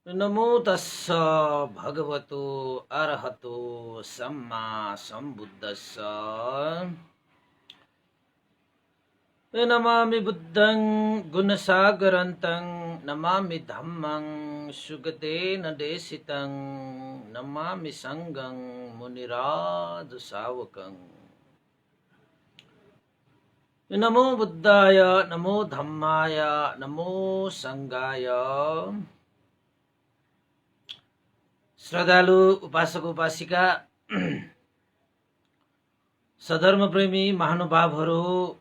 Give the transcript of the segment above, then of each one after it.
नमो तस्स भगवतो अरहतो सम्मा सम्बुद्धस्स। नमामि बुद्धं गुणसागरन्तं नमामि धम्मं सुगतेन देशितं नमामि संघं मुनिराज सावकं। नमो बुद्धाय नमो धम्माय नमो संघाय। श्रद्धालु उपासक उपासिका सधर्म प्रेमी महानुभावहरू,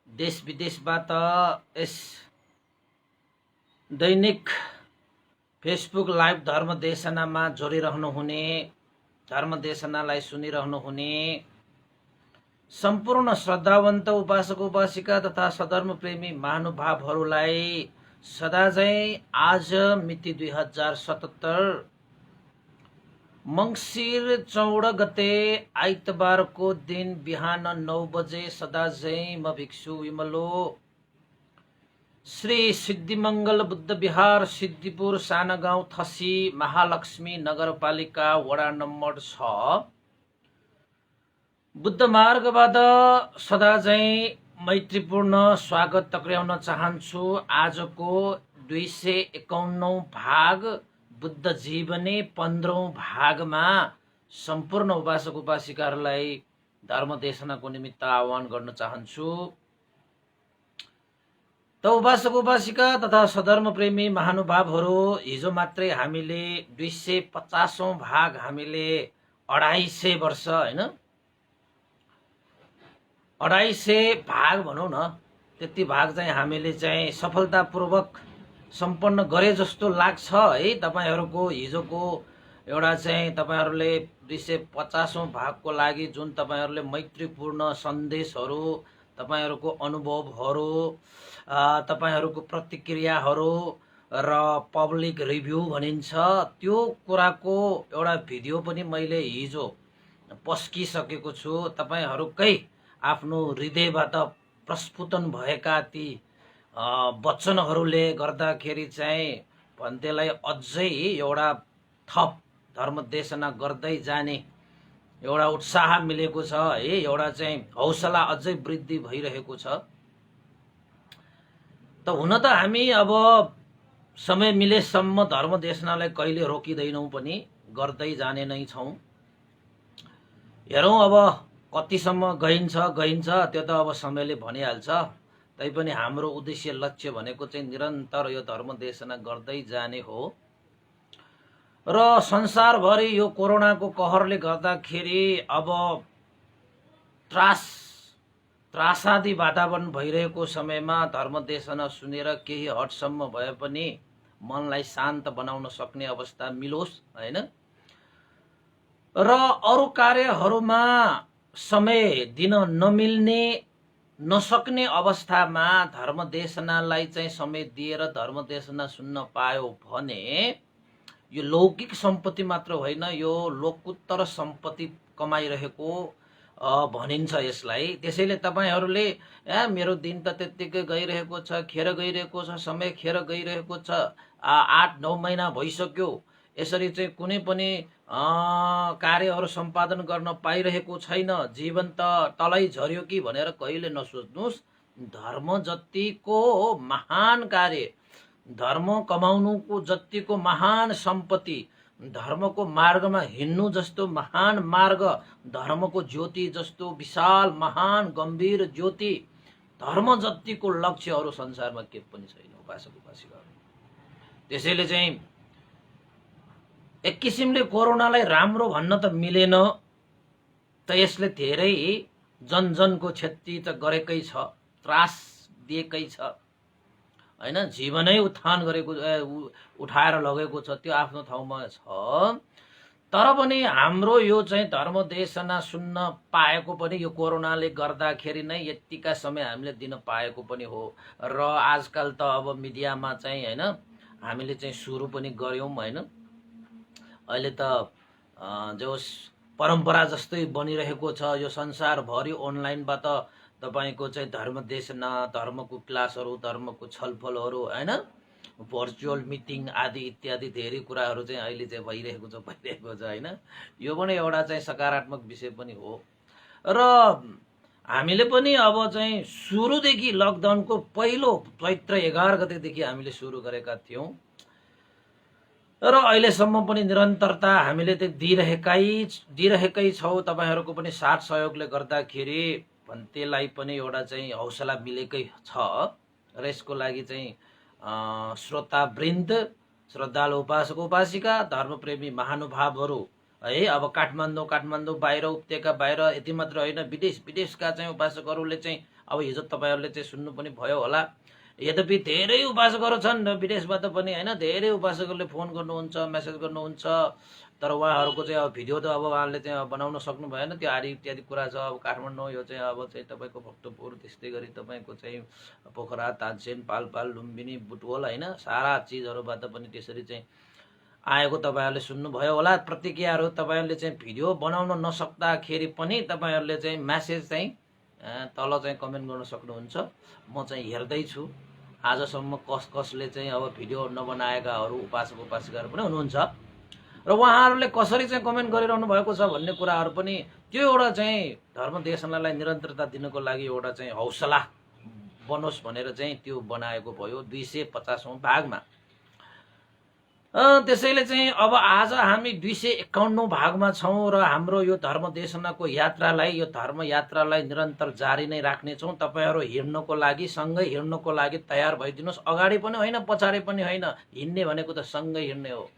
देश विदेशबाट यस दैनिक फेसबुक लाइभ धर्म देशनामा जोडिरहनुहुने, धर्म देशनालाई सुनिरहनुहुने सम्पूर्ण श्रद्धावन्त उपासक उपासिका तथा सधर्म प्रेमी महानुभावहरूलाई सदाझैँ आज मिति 2077 मङ्सिर 14 गते आइतबारको दिन बिहान 9 बजे सदाझैँ म भिक्षु विमलो श्री सिद्धिमङ्गल बुद्ध विहार सिद्धिपुर साना गाउँ थसी महालक्ष्मी नगरपालिका वडा नम्बर 6 बुद्ध मार्गबाट सदाझैँ मैत्रीपूर्ण स्वागत टक्र्याउन चाहन्छु। आजको 251औं भाग बुद्ध जीवनी 15औं भागमा सम्पूर्ण उपासक उपासिकाहरूलाई धर्म देशनाको निमित्त आह्वान गर्न चाहन्छु। त उपासक उपासिका तथा सधर्म प्रेमी महानुभावहरू, हिजो मात्रै हामीले 250औं भाग हामीले 250 वर्ष हैन 250 भाग भनौँ न, त्यति भाग चाहिँ हामीले चाहिँ सफलतापूर्वक सम्पन्न गरे जस्तो लाग्छ है। तपाईहरूको हिजोको एउटा चाहिँ तपाईहरूले 250औं भागको लागि जुन तपाईहरूले मैत्रीपूर्ण सन्देशहरू, तपाईहरूको अनुभवहरू, तपाईहरूको प्रतिक्रियाहरू र पब्लिक रिभ्यू भनिन्छ, त्यो कुराको एउटा भिडियो पनि मैले हिजो पस्किसकेको छु। तपाईहरूकै आफ्नो हृदयबाट प्रस्फुटन भएका ती वचनहरूले गर्दाखेरि चाहिँ भन्तेलाई अझै एउटा थप धर्म देशना गर्दै जाने एउटा उत्साह मिलेको छ है, एउटा चाहिँ हौसला अझै वृद्धि भइरहेको छ। त हुन त हामी अब समय मिलेसम्म धर्म देशनालाई कहिले रोकिँदैनौँ पनि, गर्दै जाने नै छौँ। हेरौँ अब कतिसम्म गइन्छ त्यो त अब समयले भनिहाल्छ। तैपनि हाम्रो उद्देश्य लक्ष्य भनेको चाहिँ निरन्तर यो धर्म देशना गर्दै जाने हो। र संसारभरि यो कोरोनाको कहरले गर्दाखेरि अब त्रासादी वातावरण भइरहेको समयमा धर्म देशना सुनेर केही हदसम्म भए पनि मनलाई शान्त बनाउन सक्ने अवस्था मिलोस् हैन। र अरू कार्यहरूमा समय दिन नमिल्ने नसक्ने अवस्थामा धर्म देशनालाई चाहिँ समय दिएर धर्म देशना सुन्न पायो भने यो लौकिक सम्पत्ति मात्र होइन, यो लोकोत्तर सम्पत्ति कमाइरहेको भनिन्छ यसलाई। त्यसैले तपाईहरूले मेरो दिन त त्यत्तिकै गइरहेको छ, खेर गइरहेको छ, समय खेर गइरहेको छ, 8-9 महिना भइसक्यो, यसरी चाहिँ कुनै पनि कार्यहरू सम्पादन गर्न पाइरहेको छैन, जीवन त तलै झर्यो कि भनेर कहिले नसोच्नुहोस्। धर्म जतिको महान कार्य, धर्म कमाउनुको जतिको महान सम्पत्ति, धर्मको मार्गमा हिँड्नु जस्तो महान मार्ग, धर्मको ज्योति जस्तो विशाल महान गम्भीर ज्योति, धर्म जतिको लक्ष्य अरू संसारमा के पनि छैन उपासक उपासिकाहरू। त्यसैले चाहिँ एक किसिमले कोरोनालाई राम्रो भन्न त मिलेन, त यसले धेरै जनजनको क्षति त गरेकै छ, त्रास दिएकै छ हैन, जीवनै उत्थान गरेको उठाएर लगेको छ, त्यो आफ्नो ठाउँमा छ। तर पनि हाम्रो यो चाहिँ धर्म देशना सुन्न पाएको पनि यो कोरोनाले गर्दाखेरि नै यतिका समय हामीले दिन पाएको पनि हो। र आजकल त अब मिडियामा चाहिँ हैन हामीले चाहिँ सुरु पनि गर्यौं हैन। अहिले त जो परम्परा जस्तै बनिरहेको छ, यो संसारभरि अनलाइनबाट तपाईको चाहिँ धर्म देशना, धर्मको क्लासहरू, धर्मको छलफलहरू हैन भर्चुअल मिटिङ आदि इत्यादि धेरै कुराहरू चाहिँ अहिले चाहिँ भइरहेको छ होइन। यो पनि एउटा चाहिँ सकारात्मक विषय पनि हो। र हामीले पनि अब चाहिँ सुरुदेखि लकडाउनको पहिलो चैत्र 11 गतेदेखि हामीले सुरु गरेका थियौँ र अहिलेसम्म पनि निरन्तरता हामीले दिइरहेकै छौँ। तपाईँहरूको पनि साथ सहयोगले गर्दाखेरि त्यसलाई पनि एउटा चाहिँ हौसला मिलेकै छ र यसको लागि चाहिँ श्रोतावृन्द, श्रद्धालु उपासक उपासिका, धर्मप्रेमी महानुभावहरू है, अब काठमाडौँ बाहिर, उपत्यका बाहिर, यति मात्र होइन विदेशका चाहिँ उपासकहरूले चाहिँ अब हिजो तपाईँहरूले चाहिँ सुन्नु पनि भयो होला। यद्यपि धेरै उपासकहरू छन् विदेशबाट पनि होइन, धेरै उपासकहरूले फोन गर्नुहुन्छ, मेसेज गर्नुहुन्छ, तर उहाँहरूको चाहिँ अब भिडियो त अब उहाँहरूले चाहिँ अब बनाउन सक्नु भएन। त्यो आदि इत्यादि कुरा छ। अब काठमाडौँ यो चाहिँ अब चाहिँ तपाईँको भक्तपुर, त्यस्तै गरी तपाईँको चाहिँ पोखरा, तानसेन, पाल्पाल, लुम्बिनी, बुटवल होइन, सारा चिजहरूबाट पनि त्यसरी चाहिँ आएको तपाईँहरूले सुन्नुभयो होला। प्रतिक्रियाहरू तपाईँहरूले चाहिँ भिडियो बनाउन नसक्दाखेरि पनि तपाईँहरूले चाहिँ म्यासेज चाहिँ तल चाहिँ कमेन्ट गर्न सक्नुहुन्छ। म चाहिँ हेर्दैछु। आजसम्म कसले चाहिँ अब भिडियो नबनाएकाहरू उपासक उपासिकाहरू पनि हुनुहुन्छ र उहाँहरूले कसरी चाहिँ कमेन्ट गरिरहनु भएको छ भन्ने कुराहरू पनि त्यो एउटा चाहिँ धर्म देशनालाई निरन्तरता दिनको लागि एउटा चाहिँ हौसला बनोस् भनेर चाहिँ त्यो बनाएको भयो 250औं भागमा। त्यसैले चाहिँ अब आज हामी 251औं भागमा छौँ र हाम्रो यो धर्म देशनाको यात्रालाई, यो धर्म यात्रालाई निरन्तर जारी नै राख्नेछौँ। तपाईँहरू हिँड्नको लागि, सँगै हिँड्नको लागि तयार भइदिनुहोस्। अगाडि पनि होइन, पछाडि पनि होइन, हिँड्ने भनेको त सँगै हिँड्ने हो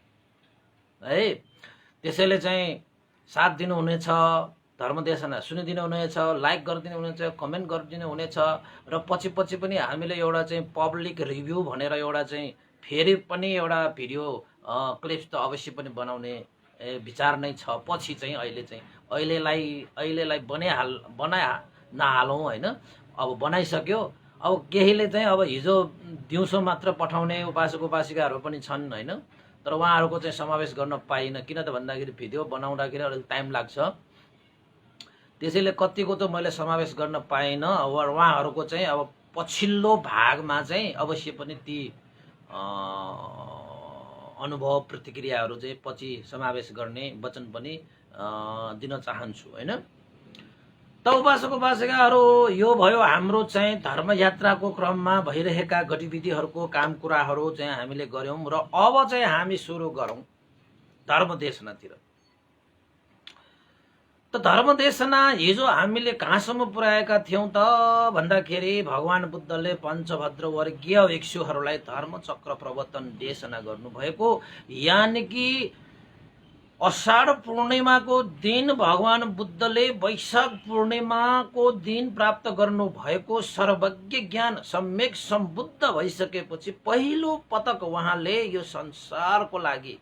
है। त्यसैले चाहिँ साथ दिनुहुनेछ, धर्म देशना सुनिदिनु हुनेछ, लाइक गरिदिनु हुनेछ, कमेन्ट गरिदिनु हुनेछ र पछि पनि हामीले एउटा चाहिँ पब्लिक रिभ्यू भनेर एउटा चाहिँ फेरि पनि एउटा भिडियो क्लिप्स त अवश्य पनि बनाउने विचार नै छ। पछि चाहिँ अहिलेलाई नहालौँ होइन, अब बनाइसक्यो। अब केहीले चाहिँ अब हिजो दिउँसो मात्र पठाउने उपासक उपासिकाहरू पनि छन् होइन, तर उहाँहरूको चाहिँ समावेश गर्न पाइनँ। किन त भन्दाखेरि भिडियो बनाउँदाखेरि अलिक टाइम लाग्छ, त्यसैले कतिको त मैले समावेश गर्न पाइनँ। अब उहाँहरूको चाहिँ अब पछिल्लो भागमा चाहिँ अवश्य पनि ती अनुभव प्रतिक्रियाहरू चाहिँ पछि समावेश गर्ने वचन पनि दिन चाहन्छु होइन। त उपासक उपासिकाहरू, यो भयो हाम्रो चाहिँ धर्मयात्राको क्रममा भइरहेका गतिविधिहरूको काम कुराहरू चाहिँ हामीले गऱ्यौँ र अब चाहिँ हामी सुरु गरौँ धर्म देशनातिर। त धर्म देशना हिजो हामीले कहाँसम्म पुर्याएका थियौँ त भन्दाखेरि भगवान बुद्धले पञ्चभद्र वर्गीय भिक्षुहरूलाई धर्मचक्र प्रवर्तन देशना गर्नुभएको, यानि कि अषाढ पूर्णिमाको दिन भगवान बुद्धले वैशाख पूर्णिमाको दिन प्राप्त गर्नुभएको सर्वज्ञ ज्ञान सम्यक सम्बुद्ध भइसकेपछि पहिलो पटक उहाँले यो संसारको लागि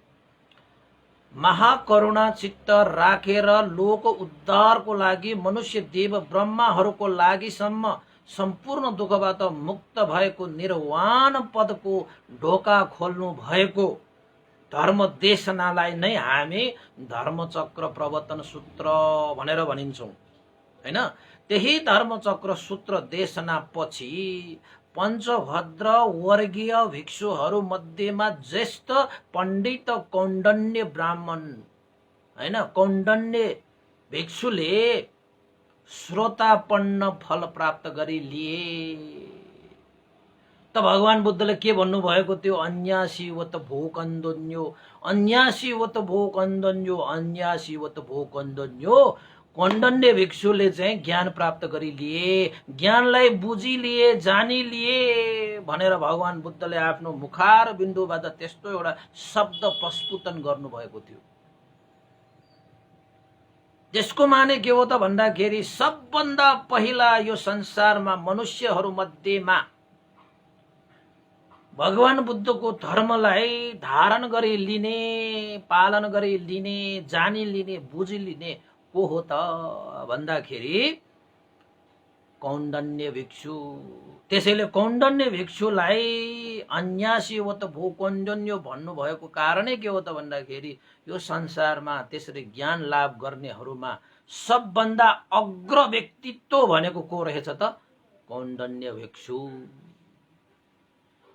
महाकरुणा चित्त राखेर लोक उद्धारको लागि, मनुष्य देव ब्रह्माहरूको लागि सम्पूर्ण दुःखबाट मुक्त भएको निर्वाण पदको ढोका खोल्नु भएको धर्म देशनालाई नै हामी धर्मचक्र प्रवर्तन सूत्र भनेर भनिन्छौँ हैन। त्यही धर्मचक्र सूत्र देशना पछि पञ्चभद्र वर्गीय भिक्षुहरू मध्येमा ज्येष्ठ पण्डित कौण्डन्य ब्राह्मण हैन, कौण्डन्य भिक्षुले श्रोतापन्न फल प्राप्त गरी लिए। त भगवान बुद्धले के भन्नुभएको थियो? अन्यासीवत भोकन्दन्यो, अन्यासीवत भोकन्दन्यो, अन्यासीवत भोकन्दन्यो। कौण्डन्य भिक्षुले चाहिँ ज्ञान प्राप्त गरी लिए, ज्ञानलाई बुझी लिए, जानी लिए भनेर भगवान बुद्धले आफ्नो मुखार बिन्दुबाट त्यस्तो एउटा शब्द प्रस्फुटन गर्नुभएको थियो। त्यसको माने के हो त भन्दाखेरि सबभन्दा पहिला यो संसारमा मनुष्यहरू मध्येमा भगवान बुद्धको धर्मलाई धारण गरी लिने, पालन गरी लिने, जानी लिने, बुझी लिने को हो त भन्दाखेरि कौण्डन्य भिक्षु। त्यसैले कौण्डन्य भिक्षुलाई अन्यासीवत भोकन्दन्यो भन्नुभएको कारणै के हो त भन्दाखेरि यो संसारमा त्यसरी ज्ञान लाभ गर्नेहरूमा सबभन्दा अग्र व्यक्तित्व भनेको को रहेछ त? कौण्डन्य भिक्षु।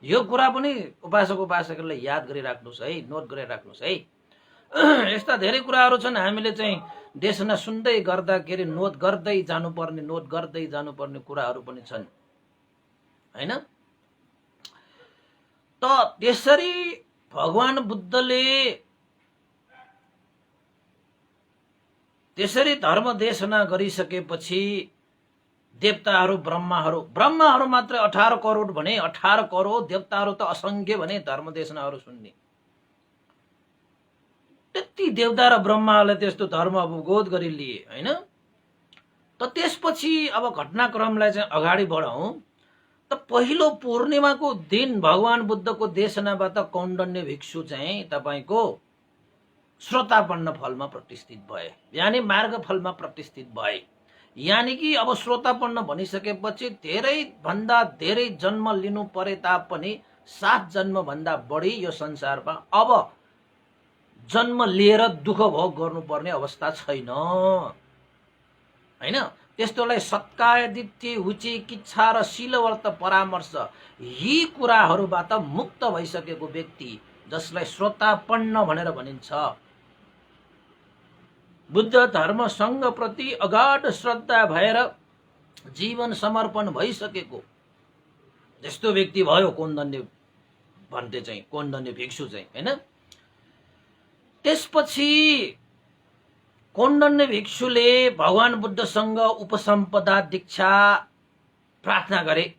यो कुरा पनि उपासक उपासकहरूले याद गरिराख्नुहोस् है, नोट गरिराख्नुहोस् है। यस्ता धेरै कुराहरू छन् हामीले चाहिँ देशना सुन्दै गर्दाखेरि नोट गर्दै जानुपर्ने कुराहरू पनि छन् हैन। त त्यसरी भगवान बुद्धले त्यसरी धर्म देशना गरिसकेपछि देवताहरू ब्रह्माहरू मात्र 18 करोड भने 18 करोड, देवताहरू त असंख्य भने धर्म देशनाहरू सुन्ने। त्यति देवता र ब्रह्माले त्यस्तो धर्म अवबोध गरी लिए हैन। त त्यसपछि अब घटनाक्रमलाई चाहिँ अगाडि बढाउँ त पहिलो पूर्णिमाको दिन भगवान बुद्धको देशनाबाट कौण्डन्य भिक्षु चाहिँ तपाईको श्रोतापन्न फलमा प्रतिष्ठित भए, यानी मार्ग फलमा प्रतिष्ठित भए। यानी कि अब श्रोतापन्न भनिसकेपछि धेरै भन्दा धेरै जन्म लिनु परे तापनि 7 जन्म भन्दा बढी यो संसारमा अब जन्म लिएर दुःख भोग गर्नुपर्ने अवस्था छैन हैन। त्यस्तोलाई सत्काय दित्य हुचि किच्छा र शीलवर्त परामर्श यी कुराहरूबाट मुक्त भइसकेको व्यक्ति जसलाई श्रोतापन्न भनेर भनिन्छ, बुद्ध धर्म संघ प्रति अगाध श्रद्धा भएर जीवन समर्पण भइसकेको जस्तो व्यक्ति भयो कौण्डन्य भन्ते चाहिँ, कौण्डन्य भिक्षु चाहिँ हैन। त्यसपछि कौण्डन्य भिक्षुले भगवान बुद्धसँग उपसम्पदा दीक्षा प्रार्थना गरे।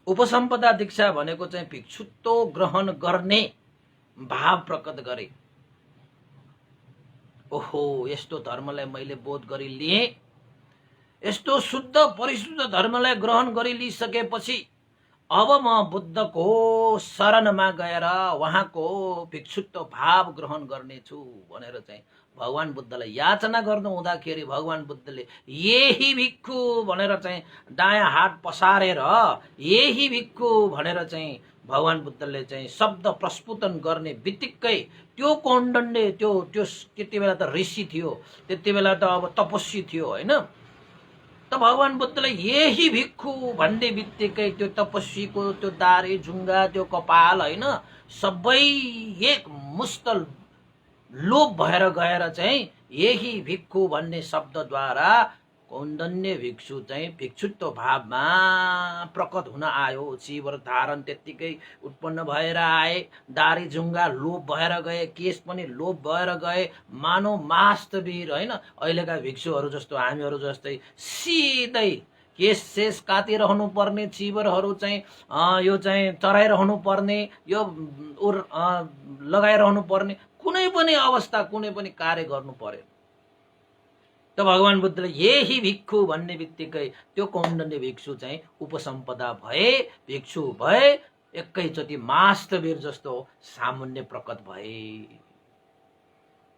उपसम्पदा दीक्षा भनेको चाहिँ भिक्षुत्व ग्रहण गर्ने भाव प्रकट गरे। ओहो, यस्तो धर्मलाई मैले बोध गरी लिए, यस्तो शुद्ध परिशुद्ध धर्मलाई ग्रहण गरी लिइसकेपछि अब म बुद्धको शरणमा गएर उहाँको भिक्षुत्व भाव ग्रहण गर्नेछु भनेर चाहिँ भगवान बुद्धलाई याचना गर्नु हुँदाखेरि भगवान बुद्धले यही भिक्षु भनेर चाहिँ दायाँ हात पसारेर यही भिक्षु भनेर चाहिँ भगवान बुद्धले चाहिँ शब्द प्रस्फुटन गर्ने बित्तिकै त्यो कौण्डन्य त्यो त्यति बेला त ऋषि थियो, त्यति बेला त अब तपस्वी थियो हैन। त भगवान बुद्धले यही भिक्षु भन्ने बित्तिकै त्यो तपस्वीको त्यो दारे जुङ्गा त्यो कपाल हैन सबै एक मुस्तल लोप भएर गएर चाहिँ यही भिक्षु भन्ने शब्दद्वारा कौण्डन्य भिक्षु चाहिँ भिक्षुत्व भावमा प्रकट हुन आयो। चिवर धारण त्यत्तिकै उत्पन्न भएर आए, दारी जुङ्गा लोप भएर गए, केस पनि लोप भएर गए, मानव मास्तवीर हैन। अहिलेका भिक्षुहरू जस्तो हामीहरू जस्तै सिधै केस शेष काटिरहनु पर्ने, चिवरहरू चाहिँ यो चाहिँ चराइरहनु पर्ने, यो लगाइरहनु पर्ने, कुनै पनि अवस्था कुनै पनि कार्य गर्नु पर्यो। त भगवान बुद्धले यही भिक्षु भन्ने बित्तिकै त्यो कौण्डन्य भिक्षु चाहिँ उपसम्पदा भए, भिक्षु भए, एकैचोटि मास्तवीर जस्तो सामान्य प्रकट भए।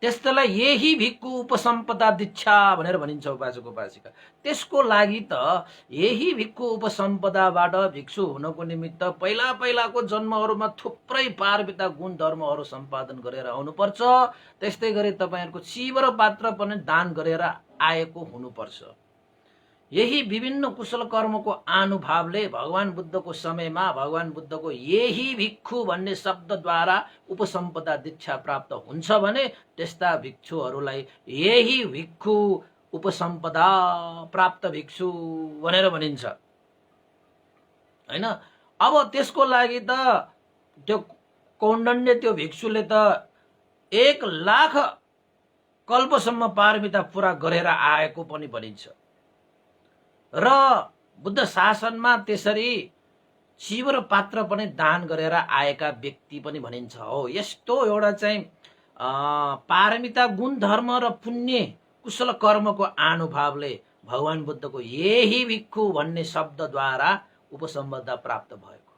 त्यस्तोलाई यही भिक्षु उपसम्पदा दीक्षा भनेर भनिन्छ उपासक उपासिका। त्यसको लागि त यही भिक्षु उपसम्पदाबाट भिक्षु हुनको निमित्त पहिला पहिलाको जन्महरूमा थुप्रै पारमिता गुण धर्महरू सम्पादन गरेर आउनुपर्छ। त्यस्तै गरी तपाईहरुको चिवर पात्र पनि दान गरेर आएको हुनुपर्छ। यही विभिन्न कुशल कर्मको अनुभवले भगवान बुद्धको समयमा भगवान बुद्धको यही भिक्षु भन्ने शब्दद्वारा उपसम्पदा दीक्षा प्राप्त हुन्छ भने त्यस्ता भिक्षुहरूलाई यही भिक्षु उपसम्पदा प्राप्त भिक्षु भनेर भनिन्छ हैन। अब त्यसको लागि त त्यो कौण्डन्य त्यो भिक्षुले त 1 लाख कल्पसम्म पारमिता पूरा गरेर आएको पनि भनिन्छ र बुद्ध शासनमा त्यसरी चिवर पात्र पनि दान गरेर आएका व्यक्ति पनि भनिन्छ। हो, यस्तो एउटा चाहिँ पारमिता गुण धर्म र पुण्य कुशल कर्मको अनुभवले भगवान बुद्धको यही भिक्षु भन्ने शब्दद्वारा उपसम्पदा प्राप्त भएको।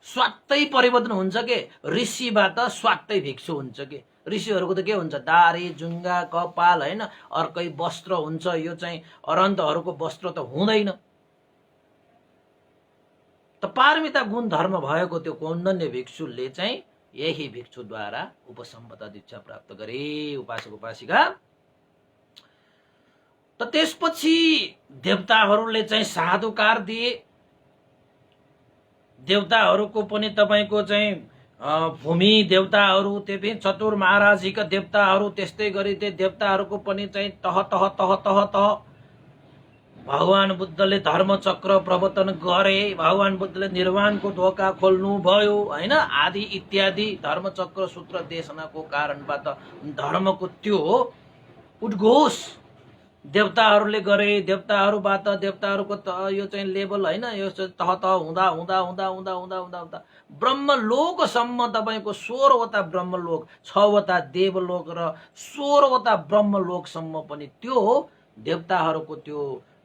स्वात्तै परिवर्तन हुन्छ के, ऋषिबाट स्वात्तै भिक्षु हुन्छ के। ऋषिहरूको त के हुन्छ, दारी जुङ्गा कपाल हैन, अर्कै वस्त्र हुन्छ। यो चाहिँ अरन्तहरूको वस्त्र त हुँदैन। त पारमिता गुण धर्म भएको त्यो कौण्डन्य भिक्षुले चाहिँ यही भिक्षुद्वारा उपसम्पदा दीक्षा प्राप्त गरे उपासक उपासिका। त त्यसपछि देवताहरूले चाहिँ साधुकार दिए। देवताहरूको पनि तपाईँको चाहिँ भूमि देवताहरू, त्यही चतुर महाराजीका देवताहरू, त्यस्तै गरी त्यो देवताहरूको पनि चाहिँ तह तह तह तह तह भगवान बुद्धले धर्मचक्र प्रवर्तन गरे, भगवान बुद्धले निर्वाणको ढोका खोल्नु भयो होइन, आदि इत्यादि धर्मचक्र सूत्र देशनाको कारणबाट धर्मको त्यो उद्घोष देवताहरूले गरे। देवताहरूबाट देवताहरूको यो चाहिँ लेभल होइन, यो तह तह हुँदा हुँदा हुँदा हुँदा हुँदा हुँदा हुँदा ब्रह्मलोकसम्म तपाईँको 16वटा ब्रह्मलोक, 6वटा देवलोक र 16वटा ब्रह्मलोकसम्म पनि त्यो देवताहरूको त्यो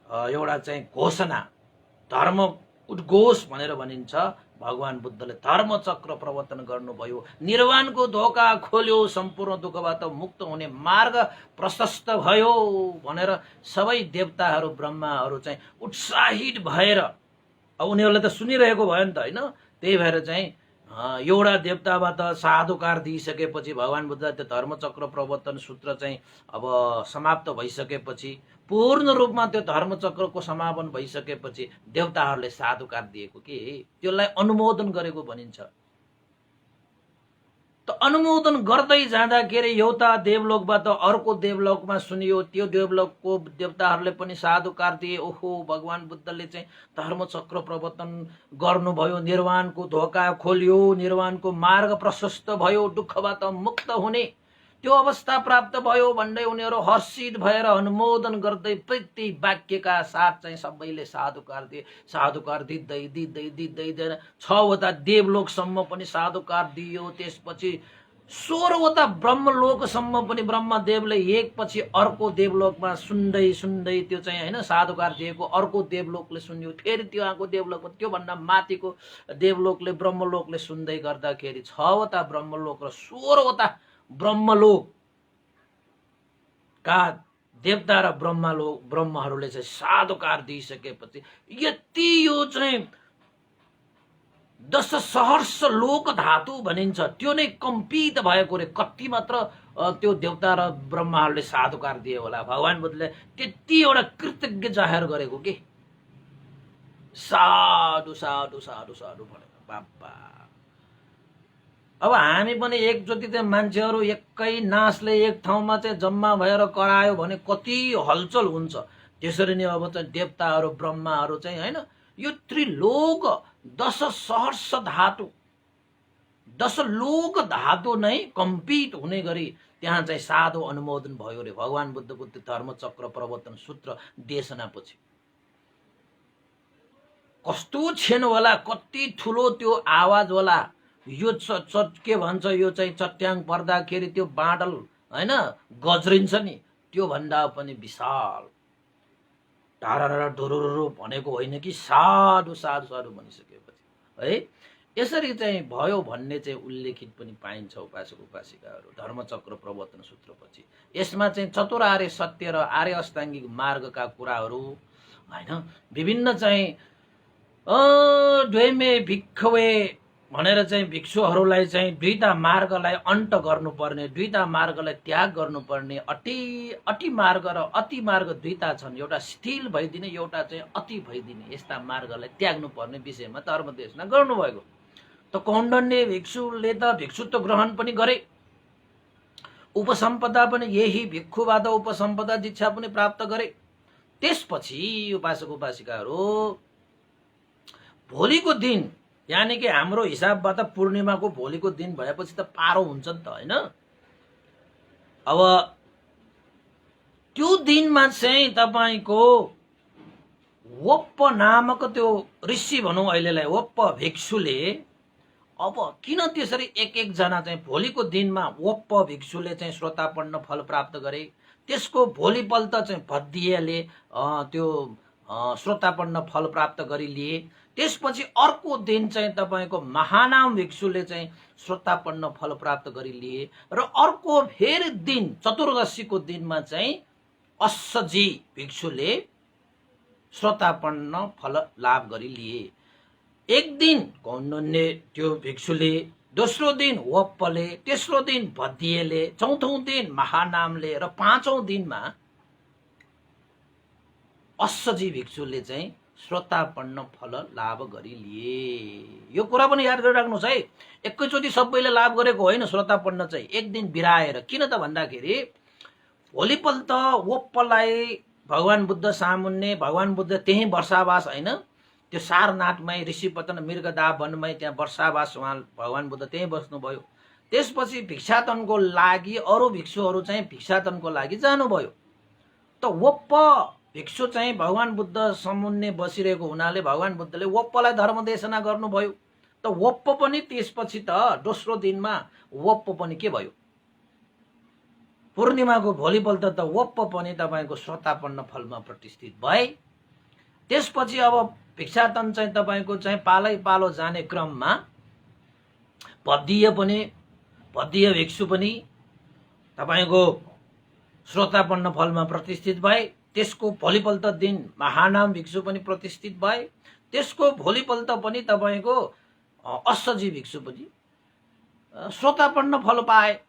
एउटा चाहिँ घोषणा, धर्म उद्घोष भनेर भनिन्छ। भगवान बुद्धले धर्मचक्र प्रवर्तन गर्नुभयो, निर्वाणको ढोका खोल्यो, सम्पूर्ण दुःखबाट मुक्त हुने मार्ग प्रशस्त भयो भनेर सबै देवताहरू ब्रह्माहरू चाहिँ उत्साहित भएर, अब उनीहरूले त सुनिरहेको भयो नि त होइन, त्यही भएर चाहिँ एउटा देवताबाट साधुकार दिइसकेपछि भगवान बुद्ध त्यो धर्मचक्र प्रवर्तन सूत्र चाहिँ अब समाप्त भइसकेपछि, पूर्ण रूपमा त्यो धर्मचक्रको समापन भइसकेपछि देवताहरूले साधुकार दिएको के त्यसलाई अनुमोदन गरेको भनिन्छ। त अनुमोदन गर्दै जाँदाखेरि एउटा देवलोकबाट अर्को देवलोकमा सुनियो, त्यो देवलोकको देवताहरूले पनि साधुकार दिए, ओहो भगवान बुद्धले चाहिँ धर्मचक्र प्रवर्तन गर्नुभयो, निर्वाणको ढोका खोल्यो, निर्वाणको मार्ग प्रशस्त भयो, दुःखबाट मुक्त हुने त्यो अवस्था प्राप्त भयो भन्दै उनीहरू हर्षित भएर अनुमोदन गर्दै प्रति वाक्यका साथ चाहिँ सबैले साधुकार दिए। साधुकार दिँदै दिँदै दिँदै दिँदै 6वटा देवलोकसम्म पनि साधुकार दियो। त्यसपछि 16वटा ब्रह्मलोकसम्म पनि ब्रह्मदेवले एकपछि अर्को देवलोकमा सुन्दै सुन्दै त्यो चाहिँ होइन साधुकार दिएको अर्को देवलोकले सुन्यो, फेरि त्यो आएको देवलोक, त्योभन्दा माथिको देवलोकले ब्रह्मलोकले सुन्दै गर्दाखेरि 6वटा ब्रह्मलोक र 16वटा ब्रह्मलोक का देवता र ब्रह्महरूले चाहिँ साधुकार दिइसकेपछि यति यो चाहिँ 10 सहर्ष लोक धातु भनिन्छ त्यो नै कम्पित भएको रे। कति मात्र त्यो देवता र ब्रह्माहरूले साधुकार दिए होला, भगवान बुद्धले त्यति एउटा कृतज्ञ जाहेर गरेको के साधु साधु साधु साधु भनेको बाबा। अब हामी पनि एकचोटि चाहिँ मान्छेहरू एकै नासले एक ठाउँमा चाहिँ जम्मा भएर करायो भने कति हलचल हुन्छ। त्यसरी नै अब चाहिँ देवताहरू ब्रह्माहरू चाहिँ होइन यो त्रिलोक 10 सहर्ष धातु 10 लोक धातु नै कम्पिट हुने गरी त्यहाँ चाहिँ साधु अनुमोदन भयो रे भगवान बुद्धको त्यो धर्मचक्र प्रवर्तन सूत्र देशनापछि। कस्तो छेन होला, कति ठुलो त्यो आवाज होला, यो के भन्छ यो चाहिँ चट्याङ पर्दाखेरि त्यो बाँडल होइन गज्रिन्छ नि त्यो भन्दा पनि विशाल टाढा डुरुरु भनेको होइन कि साधु साधु साधु भनिसकेपछि है यसरी चाहिँ भयो भन्ने चाहिँ उल्लेखित पनि पाइन्छ उपासक उपासिकाहरू धर्मचक्र प्रवर्तन सूत्रपछि। यसमा चाहिँ चतुरार्य सत्य र आर्य अष्टाङ्गिक मार्गका कुराहरू होइन विभिन्न चाहिँ द्वैमे भिक्षवे भनेर चाहिँ भिक्षुहरूलाई चाहिँ दुईटा मार्गलाई अन्त गर्नुपर्ने, दुईटा मार्गलाई त्याग गर्नुपर्ने, अति मार्ग र अति मार्ग दुईटा छन्, एउटा शिथिल भइदिने एउटा चाहिँ अति भइदिने, यस्ता मार्गलाई त्याग्नु पर्ने विषयमा धर्मदेशना गर्नुभएको। त कौण्डन्य भिक्षुले त भिक्षुत्व ग्रहण पनि गरे, उपसम्पदा पनि यही भिक्षुबाट उपसम्पदा दीक्षा पनि प्राप्त गरे। त्यसपछि उपासक उपासिकाहरू भोलिको दिन यानी कि हाम्रो हिसाबबाट पूर्णिमाको भोलिको दिन भएपछि त पारो हुन्छ नि त होइन। अब त्यो दिनमा चाहिँ तपाईको वप्प नामक त्यो ऋषि भनौँ अहिलेलाई वप्प भिक्षुले अब किन त्यसरी एक जना चाहिँ भोलिको दिनमा वप्प भिक्षुले चाहिँ श्रोतापन्न फल प्राप्त गरे। त्यसको भोलिपल्ट चाहिँ भद्दियाले त्यो श्रोतापन्न फल प्राप्त गरी लिए। त्यसपछि अर्को दिन चाहिँ तपाईको महानाम भिक्षुले चाहिँ श्रोतापन्न फल प्राप्त गरी लिए र अर्को फेरि दिन चतुर्दशीको दिनमा चाहिँ अश्वजी भिक्षुले श्रोतापन्न फल लाभ गरी लिए। एक दिन कौण्डन्य त्यो भिक्षुले, दोस्रो दिन वप्पले, तेस्रो दिन भद्दिएले, चौथौं दिन महानामले र पाँचौं दिनमा अश्वजी भिक्षुले चाहिँ श्रोतापन्न फल लाभ गरी लिए। यो कुरा पनि याद गरिराख्नुहोस् है, एकैचोटि सबैले लाभ गरेको होइन श्रोतापन्न चाहिँ, एक दिन बिराएर। किन त भन्दाखेरि भोलिपल्ट ओप्पलाई भगवान बुद्ध सामुन्ने, भगवान बुद्ध त्यही वर्षावास होइन, त्यो सारनाथमै ऋषिपतन मृगदा वनमै त्यहाँ वर्षावास उहाँ भगवान बुद्ध त्यहीँ बस्नुभयो। त्यसपछि भिक्षाटनको लागि अरू भिक्षुहरू चाहिँ भिक्षाटनको लागि जानुभयो। त ओप्प भिक्षु चाहिँ भगवान बुद्ध समुन्ने बसिरहेको हुनाले भगवान बुद्धले ओप्पलाई धर्म देशना गर्नुभयो। त ओप्प पनि त्यसपछि त दोस्रो दिनमा ओप्प पनि के भयो, पूर्णिमाको भोलिपल्ट त ओप्प पनि तपाईँको श्रोतापन्न फलमा प्रतिष्ठित भए। त्यसपछि अब भिक्षाटन चाहिँ तपाईँको चाहिँ पालै पालो जाने क्रममा भद्दीय भिक्षु पनि तपाईँको श्रोतापन्न फलमा प्रतिष्ठित भए। त्यसको भोलिपल्ट दिन महानाम भिक्षु पनि प्रतिष्ठित भए। त्यसको भोलिपल्ट पनि तपाईँको अश्वजी भिक्षु पनि श्रोतापन्न फल पाए।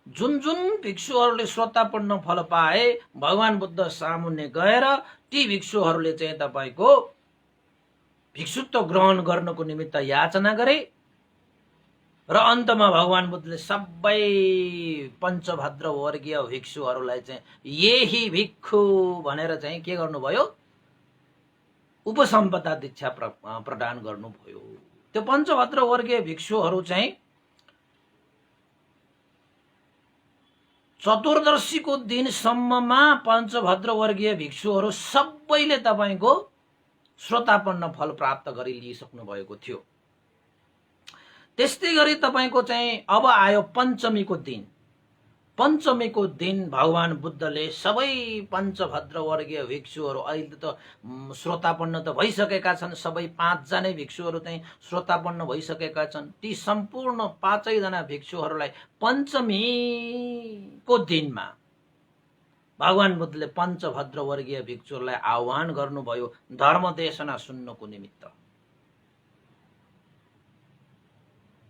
जुन जुन भिक्षुहरूले श्रोतापन्न फल पाए भगवान बुद्ध सामुन्ने गएर ती भिक्षुहरूले चाहिँ तपाईँको भिक्षुत्व ग्रहण गर्नको निमित्त याचना गरे र अन्तमा भगवान बुद्धले सबै पञ्चभद्र वर्गीय भिक्षुहरूलाई चाहिँ यही भिक्षु भनेर चाहिँ के गर्नुभयो, उपसम्पदा दीक्षा प्रदान गर्नुभयो। त्यो पञ्चभद्र वर्गीय भिक्षुहरू चाहिँ चतुर्दशीको दिनसम्ममा पञ्चभद्र वर्गीय भिक्षुहरू सबैले तपाईँको श्रोतापन्न फल प्राप्त गरी लिइसक्नु भएको थियो। त्यस्तै गरी तपाईँको चाहिँ अब आयो पञ्चमीको दिन। पञ्चमीको दिन भगवान बुद्धले सबै पञ्चभद्र वर्गीय भिक्षुहरू, अहिले त श्रोतापन्न त भइसकेका छन्, सबै 5 जना भिक्षुहरू चाहिँ श्रोतापन्न भइसकेका छन्। ती सम्पूर्ण 5 जना भिक्षुहरूलाई पञ्चमीको दिनमा भगवान बुद्धले पञ्चभद्र वर्गीय भिक्षुहरूलाई आह्वान गर्नुभयो धर्म देशना सुन्नको निमित्त।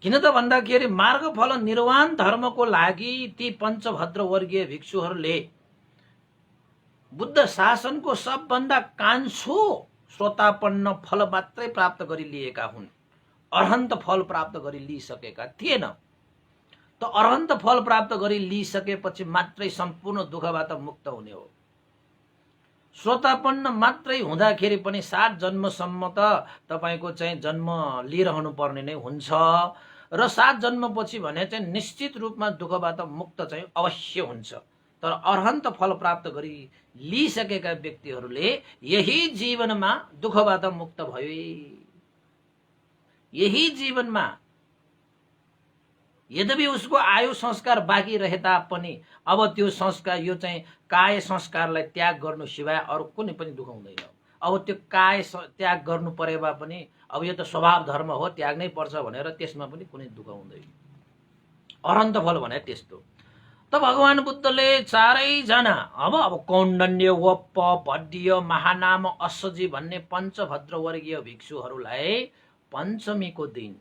किन त भन्दाखेरि मार्गफल निर्वाण धर्मको लागि ती पञ्चभद्र वर्गीय भिक्षुहरूले बुद्ध शासनको सबभन्दा कान्छो श्रोतापन्न फल मात्रै प्राप्त गरी लिएका हुन्, अरहन्त फल प्राप्त गरी लिइसकेका थिएन। त अरहन्त फल प्राप्त गरी लिइसकेपछि मात्रै सम्पूर्ण दुःखबाट मुक्त हुने हो। श्रोतापन्न मात्रै हुँदाखेरि पनि 7 जन्मसम्म त तपाईँको चाहिँ जन्म लिइरहनु पर्ने नै हुन्छ र 7 जन्मपछि भने चाहिँ निश्चित रूपमा दुःखबाट मुक्त चाहिँ अवश्य हुन्छ। तर अरहन्त फल प्राप्त गरी लिइसकेका व्यक्तिहरूले यही जीवनमा दुःखबाट मुक्त भए। यही जीवनमा यद्यपि उसको आयु संस्कार बाँकी रहे तापनि अब त्यो संस्कार, यो चाहिँ काय संस्कारलाई त्याग गर्नु सिवाय अरू कुनै पनि दुःख हुँदैन। अब त्यो काय त्याग गर्नु परेमा पनि अब यो त स्वभाव धर्म हो, त्याग नै पर्छ भनेर त्यसमा पनि कुनै दुःख हुँदैन। अरहन्त फल भने त्यस्तो। त भगवान बुद्धले 4 जना अब कौण्डन्य, ओप्प, भद्दीय, महानाम, अश्वजी भन्ने पञ्चभद्र वर्गीय भिक्षुहरूलाई पञ्चमीको दिन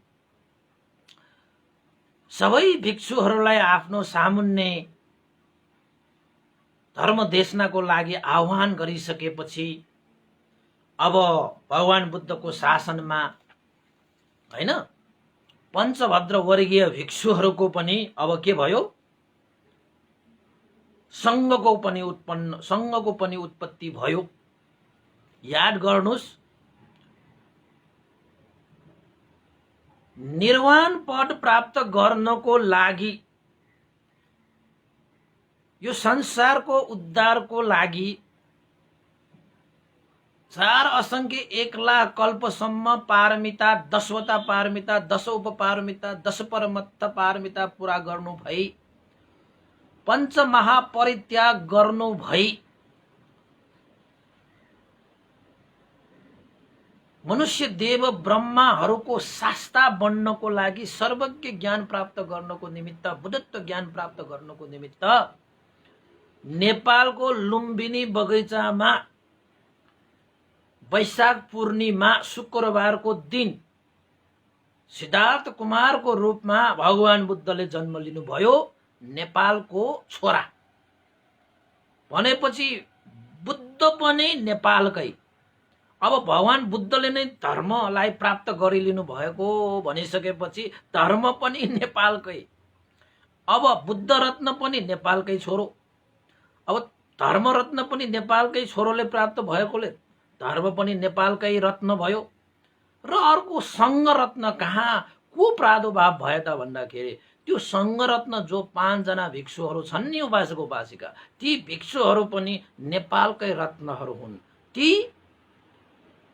सबै भिक्षुहरूलाई आफ्नो सामुन्ने धर्म देशनाको लागि आह्वान गरिसकेपछि अब भगवान बुद्धको शासनमा हैन पञ्चभद्र वर्गीय भिक्षुहरूको पनि अब के भयो, संघको पनि उत्पत्ति भयो। याद गर्नुस्, निर्वाण पद प्राप्त गर्नको लागि, यो संसारको उद्धारको लागि 4 असंख्य 1 लाख कल्पसम्म पारमिता, 10वटा पारमिता, 10 उपपारमिता, 10 परमत्थ पारमिता पूरा गर्नु भई, पंच महापरित्याग गर्नु भई मनुष्य देव ब्रह्माहरूको शास्ता बन्नको लागि, सर्वज्ञ ज्ञान प्राप्त गर्नको निमित्त, बुद्धत्व ज्ञान प्राप्त गर्नको निमित्त नेपालको लुम्बिनी बगैँचामा वैशाख पूर्णिमा शुक्रबारको दिन सिद्धार्थ कुमारको रूपमा भगवान बुद्धले जन्म लिनुभयो। नेपालको छोरा भनेपछि बुद्ध पनि नेपालकै, अब भगवान बुद्धले नै धर्मलाई प्राप्त गरिलिनु भएको भनिसकेपछि धर्म पनि नेपालकै, अब बुद्ध रत्न पनि नेपालकै छोरो, अब धर्म रत्न पनि नेपालकै छोरोले प्राप्त भएकोले धर्म पनि नेपालकै रत्न भयो। र अर्को सङ्घ रत्न कहाँ को प्रादुर्भाव भयो त भन्दाखेरि त्यो सङ्घ रत्न जो 5 जना भिक्षुहरू छन् नि उपासक उपासिका, ती भिक्षुहरू पनि नेपालकै रत्नहरू हुन्। ती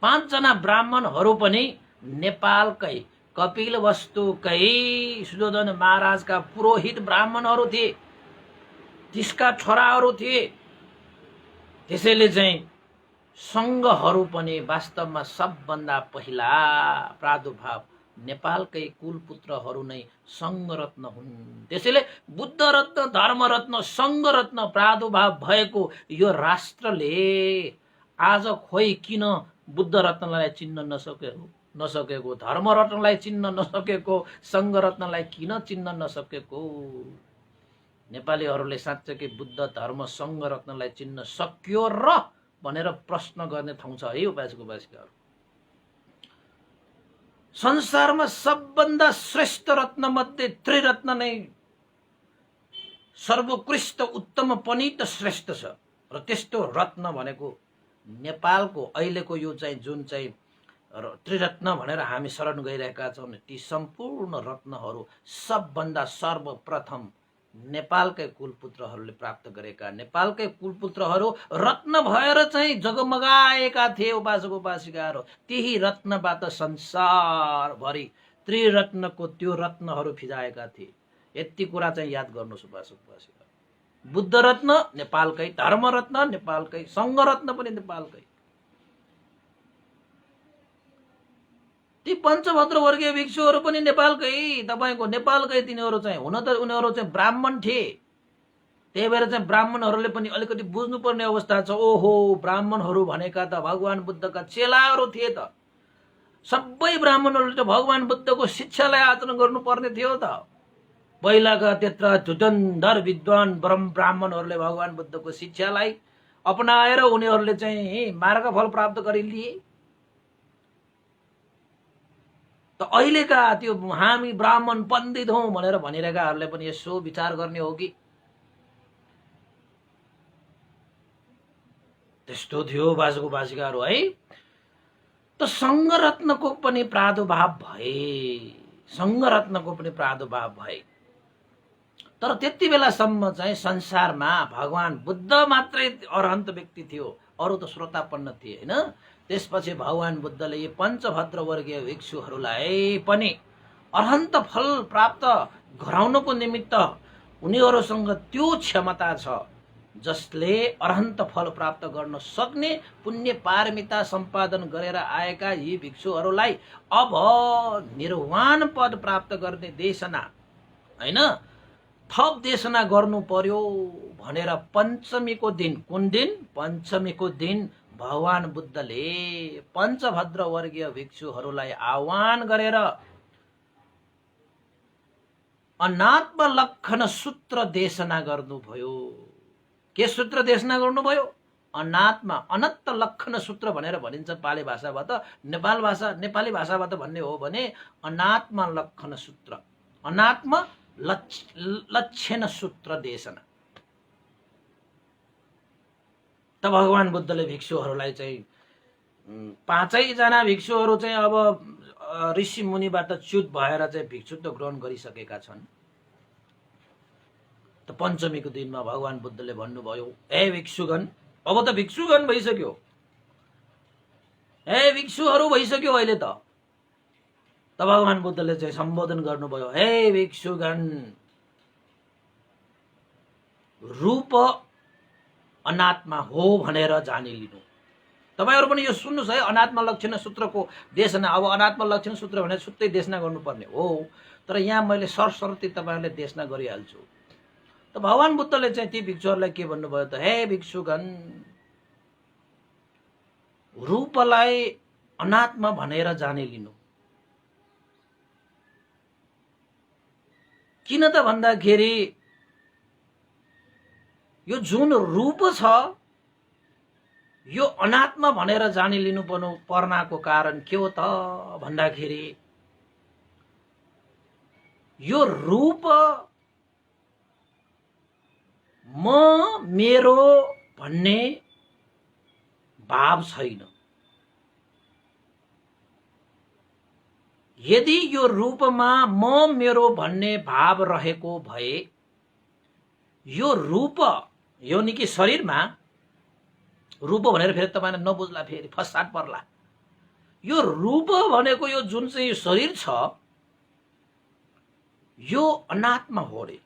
5 जना ब्राह्मणहरू पनि नेपालकै कपिलवस्तुकै सुयोधन महाराजका पुरोहित ब्राह्मणहरू थिए, त्यसका छोराहरू थिए। त्यसैले चाहिँ सङ्घहरू पनि वास्तवमा सबभन्दा पहिला प्रादुर्भाव नेपालकै कुलपुत्रहरू नै सङ्घ रत्न हुन्। त्यसैले बुद्ध रत्न, धर्म रत्न, सङ्घ रत्न प्रादुर्भाव भएको यो राष्ट्रले आज खोइ किन बुद्ध रत्नलाई चिन्न नसकेको, धर्म रत्नलाई चिन्न नसकेको, सङ्घ रत्नलाई किन चिन्न नसकेको? नेपालीहरूले साँच्चै बुद्ध, धर्म, सङ्घ रत्नलाई चिन्न सक्यो र भनेर प्रश्न गर्ने ठाउँ छ है उपासक उपासिकाहरू। संसारमा सबभन्दा श्रेष्ठ रत्न मध्ये त्रिरत्न नै सर्वोत्कृष्ट, उत्तम पनि त श्रेष्ठ छ। र त्यस्तो रत्न भनेको नेपालको अहिलेको यो चाहिँ जुन चाहिँ त्रिरत्न भनेर हामी शरण गइरहेका छौँ, ती सम्पूर्ण रत्नहरू सबभन्दा सर्वप्रथम नेपालकै कुलपुत्रहरूले प्राप्त गरेका, नेपालकै कुलपुत्रहरू रत्न भएर चाहिँ जगमगाएका थिए उपासक उपासिकाहरू। त्यही रत्नबाट संसारभरि त्रिरत्नको त्यो रत्नहरू फिजाएका थिए। यति कुरा चाहिँ याद गर्नुहोस् उपासक उपासिका। बुद्ध रत्न नेपालकै, धर्म रत्न नेपालकै, सङ्घ रत्न पनि नेपालकै। ती पञ्चभद्र वर्गीय भिक्षुहरू पनि नेपालकै, तपाईँको नेपालकै तिनीहरू चाहिँ। हुन त उनीहरू चाहिँ ब्राह्मण थिए, त्यही भएर चाहिँ ब्राह्मणहरूले पनि अलिकति बुझ्नुपर्ने अवस्था छ। ओहो, ब्राह्मणहरू भनेका त भगवान बुद्धका चेलाहरू थिए त। सबै ब्राह्मणहरूले त भगवान बुद्धको शिक्षालाई आचरण गर्नुपर्ने थियो त। पहिलाका त्यत्र धुरन्धर विद्वान ब्राह्मणहरूले भगवान बुद्धको शिक्षालाई अपनाएर उनीहरूले चाहिँ मार्गफल प्राप्त गरी लिए। त अहिलेका त्यो हामी ब्राह्मण पण्डित हौँ भनेर भनिरहेकाहरूले पनि यसो विचार गर्ने हो कि त्यस्तो थियो उपासक उपासिकाहरू है। त सङ्घ रत्नको पनि प्रादुर्भाव भए, सङ्घ रत्नको पनि प्रादुर्भाव भए। तर त्यति बेलासम्म चाहिँ संसारमा भगवान बुद्ध मात्रै अरहन्त व्यक्ति थियो, अरू त श्रोतापन्न थिए होइन। त्यसपछि भगवान बुद्धले यी पञ्चभद्र वर्गीय भिक्षुहरूलाई पनि अरहन्त फल प्राप्त गराउनको निमित्त उनीहरूसँग त्यो क्षमता छ जसले अरहन्त फल प्राप्त गर्न सक्ने पुण्य पारमिता सम्पादन गरेर आएका यी भिक्षुहरूलाई अब निर्वाण पद प्राप्त गर्ने देशना होइन, थप देशना गर्नु पर्यो भनेर पञ्चमीको दिन, कुन दिन? पञ्चमीको दिन भगवान बुद्धले पञ्चभद्र वर्गीय भिक्षुहरूलाई आह्वान गरेर अनात्म लक्षण सूत्र देशना गर्नुभयो। के सूत्र देशना गर्नुभयो? अनात्मा, अनत्त लक्षण सूत्र भनेर भनिन्छ पाली भाषाबाट। नेपाली भाषाबाट भन्ने हो भने अनात्म लक्षण सूत्र, अनात्म लक्षण सूत्र देशना। त भगवान बुद्धले भिक्षुहरूलाई चाहिँ 5 जना भिक्षुहरू चाहिँ अब ऋषि मुनिबाट च्युत भएर चाहिँ भिक्षुत्व ग्रहण गरिसकेका छन्। त पञ्चमीको दिनमा भगवान बुद्धले भन्नुभयो, हे भिक्षुगण, अब त भिक्षुगण भइसक्यो, हे भिक्षुहरू भइसक्यो अहिले त। त भगवान बुद्धले चाहिँ सम्बोधन गर्नुभयो, हे भिक्षुगण, रूप अनात्मा हो भनेर जानिलिनु। तपाईहरु पनि यो सुन्नुस् है, अनात्मा लक्षण सूत्रको देशना। अब अनात्मा लक्षण सूत्र भनेर छुट्टै देशना गर्नुपर्ने हो, तर यहाँ मैले सरसर्ती तपाईहरुले देशना गरिहाल्छु। त भगवान बुद्धले चाहिँ ती भिक्षुहरूलाई के भन्नुभयो त, हे भिक्षुगण, रूपलाई अनात्मा भनेर जानिलिनु। किन त भन्दाखेरि यो जुन रूप छ यो अनात्मा भनेर जानिलिनु पर्नको कारण के हो त भन्दाखेरि यो रूप म मेरो भन्ने भाव छैन। यदि यो रूपमा म मेरो भन्ने भाव रहेको भए यो रूप यो निकै शरीरमा रूप भनेर फेरि तपाईले नबुझ्ला, फेरि फसाद पर्ला। यो रूप भनेको यो जुन चाहिँ शरीर छ यो अनात्मा हो रे,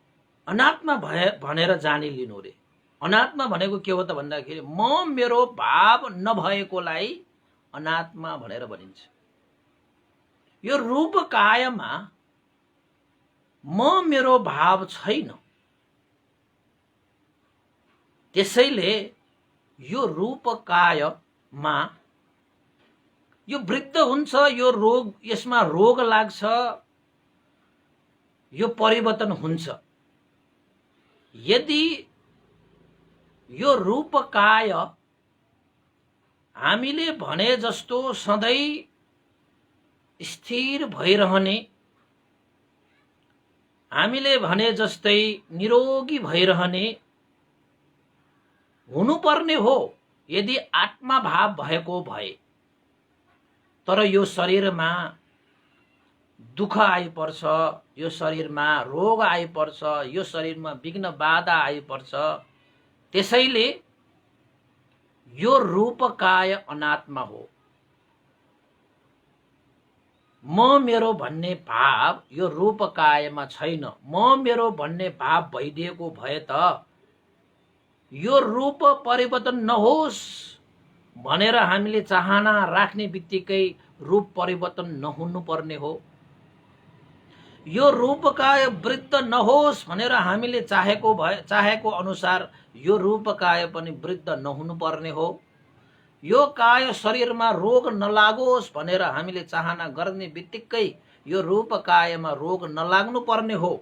अनात्मा भनेर जानिलिनु रे। अनात्मा भनेको के हो त भन्दाखेरि म मेरो भाव नभएकोलाई अनात्मा भनेर भनिन्छ। यो रूप कायमा म मेरो भाव छैन, त्यसैले यो रूप कायमा यो वृद्ध हुन्छ, यो रोग, यसमा रोग लाग्छ, यो परिवर्तन हुन्छ। यदि यो रूप काय हामीले भने जस्तो सधैँ स्थिर भइरहने, हामीले भने जस्तै निरोगी भइरहने हुनुपर्ने हो यदि आत्मा भाव भएको भए, तर यो शरीरमा दुःख आइपर्छ, यो शरीरमा रोग आइपर्छ, यो शरीरमा विघ्न बाधा आइपर्छ। त्यसैले यो रूप काय अनात्मा हो। म मेरो भन्ने भाव यो रूप कायमा छैन। म मेरो भन्ने भाव भइदिएको भए त यो रूप परिवर्तन नहोस् भनेर हामीले चाहना राख्ने बित्तिकै रूप परिवर्तन नहुनु पर्ने हो। यो रूप काय वृद्ध नहोस् भनेर हामीले चाहेको अनुसार यो रूप काय पनि वृद्ध नहुनु पर्ने हो। यो काय शरीरमा रोग नलागोस् भनेर हामीले चाहना गर्ने बित्तिकै यो रूप कायमा रोग नलाग्नु पर्ने हो।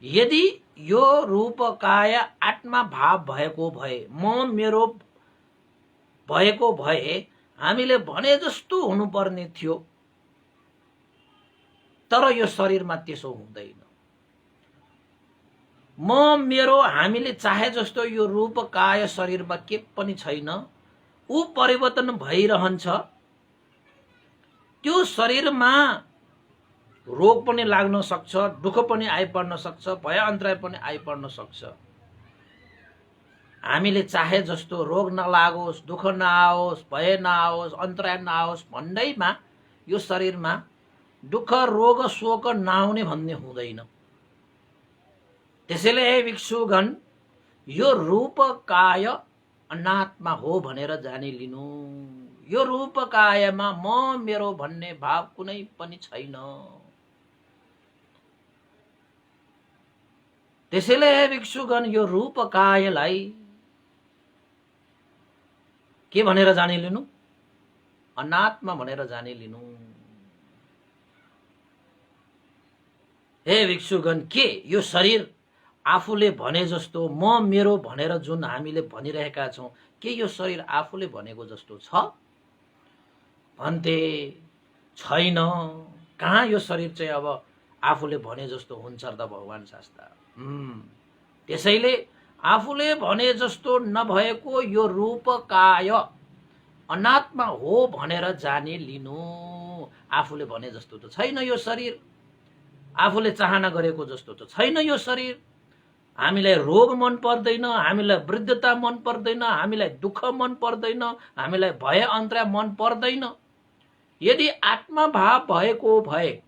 यदि यो रूप काय आत्मा भाव भएको भए, म मेरो भएको भए हामीले भने जस्तो हुनुपर्ने थियो, तर यो शरीरमा त्यसो हुँदैन। म मेरो हामीले चाहे जस्तो यो रूप काय शरीरमा के पनि छैन, ऊ परिवर्तन भइरहन्छ। त्यो शरीरमा रोग पनि लाग्न सक्छ, दुःख पनि आइपर्न सक्छ, भय अन्तराय पनि आइपर्न सक्छ। हामीले चाहे जस्तो रोग नलागोस्, दुःख नआओस्, भय नआओस्, अन्तराय नआओस् भन्दैमा यो शरीरमा दुःख रोग शोक नआउने भन्ने हुँदैन। त्यसैले हे भिक्षुगण, यो रूप काय अनात्मा हो भनेर जानिलिनु। यो रूप कायमा म मेरो भन्ने भाव कुनै पनि छैन। त्यसैले हे भिक्षुगण, यो रूप कायलाई के भनेर जानिलिनु? अनात्मा भनेर जानिलिनु। हे भिक्षुगण, के यो शरीर आफूले भने जस्तो म मेरो भनेर जुन हामीले भनिरहेका छौं, के यो शरीर आफूले भनेको जस्तो छ भन्थे? छैन। कहाँ यो शरीर चाहिँ अब आफूले भने जस्तो हुन्छ र त भगवान शास्त्र। त्यसैले आफूले भने जस्तो नभएको यो रूप काय अनात्मा हो भनेर जानिलिनु। आफूले भने जस्तो त छैन यो शरीर, आफूले चाहना गरेको जस्तो त छैन यो शरीर। हामीलाई रोग मन पर्दैन, हामीलाई वृद्धता मन पर्दैन, हामीलाई दुःख मन पर्दैन, हामीलाई भय अन्तराय मन पर्दैन। यदि आत्मा भाव भएको भए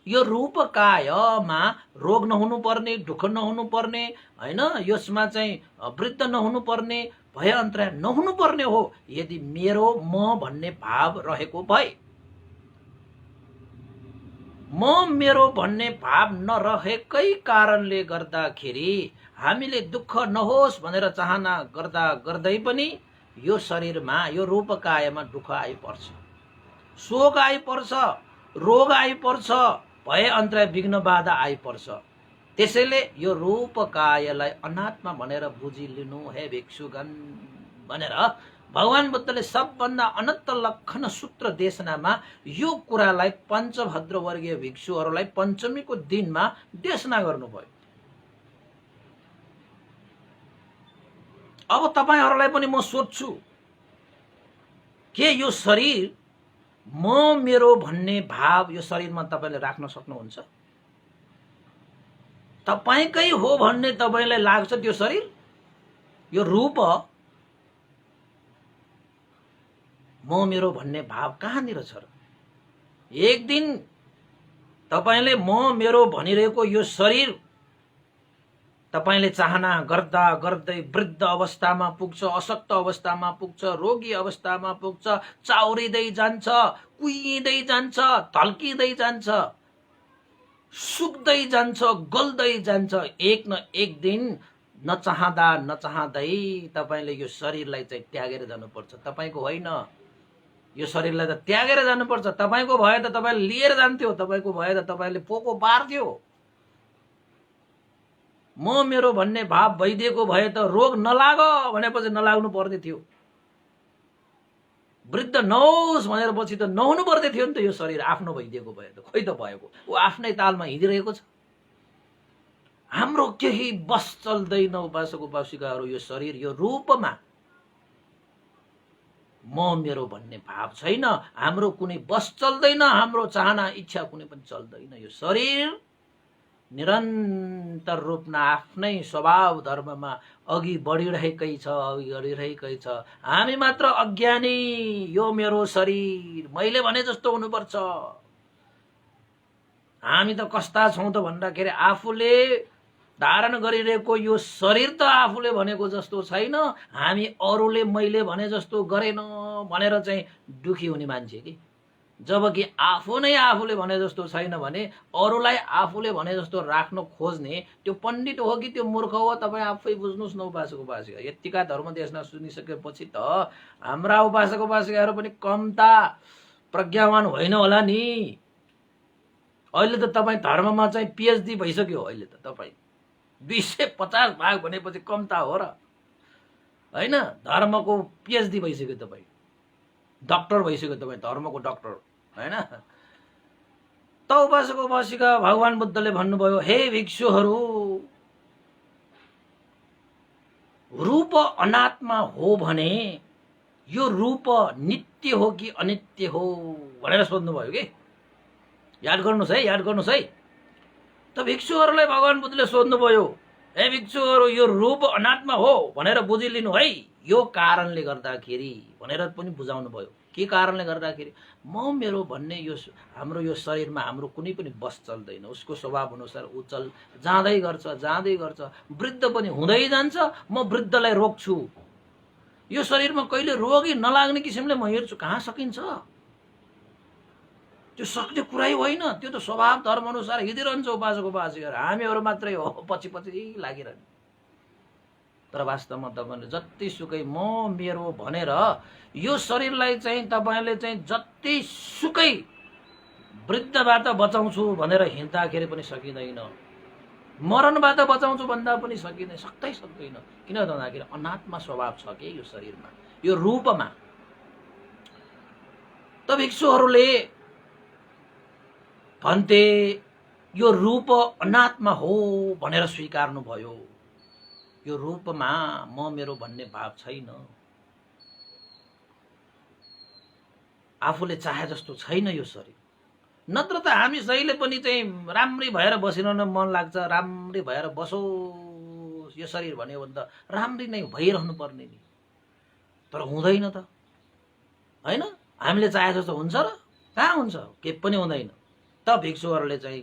यो रूप कायमा रोग नहुनु पर्ने, दुःख नहुनु पर्ने, हैन, यसमा चाहिँ वृद्ध नहुनु पर्ने, भय अन्तराय नहुनु पर्ने हो। यदि मेरो म भन्ने भाव रहेको भए, म मेरो भन्ने भाव नरहेकै कारणले गर्दाखेरि हामीले दुःख नहोस् भनेर चाहना गर्दा गर्दै पनि यो शरीरमा यो रूप कायमा दुःख आइपर्छ, शोक आइपर्छ, रोग आइपर्छ, भय अन्तराय विघ्न बाधा आइपर्छ। त्यसैले यो रूप कायलाई अनात्मा भनेर बुझिलिनु हे भिक्षुगण भनेर भगवान बुद्धले सबभन्दा अनन्त लक्षण सूत्र देशनामा यो कुरालाई पञ्चभद्र वर्गीय भिक्षुहरूलाई पञ्चमीको दिनमा देशना गर्नुभयो। अब तपाईहरूलाई पनि म सोध्छु, के यो शरीर म मेरो भन्ने भाव यो शरीरमा तपाईले राख्न सक्नुहुन्छ? तपाईकै हो भन्ने तपाईलाई लाग्छ त्यो शरीर? यो रूप म मेरो भन्ने भाव कहाँनिर छ र? एक दिन तपाईले म मेरो भनिरहेको यो शरीर तपाईले चाहना गर्दा गर्दै वृद्ध अवस्थामा पुग्छ, अशक्त अवस्थामा पुग्छ, रोगी अवस्थामा पुग्छ, चाउरिँदै जान्छ, कुहिँदै जान्छ, धल्किँदै जान्छ, सुक्दै जान्छ, गल्दै जान्छ। एक न एक दिन नचाहँदा नचाहँदै तपाईले यो शरीरलाई चाहिँ त्यागेर जानुपर्छ। तपाईको होइन, यो शरीरलाई त त्यागेर जानुपर्छ। तपाईको भए त तपाईले लिएर जान्थ्यो, तपाईको भए त तपाईले पोको पार्थ्यो। म मेरो भन्ने भाव भइदिएको भए त रोग नलाग भनेपछि नलाग्नु पर्ने थियो, वृद्ध नहोस् भनेर पछि त नहुनु पर्ने थियो नि त। यो शरीर आफ्नो भइदिएको भए त खोइ त भएको, ऊ आफ्नै तालमा हिँडिरहेको छ। हाम्रो केही बस चल्दैन उपासक उपासिकाहरू। यो शरीर यो रूपमा म मेरो भन्ने भाव छैन, हाम्रो कुनै बस चल्दैन, हाम्रो चाहना इच्छा कुनै पनि चल्दैन। यो शरीर निरन्तर रूपमा आफ्नै स्वभाव धर्ममा अघि बढिरहेकै छ, अघि बढिरहेकै छ। हामी मात्र अज्ञानी। यो मेरो शरीर मैले भने जस्तो हुनुपर्छ। हामी त कस्ता छौं त भन्दाखेरि आफूले धारण गरिरहेको यो शरीर त आफूले भनेको जस्तो छैन। हामी अरूले मैले भने जस्तो गरेन भनेर चाहिँ दुखी हुने मान्छे कि। जबकि आफू नै आफूले भने जस्तो छैन भने अरूलाई आफूले भने जस्तो राख्न खोज्ने त्यो पण्डित हो कि त्यो मूर्ख हो तपाईँ आफै बुझ्नुहोस् न उपासक उपासिका। यतिका धर्म देशना सुनिसकेपछि त हाम्रा उपासक उपासिकाहरू पनि कम्ता प्रज्ञावान होइन होला नि। अहिले त तपाईँ धर्ममा चाहिँ पिएचडी भइसक्यो। अहिले त तपाईँ 250 भाग भनेपछि कम्ता हो र होइन? धर्मको पिएचडी भइसक्यो, तपाईँ डक्टर भइसक्यो, तपाईँ धर्मको डक्टर होइन? त उपासक उपासिका भगवान बुद्धले भन्नुभयो, हे भिक्षुहरू, रूप अनात्मा हो भने यो रूप नित्य हो कि अनित्य हो भनेर सोध्नुभयो कि। याद गर्नुहोस् है, याद गर्नुहोस् है। त भिक्षुहरूलाई भगवान बुद्धले सोध्नुभयो, हे भिक्षुहरू, यो रूप अनात्मा हो भनेर बुझिलिनु है। यो कारणले गर्दाखेरि भनेर पनि बुझाउनु भयो। के कारणले गर्दाखेरि म मेरो भन्ने यो हाम्रो यो शरीरमा हाम्रो कुनै पनि बस चल्दैन। उसको स्वभाव अनुसार ऊ जाँदै गर्छ, जाँदै गर्छ, वृद्ध पनि हुँदै जान्छ। म वृद्धलाई रोक्छु। यो शरीरमा कहिले रोगी नलाग्ने किसिमले म हेर्छु। कहाँ सकिन्छ? त्यो सक्ने कुरै होइन। त्यो त स्वभाव धर्म अनुसार हिँडिरहन्छ उपासक उपासिकाहरू। हामीहरू मात्रै हो पछि पछि लागिरहने। तर वास्तवमा तपाईले जतिसुकै म मेरो भनेर यो शरीरलाई चाहिँ तपाईले चाहिँ जतिसुकै वृद्धबाट बचाउँछु भनेर हिँड्दाखेरि पनि सकिँदैन, मरणबाट बचाउँछु भन्दा पनि सक्दै सक्दैन। किन भन्दाखेरि अनात्मा स्वभाव छ के यो शरीरमा, यो रूपमा। त भिक्षुहरूले भन्थे यो रूप अनात्मा हो भनेर स्वीकार्नु भयो। यो रूपमा म मेरो भन्ने भाव छैन, आफूले चाहे जस्तो छैन यो शरीर। नत्र त हामी जहिले पनि चाहिँ राम्रै भएर बसिरहन मन लाग्छ, राम्रै भएर बसोस् यो शरीर भन्यो भने त राम्रै नै भइरहनु पर्ने नि। तर हुँदैन त होइन? हामीले चाहे जस्तो हुन्छ र? कहाँ हुन्छ? के पनि हुँदैन। त भिक्षुहरूले चाहिँ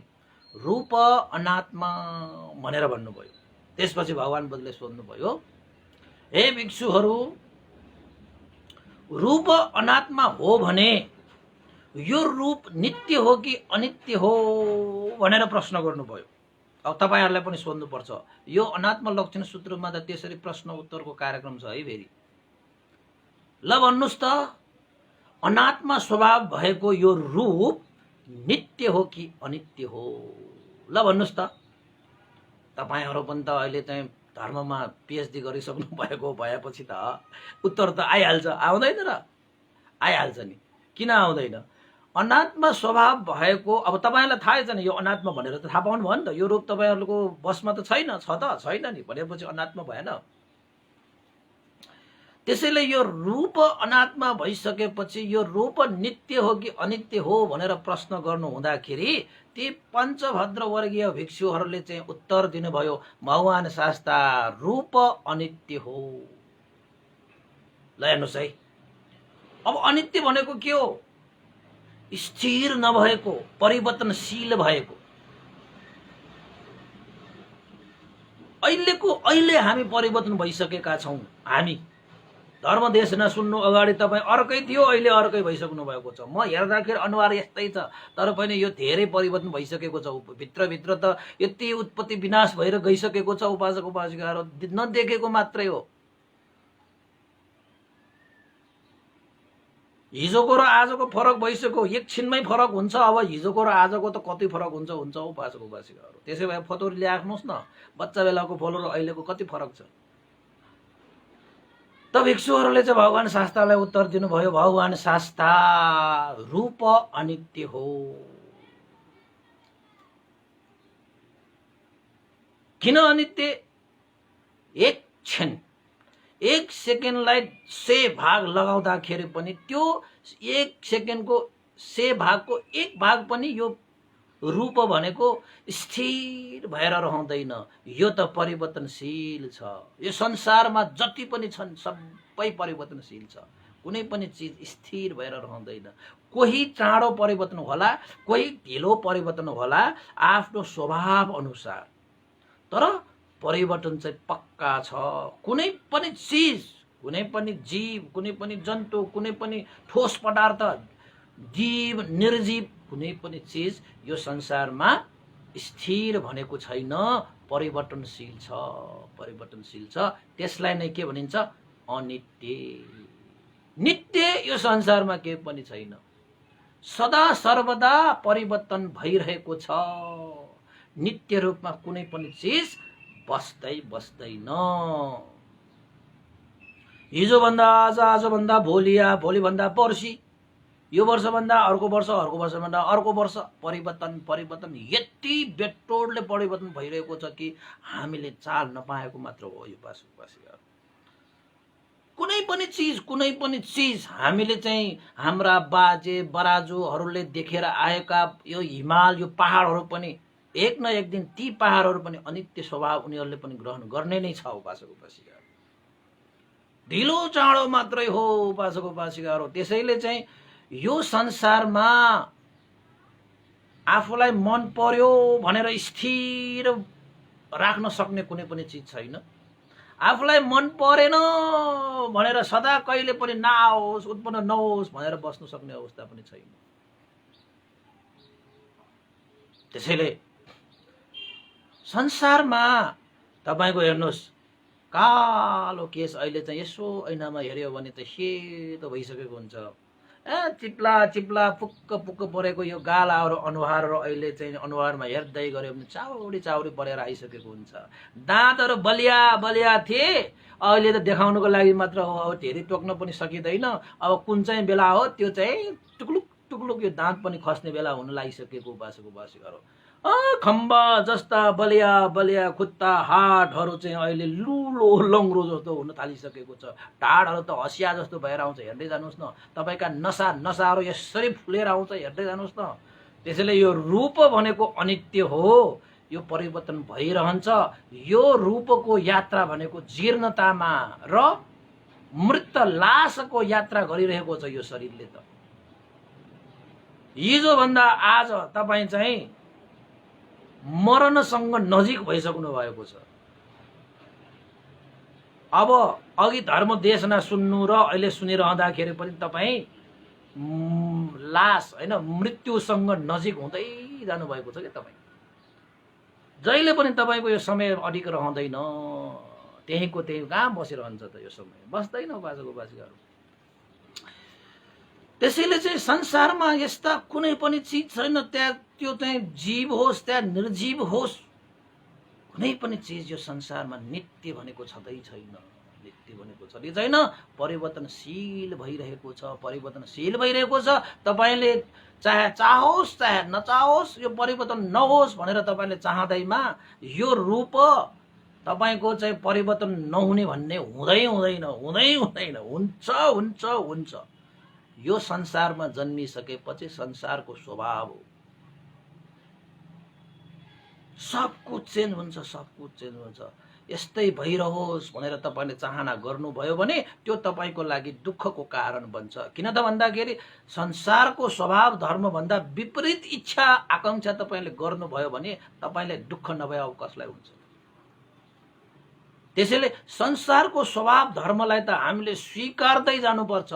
रूप अनात्मा भनेर भन्नुभयो। त्यसपछि भगवान बुद्धले सोध्नुभयो, हे भिक्षुहरू, रूप अनात्मा हो भने यो रूप नित्य हो कि अनित्य हो भनेर प्रश्न गर्नुभयो। अब तपाईहरुलाई पनि सोध्नुपर्छ। यो अनात्म लक्षण सूत्रमा त त्यसरी प्रश्न उत्तरको कार्यक्रम छ है फेरि। ल भन्नुस् त, अनात्मा स्वभाव भएको यो रूप नित्य हो कि अनित्य हो? ल भन्नुस् त। तपाईहरु पनि त अहिले चाहिँ धर्ममा पिएचडी गरिसक्नु भएको भएपछि त उत्तर त आइहाल्छ, आउँदैन र? आइहाल्छ नि, किन आउँदैन? अनात्म स्वभाव भएको, अब तपाईँहरूलाई थाहै छैन यो अनात्म भनेर त थाहा पाउनु भयो नि त। यो रूप तपाईँहरूको बसमा त छैन, छ त छैन नि भनेपछि अनात्म भएन। त्यसैले यो रूप अनात्मा भइसकेपछि यो रूप नित्य हो कि अनित्य हो भनेर प्रश्न गर्नु हुँदाखेरि ती पञ्चभद्र वर्गीय भिक्षुहरूले चाहिँ उत्तर दिनुभयो, भगवान शास्ता रूप अनित्य हो। ल हेर्नुहोस् है, अब अनित्य भनेको के हो? स्थिर नभएको, परिवर्तनशील भएको। अहिले हामी परिवर्तन भइसकेका छौं। हामी धर्म देश नसुन्नु अगाडि तपाईँ अर्कै थियो, अहिले अर्कै भइसक्नु भएको छ। म हेर्दाखेरि अनुहार यस्तै छ, तर पनि यो धेरै परिवर्तन भइसकेको छ। भित्रभित्र त यति उत्पत्ति विनाश भएर गइसकेको छ। उपासक उपासिकाहरू नदेखेको मात्रै हो। हिजोको र आजको फरक भइसक्यो, एकछिनमै फरक हुन्छ। अब हिजोको र आजको त कति फरक हुन्छ उपासक उपासिकाहरू। त्यसै भए फतोरी ल्याख्नुहोस् न, बच्चा बेलाको फोटो र अहिलेको कति फरक छ। त भिक्षुहरूले चाहिँ भगवान शास्तालाई उत्तर दिनुभयो, भगवान शास्ता रूप अनित्य हो। किन अनित्य? एक सेकेन्डलाई 100 भाग लगाउँदाखेरि पनि त्यो 1 सेकेन्डको 100 भागको 1 भाग पनि यो रूप भनेको स्थिर भएर रहँदैन। यो त परिवर्तनशील छ। यो संसारमा जति पनि छन् सबै परिवर्तनशील छ। कुनै पनि चीज स्थिर भएर रहँदैन। कोही चाँडो परिवर्तन होला, कोही ढिलो परिवर्तन होला आफ्नो स्वभाव अनुसार, तर परिवर्तन चाहिँ पक्का छ। कुनै पनि चीज, कुनै पनि जीव, कुनै पनि जन्तु, कुनै पनि ठोस पदार्थ, जीव निर्जीव, कुनै पनि चीज यो संसारमा स्थिर भनेको छैन, परिवर्तनशील छ। परिवर्तनशील छ, त्यसलाई नै के भनिन्छ? अनित्य। नित्य यो संसारमा केही पनि छैन। सदा सर्वदा परिवर्तन भइरहेको छ। नित्य रूपमा कुनै पनि चीज बस्दैन। हिजो भन्दा आज, आज भन्दा भोलि, भोलि भन्दा पर्सि, यो वर्ष भन्दा अर्को वर्ष, अर्को वर्ष भन्दा अर्को वर्ष, परिवर्तन यति बेटोडले परिवर्तन भइरहेको छ कि हामीले चाल नपाएको मात्र हो। यो उपासिकाहरू कुनै पनि चीज हामीले चाहिँ हाम्रा बाजे बराजुहरूले देखेर आएका यो हिमाल, यो पहाडहरू पनि एक न एक दिन ती पहाडहरू पनि अनित्य स्वभाव उनीहरूले पनि ग्रहण गर्ने नै छ। उपासक उपासिकाहरू ढिलो चाँडो मात्रै हो। उपासक उपासिकाहरू त्यसैले चाहिँ यो संसारमा आफूलाई मन पर्यो भनेर स्थिर राख्न सक्ने कुनै पनि चीज छैन। आफूलाई मन परेन भनेर सदा कहिले पनि नआओस्, उत्पन्न नहोस् भनेर बस्न सक्ने अवस्था पनि छैन। त्यसैले संसारमा तपाईको हेर्नुहोस्, कालो केस अहिले चाहिँ यसो ऐनामा हेर्यो भने त सेतो भइसकेको हुन्छ। चिप्ला चिप्ला पुक्क पुक्क परेको यो गालाहरू अनुहारहरू अहिले चाहिँ अनुहारमा हेर्दै गऱ्यो भने चाउरी चाउरी परेर आइसकेको हुन्छ। दाँतहरू बलिया बलिया थिए, अहिले त देखाउनुको लागि मात्र हो। अब धेरै टोक्न पनि सकिँदैन। अब कुन चाहिँ बेला हो त्यो चाहिँ टुक्लुक टुक्लुक यो दाँत पनि खस्ने बेला हुन लागिसकेको उपासक उपासिकाहरू। खम्बा जस्ता बलिया बलिया खुट्टा हातहरू चाहिँ अहिले लुलो लङ्ग्रो जस्तो हुन थालिसकेको छ। ढाडहरू त हँसिया जस्तो भएर आउँछ, हेर्दै जानुहोस् न। तपाईँका नसाहरू यसरी फुलेर आउँछ, हेर्दै जानुहोस् न। त्यसैले यो रूप भनेको अनित्य हो, यो परिवर्तन भइरहन्छ। यो रूपको यात्रा भनेको जीर्णतामा र मृत लासको यात्रा गरिरहेको छ यो शरीरले। त हिजो भन्दा आज तपाईँ चाहिँ मरणसँग नजिक भइसक्नु भएको छ। अब अघि धर्म देशना सुन्नु र अहिले सुनिरहँदाखेरि पनि तपाईँ लास हैन मृत्युसँग नजिक हुँदै जानु भएको छ के। तपाईँ जहिले पनि तपाईँको यो समय अडिक रहँदैन, त्यहीको त्यही कहाँ बसिरहन्छ त यो समय, बस्दैन उपासक उपासिकाहरू। त्यसैले चाहिँ संसारमा यस्ता कुनै पनि चीज छैन, त्यहाँ त्यो चाहिँ जीव होस् त्या निर्जीव होस्, कुनै पनि चिज यो संसारमा नित्य भनेको छँदै छैन। नित्य भनेको छँदै छैन, परिवर्तनशील भइरहेको छ, परिवर्तनशील भइरहेको छ। तपाईले चाहे चाहोस् चाहे नचाहोस् यो परिवर्तन नहोस् भनेर तपाईले चाहँदैमा यो रूप तपाईको चाहिँ परिवर्तन नहुने भन्ने हुँदै हुँदैन, हुँदै हुँदैन, हुन्छ हुन्छ हुन्छ। यो संसारमा जन्मिसकेपछि संसारको स्वभाव हो, सब कुछ चेन्ज हुन्छ, सब कुछ चेन्ज हुन्छ। यस्तै भइरहोस् भनेर तपाईले चाहना गर्नुभयो भने त्यो तपाईको लागि दुःखको कारण बन्छ। किन त भन्दाखेरि संसारको स्वभाव धर्म भन्दा विपरीत इच्छा आकांक्षा तपाईले गर्नुभयो भने तपाईलाई दुःख नभए अब कसलाई हुन्छ। त्यसैले संसारको स्वभाव धर्मलाई त हामीले स्वीकार्दै जानुपर्छ।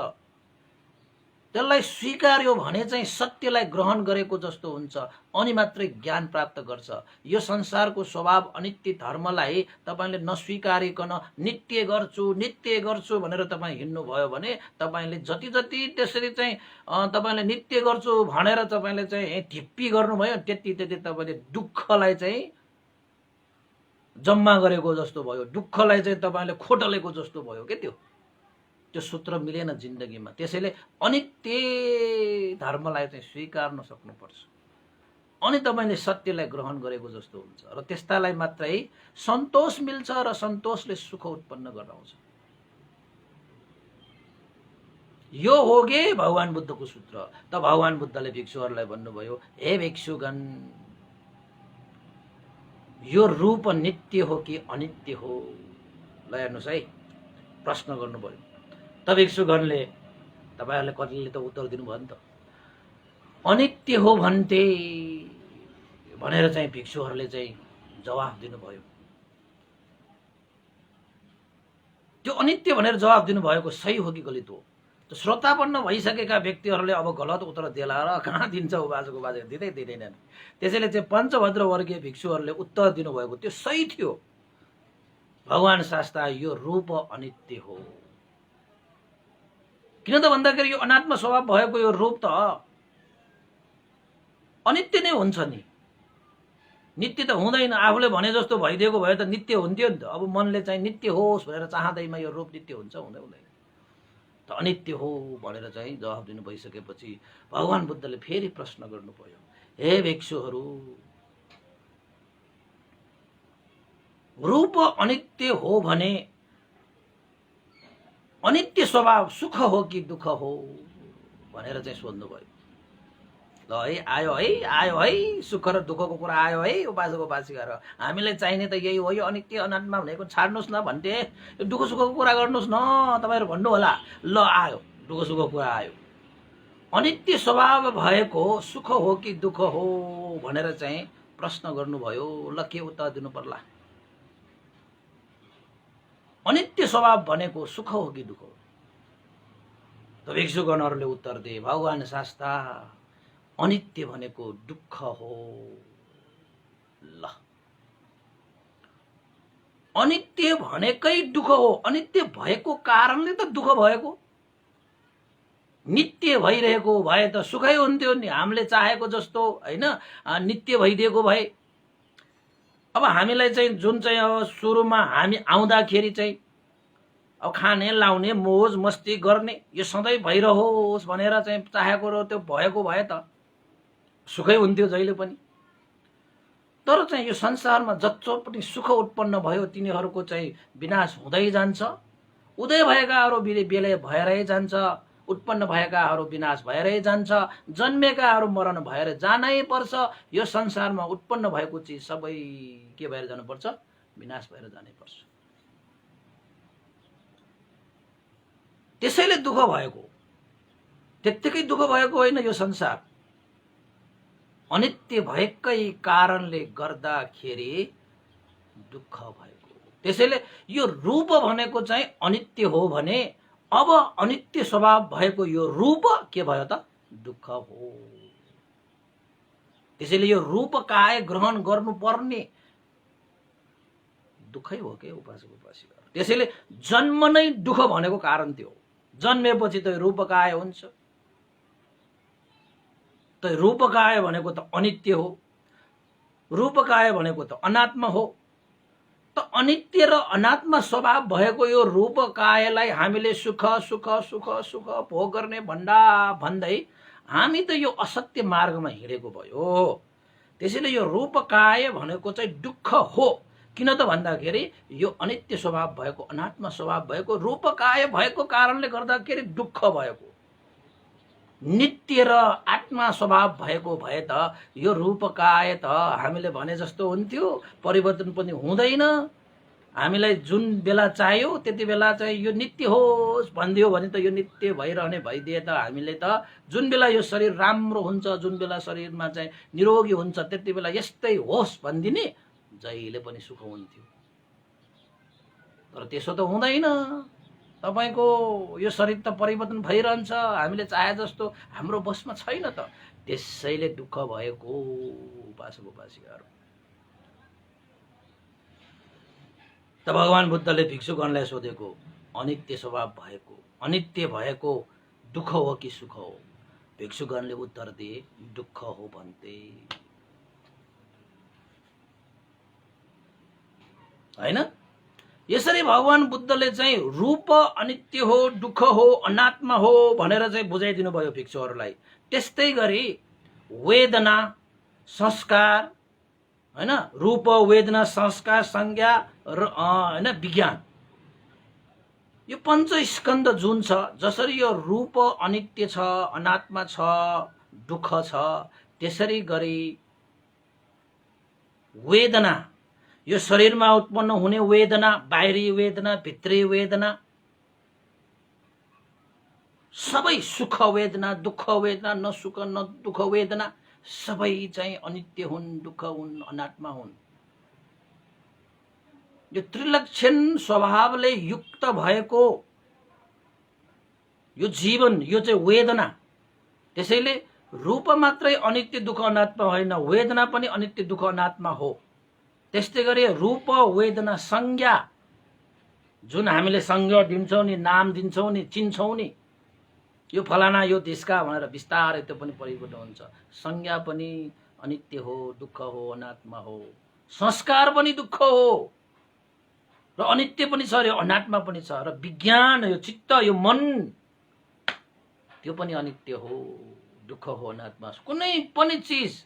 त्यसलाई स्वीकार्यो भने चाहिँ सत्यलाई ग्रहण गरेको जस्तो हुन्छ, अनि मात्रै ज्ञान प्राप्त गर्छ। यो संसारको स्वभाव अनित्य धर्मलाई तपाईले नस्वीकारिकन नित्य गर्छु भनेर तपाईँ हिँड्नुभयो भने तपाईले जति जति त्यसरी चाहिँ तपाईले नित्य गर्छु भनेर तपाईले चाहिँ ढिप्पी गर्नुभयो त्यति त्यति तपाईले दुःखलाई चाहिँ जम्मा गरेको जस्तो भयो, दुःखलाई चाहिँ तपाईले खोटलेको जस्तो भयो के त्यो सूत्र मिलेन जिन्दगीमा। त्यसैले अनित्य धर्मलाई चाहिँ स्वीकार्न सक्नुपर्छ, अनि तपाईले सत्यलाई ग्रहण गरेको जस्तो हुन्छ र त्यस्तालाई मात्रै सन्तोष मिल्छ र सन्तोषले सुख उत्पन्न गराउँछ। यो हो गे भगवान बुद्धको सूत्र। त भगवान बुद्धले भिक्षुहरूलाई भन्नुभयो, हे भिक्षुगण, यो रूप नित्य हो कि अनित्य हो? ल हेर्नुहोस् है, प्रश्न गर्नुभयो। त भिक्षुगणले, तपाईहरुले कतिले त उत्तर दिनुभयो नि त, अनित्य हो भन्थे भनेर चाहिँ भिक्षुहरूले चाहिँ जवाफ दिनुभयो। त्यो अनित्य भनेर जवाफ दिनुभएको सही हो कि गलत हो? त श्रोतापन्न भइसकेका व्यक्तिहरूले अब गलत उत्तर देला र कहाँ दिन्छ उपासको बाजे, दिँदै दिँदैनन्। त्यसैले चाहिँ पञ्चभद्र वर्गीय भिक्षुहरूले उत्तर दिनुभएको त्यो सही थियो। भगवान शास्त्र यो रूप अनित्य हो। किन त भन्दाखेरि यो अनात्म स्वभाव भएको यो रूप त अनित्य नै हुन्छ नि, नित्य त हुँदैन। आफूले भने जस्तो भइदिएको भए त नित्य हुन्थ्यो नि त। अब मनले चाहिँ नित्य होस् भनेर चाहँदैमा यो रूप नित्य हुन्छ? हुँदैन। त अनित्य हो भनेर चाहिँ जवाफ दिनु भइसकेपछि भगवान बुद्धले फेरि प्रश्न गर्नुभयो, हे भिक्षुहरू, रूप अनित्य हो भने अनित्य स्वभाव सुख हो कि दुःख हो भनेर चाहिँ सोध्नुभयो। ल है, आयो है, सुख र दुःखको कुरा आयो है उपासक उपासिकाहरू। हामीलाई चाहिने त यही हो, यो अनित्य अनात्मा भनेको छाड्नुहोस् न भन्थे, यो दुःख सुखको कुरा गर्नुहोस् न तपाईँहरू भन्नु होला। ल आयो, दुःख सुखको कुरा आयो। अनित्य स्वभाव भएको सुख हो कि दुःख हो भनेर चाहिँ प्रश्न गर्नुभयो। ल के उत्तर दिनु पर्ला? अनित्य स्वभाव भनेको सुख हो कि दुःख हो? त भिक्षुगणहरूले उत्तर दिए, भगवान शास्त्र, अनित्य भनेको दुःख हो। ल, अनित्य भनेकै दुःख हो। अनित्य भएको कारणले त दुःख भएको। नित्य भइरहेको भए त सुखै हुन्थ्यो नि, हामीले चाहेको जस्तो हैन, नित्य भइदिएको भए। अब हामीलाई चाहिँ जुन चाहिँ अब सुरुमा हामी आउँदाखेरि चाहिँ अब खाने लाउने मोज मस्ती गर्ने यो सधैँ भइरहोस् भनेर चाहिँ चाहेको र त्यो भएको भए त सुखै हुन्थ्यो जहिले पनि। तर चाहिँ यो संसारमा जत्रो पनि सुख उत्पन्न भयो तिनीहरूको चाहिँ विनाश हुँदै जान्छ। उदय भएकाहरू बेलय भएरै जान्छ, उत्पन्न भएकाहरू विनाश भएरै जान्छ, जन्मेकाहरू मरण भएर जानै पर्छ। यो संसारमा उत्पन्न भएको चिज सबै के भएर जानुपर्छ? विनाश भएर जानै पर्छ। त्यसैले दुःख भएको, त्यत्तिकै दुःख भएको होइन यो संसार। अनित्य भएकै कारणले गर्दाखेरि दुःख भएको। त्यसैले यो रूप भनेको चाहिँ अनित्य हो भने अब अनित्य स्वभाव भएको यो रूप के भयो त? दुःख हो। त्यसैले यो रूप काय ग्रहण गर्नुपर्ने दुःखै हो के उपासक उपासिका। त्यसैले जन्म नै दुःख भनेको कारण त्यो। जन्मेपछि त रूप काय हुन्छ। त रूप काय भनेको त अनित्य हो, रूप काय भनेको त अनात्मा हो। त अनित्य र अनात्मा स्वभाव भएको यो रूप कायलाई हामीले सुख सुख सुख सुख भोग गर्ने भन्दै हामी त यो असत्य मार्गमा हिँडेको भयो। त्यसैले यो रूप काय भनेको चाहिँ दुःख हो। किन त भन्दाखेरि यो अनित्य स्वभाव भएको, अनात्मा स्वभाव भएको, रूप काय भएको कारणले गर्दाखेरि दुःख भएको। नित्य र आत्मा स्वभाव भएको भए त यो रूप काय त हामीले भने जस्तो हुन्थ्यो, परिवर्तन पनि हुँदैन। हामीलाई जुन बेला चाहियो त्यति बेला चाहिँ यो नित्य होस् भनिदियो भने त यो नित्य भइरहने भइदिए त हामीले त जुन बेला यो शरीर राम्रो हुन्छ, जुन बेला शरीरमा चाहिँ निरोगी हुन्छ त्यति बेला यस्तै होस् भनिदिने जहिले पनि सुख हुन्थ्यो। तर त्यसो त हुँदैन। तपाईको यो शरीर त परिवर्तन भइरहन्छ, हामीले चाहे जस्तो हाम्रो बसमा छैन त। त्यसैले दुःख भएको उपासक उपासिकाहरू। त भगवान बुद्धले भिक्षुगणलाई सोधेको अनित्य स्वभाव भएको, अनित्य भएको दुःख हो कि सुख हो? भिक्षुगणले उत्तर दिए दुःख हो भन्थे। हैन? यसरी भगवान बुद्धले चाहिँ रूप अनित्य हो, दुःख हो, अनात्मा हो भनेर चाहिँ बुझाइदिनु भयो भिक्षुहरूलाई। त्यस्तै गरी वेदना, संस्कार, हैन, रूप, वेदना, संस्कार, संज्ञा र हैन विज्ञान, यो पञ्चस्कन्ध जुन छ, जसरी यो रूप अनित्य छ, अनात्मा छ, दुःख छ, त्यसरी गरी वेदना, यो शरीरमा उत्पन्न हुने वेदना, बाहिरी वेदना, भित्री वेदना, सबै सुख वेदना, दुःख वेदना, न सुख न दुःख वेदना सबै चाहिँ अनित्य हुन्, दुःख हुन्, अनात्मा हुन्। यो त्रिलक्षण स्वभावले युक्त भएको यो जीवन, यो चाहिँ वेदना। त्यसैले रूप मात्रै अनित्य दुःख अनात्मा होइन, वेदना पनि अनित्य दुःख अनात्मा हो। त्यस्तै गरी रूप, वेदना, संज्ञा, जुन हामीले संज्ञा दिन्छौँ नि, नाम दिन्छौँ नि, चिन्छौँ नि, यो फलाना यो देशका भनेर बिस्तारै त्यो पनि परिवर्तन हुन्छ। संज्ञा पनि अनित्य हो, दुःख हो, अनात्मा हो। संस्कार पनि दुःख हो र अनित्य पनि छ, र अनात्मा पनि छ। र विज्ञान, यो चित्त, यो मन, त्यो पनि अनित्य हो, दुःख हो, अनात्मा। कुनै पनि चिज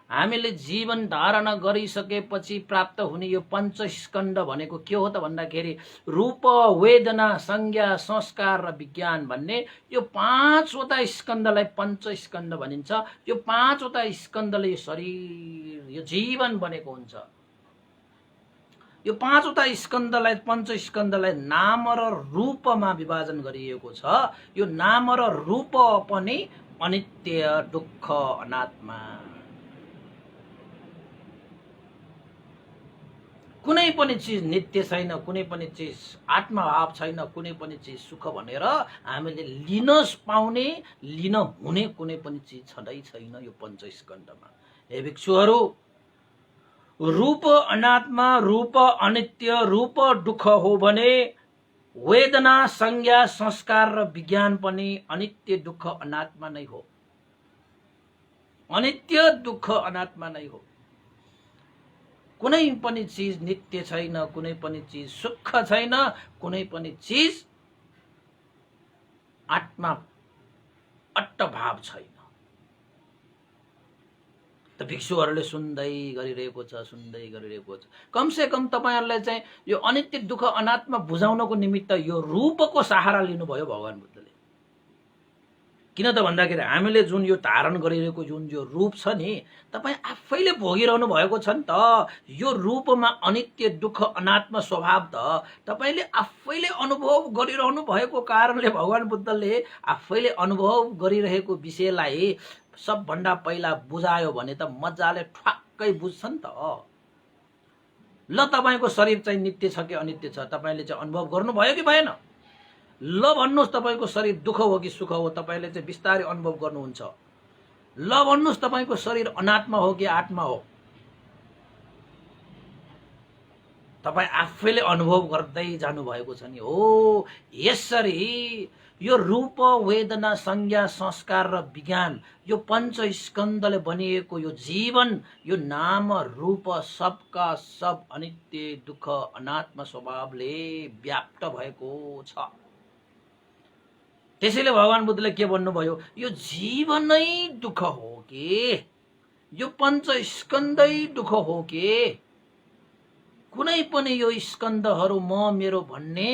हामीले जीवन धारण गरिसकेपछि प्राप्त हुने यो पञ्चस्कन्ध भनेको के हो त भन्दाखेरि रूप, वेदना, संज्ञा, संस्कार र विज्ञान भन्ने यो पाँचवटा स्कन्धलाई पञ्चस्कन्ध भनिन्छ। यो पाँचवटा स्कन्धले यो शरीर, यो जीवन बनेको हुन्छ। यो पाँचवटा स्कन्धलाई, पञ्चस्कन्धलाई नाम र रूपमा विभाजन गरिएको छ। यो नाम र रूप पनि अनित्य, दुःख, अनात्मा। कुनै पनि चिज नित्य छैन, कुनै पनि चिज आत्मभाव छैन, कुनै पनि चिज सुख भनेर हामीले लिन पाउने, लिन हुने कुनै पनि चिज छँदै छैन यो पञ्चस्कन्धमा। हे भिक्षुहरू, रूप अनात्मा, रूप अनित्य, रूप दुःख हो भने वेदना, संज्ञा, संस्कार र विज्ञान पनि अनित्य, दुःख, अनात्मा नै हो। अनित्य, दुःख, अनात्मा नै हो। कुनै पनि चिज नित्य छैन, कुनै पनि चिज सुख छैन, कुनै पनि चिज आत्मा अट्टभाव छैन। त भिक्षुहरूले सुन्दै गरिरहेको छ, सुन्दै गरिरहेको छ। कमसे कम तपाईहरुलाई चाहिँ यो अनित्य, दुःख, अनात्मा बुझाउनको निमित्त यो रूपको सहारा लिनुभयो भगवान बुद्धले। किन त भन्दाखेरि हामीले जुन यो धारण गरिरहेको जुन यो रूप छ नि, तपाई आफैले भोगिरहनु भएको छ नि त। यो रूपमा अनित्य, दुःख, अनात्मा स्वभाव त तपाईले आफैले अनुभव गरिरहनु भएको कारणले भगवान बुद्धले आफैले अनुभव गरिरहेको विषयलाई सबभन्दा पहिला बुझायो भने त मजाले ठ्वाक्कै बुझ्छ नि त। ल तपाईको शरीर चाहिँ नित्य छ कि अनित्य छ तपाईले चाहिँ अनुभव गर्नुभयो कि भएन? ल भन्नुस् तपाईको शरीर दुःख हो कि सुख हो, तपाईले चाहिँ बिस्तारै अनुभव गर्नुहुन्छ। ल भन्नुस् तपाईको शरीर अनात्मा हो कि आत्मा हो। तपाईँ आफैले अनुभव गर्दै जानुभएको छ नि। हो यसरी यो रूप वेदना संज्ञा संस्कार र विज्ञान यो पञ्चस्कन्धले बनिएको यो जीवन यो नाम रूप सबका सब अनित्य दुःख अनात्म स्वभावले व्याप्त भएको छ। त्यसैले भगवान बुद्धले के भन्नुभयो, यो जीवनै दुःख हो कि यो पञ्चस्कन्धै दुःख हो कि कुनै पनि यो स्कन्धहरू म मेरो भन्ने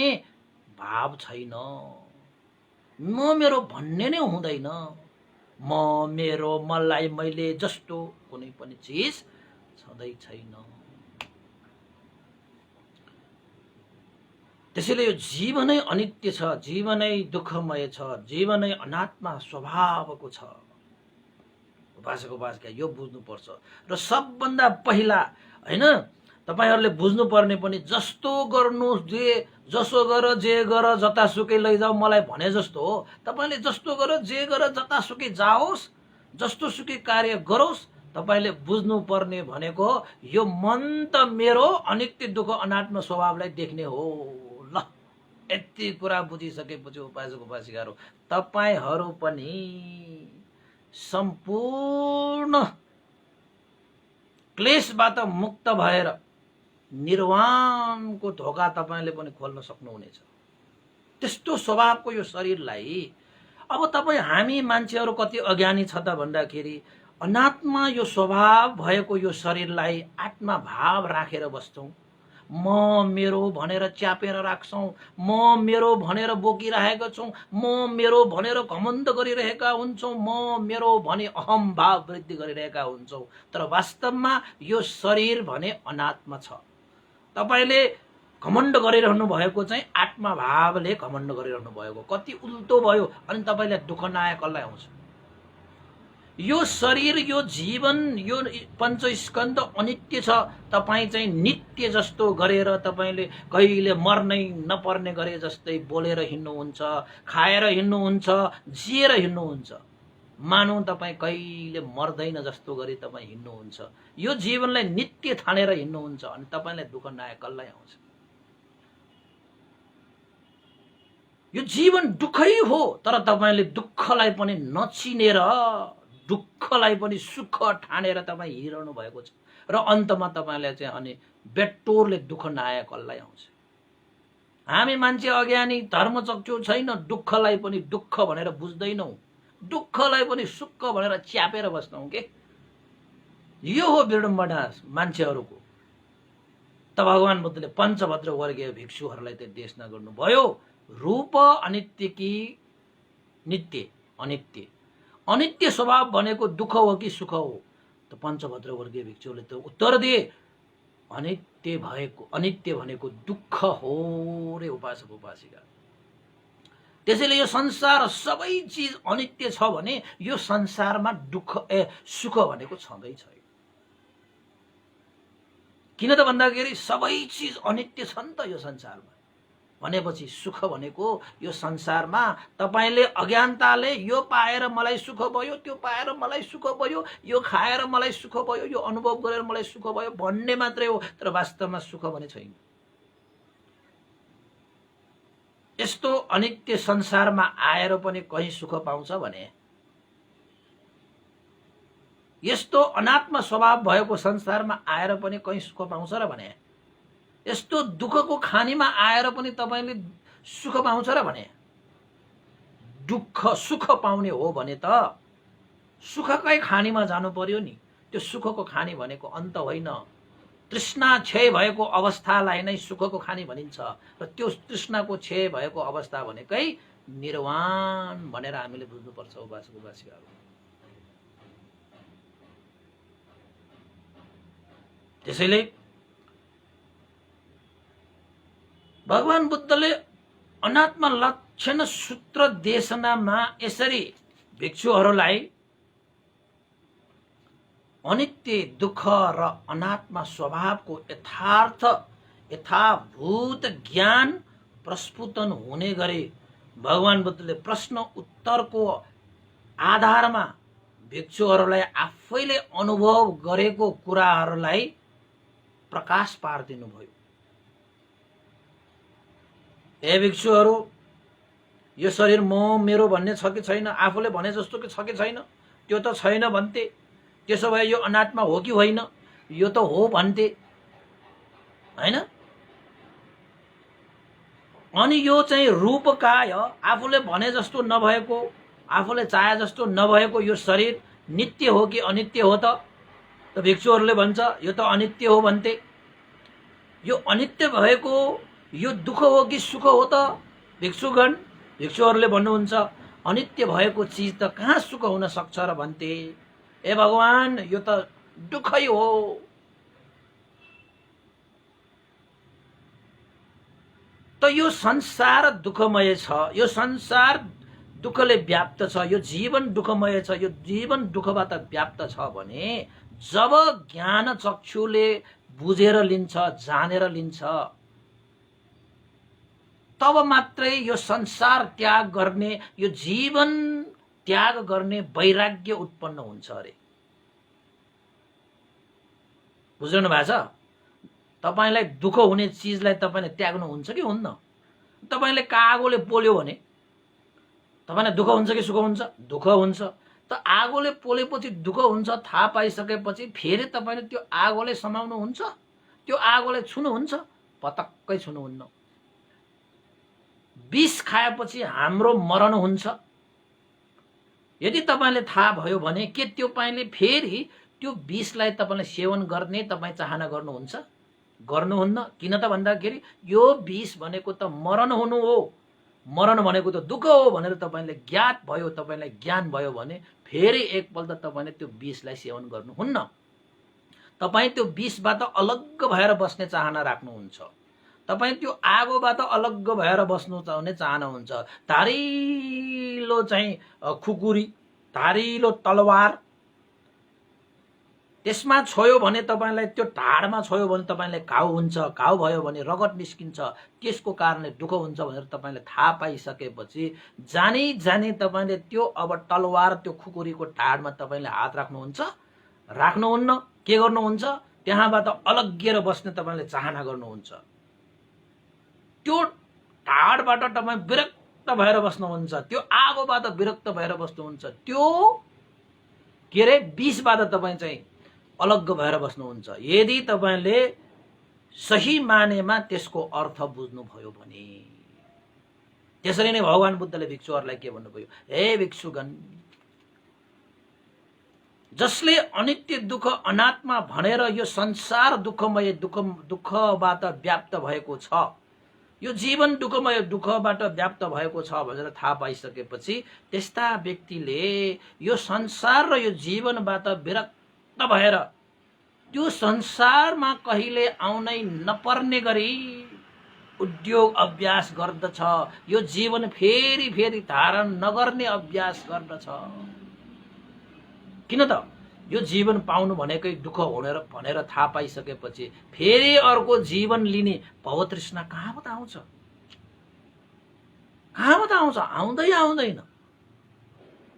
भाव छैन, म मेरो भन्ने नै हुँदैन। म मेरो मलाई मैले जस्तो कुनै पनि चिज छँदै छैन। त्यसैले यो जीवनै अनित्य छ, जीवनै दुःखमय छ, जीवनै अनात्मा स्वभावको छ। उपासक उपासिका यो बुझ्नुपर्छ। र सबभन्दा पहिला हैन तपाईहरुले बुझ्नुपर्ने पनि जस्तो गर्नु जसो गर जे गर जतासुकै लैजाऊ मलाई भने जस्तो हो। तपाईले जस्तो गर जे गर जतासुकै जाओस् जस्तो सुकै कार्य गरोस् तपाईले बुझ्नुपर्ने भनेको यो मन त मेरो अनित्य दुःख अनात्म स्वभावलाई देख्ने हो। ल यति कुरा बुझिसकेपछि उपासक उपासिकाहरू तपाईहरु पनि सम्पूर्ण क्लेशबाट मुक्त भएर निर्वाणको ढोका तपाईले पनि खोल्न सक्नुहुनेछ। त्यस्तो स्वभावको यो शरीरलाई अब तपाई हामी मान्छेहरू कति अज्ञानी छ त भन्दाखेरि अनात्मा यो स्वभाव भएको यो शरीरलाई आत्मा भाव राखेर बस्छौं। म मेरो भनेर च्यापेर राख्छौं, म मेरो भनेर बोकिरहेका छौं, म मेरो भनेर घमण्ड गरिरहेका हुन्छौं, म मेरो भने अहम भाव वृद्धि गरिरहेका हुन्छौं। तर वास्तवमा यो शरीर भने अनात्मा छ। तपाईले घमण्ड गरिरहनु भएको चाहिँ आत्मा भावले घमण्ड गरिरहनु भएको। कति उल्टो भयो अनि तपाईलाई दुःख नआए कसलाई आउँछ। यो शरीर यो जीवन यो पञ्चस्कन्ध अनित्य छ। तपाई चाहिँ नित्य जस्तो गरेर तपाईले कहिले मर्नै नपर्ने गरे जस्तै बोलेर हिँड्नुहुन्छ, खाएर हिँड्नुहुन्छ, जिएर हिँड्नुहुन्छ। मानौ तपाई कहिले मर्दैन जस्तो गरी तपाई हिँड्नुहुन्छ। यो जीवनलाई नित्य ठानेर हिँड्नुहुन्छ अनि तपाईलाई दुःख नआए कसलाई आउँछ। यो जीवन दुःखै हो तर तपाईले दुःखलाई पनि नचिनेर दुःखलाई पनि सुख ठानेर तपाई हिँडिरहनु भएको छ। र अन्तमा तपाईलाई चाहिँ अनि बेटोरले दुःख नआए कसलाई आउँछ। हामी मान्छे अज्ञानी धर्मचक्षु छैन, दुःखलाई पनि दुःख भनेर बुझ्दैनौ, दुःखलाई पनि सुख भनेर च्यापेर बस्छौं के। यो हो विडम्बना मान्छेहरूको। त भगवान बुद्धले पञ्चभद्र वर्गीय भिक्षुहरूलाई त देशना गर्नुभयो। रूप अनित्य कि नित्य? अनित्य। अनित्य स्वभाव भनेको दुःख हो कि सुख हो? त पञ्चभद्र वर्गीय भिक्षुले त उत्तर दिए अनित्य भनेको दुःख हो रे उपासक उपासिका। त्यसैले यो संसार सबै चीज अनित्य छ भने यो संसारमा सुख भनेको छँदै छैन। किन त भन्दाखेरि सबै चीज अनित्य छ नि त यो संसारमा। भनेपछि सुख भनेको यो संसारमा तपाईले अज्ञानताले यो पाएर मलाई सुख भयो, त्यो पाएर मलाई सुख भयो, यो खाएर मलाई सुख भयो, यो अनुभव गरेर मलाई सुख भयो भन्ने मात्रै हो। तर वास्तवमा सुख भने छैन। यस्तो अनित्य संसारमा आएर पनि कहीं सुख पाउँछ भने, यस्तो अनात्म स्वभाव भएको संसारमा आएर पनि कहीं सुख पाउँछ र भने, यस्तो दुःखको खानीमा आएर पनि तपाईले सुख पाउँछ र भने, दुःख सुख पाउने हो भने त सुखकै खानीमा जानु पर्यो नि। त्यो सुखको खानी भनेको अन्त होइन। तृष्णा क्षय भएको अवस्थालाई नै सुखको खानी भनिन्छ र त्यो तृष्णाको क्षय भएको अवस्था भनेकै निर्वाण भनेर हामीले बुझ्नुपर्छ उपासक उपासिकाहरू। त्यसैले भगवान बुद्धले अनात्म लक्षण सूत्र देशनामा यसरी भिक्षुहरूलाई अनित्य दुःख र अनात्मा स्वभावको यथाभूत ज्ञान प्रस्फुटन हुने गरे भगवान बुद्धले प्रश्न उत्तरको आधारमा भिक्षुहरूलाई आफैले अनुभव गरेको कुराहरूलाई प्रकाश पारिदिनु भयो। हे भिक्षुहरू, यो शरीर म मेरो भन्ने छ कि छैन? आफूले भने जस्तो कि छ कि छैन? त्यो त छैन भन्थे। त्यसो भए यो अनात्मा हो कि होइन? यो त हो भन्थे, होइन? अनि यो चाहिँ रूपकाय, आफूले भने जस्तो नभएको, आफूले चाहे जस्तो नभएको यो शरीर नित्य हो कि अनित्य हो त? भिक्षुहरूले भन्छ यो त अनित्य हो भन्थे। यो अनित्य भएको यो दुःख हो कि सुख हो त भिक्षुगण? भिक्षुहरूले भन्नुहुन्छ अनित्य भएको चिज त कहाँ सुख हुन सक्छ र भन्थे। ए भगवान, यो त दुःखै हो। त यो संसार दुःखमय छ, यो संसार दुःखले व्याप्त छ, यो जीवन दुःखमय छ, यो जीवन दुःखबाट व्याप्त छ भने जब ज्ञान चक्षुले बुझेर लिन्छ, जानेर लिन्छ, तब मात्रै यो संसार त्याग गर्ने, यो जीवन त्याग गर्ने वैराग्य उत्पन्न हुन्छ अरे। बुझ्नु भएको छ? तपाईलाई दुःख हुने चिजलाई तपाईले त्याग्नुहुन्छ कि हुन्न? तपाईले कागोले पोल्यो भने तपाईलाई दुःख हुन्छ कि सुख हुन्छ? दुःख हुन्छ। त आगोले पोलेपछि दुःख हुन्छ थाहा पाइसकेपछि फेरि तपाईले त्यो आगोले समाउनु हुन्छ? त्यो आगोले छुनुहुन्छ? पटक्कै छुनुहुन्न। विष खाएपछि हाम्रो मरण हुन्छ। यदि तपाईले थाहा भयो भने के त्यो तपाईले फेरि त्यो विषलाई तपाईले सेवन गर्ने तपाई चाहना गर्नुहुन्छ? गर्नुहुन्न। किन त भन्दाखेरि यो विष भनेको त मरण हुनु हो, मरण भनेको त दुःख हो भनेर तपाईले ज्ञात भयो, तपाईलाई ज्ञान भयो भने फेरि एकपल्ट तपाईले त्यो विषलाई सेवन गर्नुहुन्न। तपाई त्यो विषबाट अलग भएर बस्ने चाहना राख्नुहुन्छ। तपाई त्यो आगोबाट अलग भएर बस्नु चाहने चाहना हुन्छ। धारिलो चाहिँ खुकुरी, धारिलो तलवार त्यसमा छोयो भने तपाईलाई, त्यो ढाडमा छोयो भने तपाईलाई घाउ हुन्छ, घाउ भयो भने रगत निस्किन्छ, त्यसको कारणले दुःख हुन्छ भनेर तपाईले थाहा पाइसकेपछि जानी जानी तपाईले त्यो अब तलवार, त्यो खुकुरीको ढाडमा तपाईले हात राख्नुहुन्छ? राख्नुहुन्न। के गर्नुहुन्छ? त्यहाँबाट अलग्गिएर बस्ने तपाईले चाहना गर्नुहुन्छ। त्यो ढाडबाट तपाई विरक्त भएर बस्नुहुन्छ, त्यो आगोबाट विरक्त भएर बस्नुहुन्छ, त्यो के रे विषबाट तपाई चाहिँ अलग भएर बस्नुहुन्छ। यदि तपाईले सही मानेमा त्यसको अर्थ बुझ्नुभयो भने। त्यसरी नै भगवान बुद्धले भिक्षुहरूलाई के भन्नुभयो? हे भिक्षुगण, जसले अनित्य दुःख अनात्मा भनेर यो संसार दुःखमय दुःखबाट व्याप्त भएको छ, यो जीवन दुःखमय दुःखबाट व्याप्त भएको छ भनेर थाहा पाइसकेपछि त्यस्ता व्यक्तिले यो संसार र यो जीवनबाट विरक्त भएर त्यो संसारमा कहिले आउनै नपर्ने गरी उद्योग अभ्यास गर्दछ। यो जीवन फेरि फेरि धारण नगर्ने अभ्यास गर्दछ। किन त? यो जीवन पाउनु भनेकै दुःख भनेर थाहा पाइसकेपछि फेरि अर्को जीवन लिने भवतृष्णा कहाँबाट आउँछ? कहाँबाट आउँछ? आउँदै आउँदैन।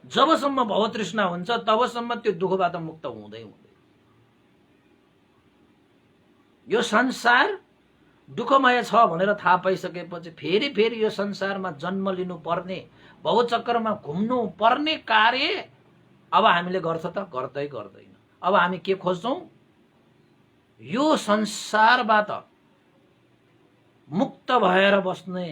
जबसम्म भवतृष्णा हुन्छ तबसम्म त्यो दुःखबाट मुक्त हुँदै हुँदैन। यो संसार दुःखमय छ भनेर थाहा पाइसकेपछि फेरि फेरि यो संसारमा जन्म लिनु पर्ने, भवचक्रमा घुम्नु पर्ने कार्य अब हामीले गर्छ त? गर्दै गर्दैन। अब हामी के खोज्छौं? यो संसारबाट मुक्त भएर बस्ने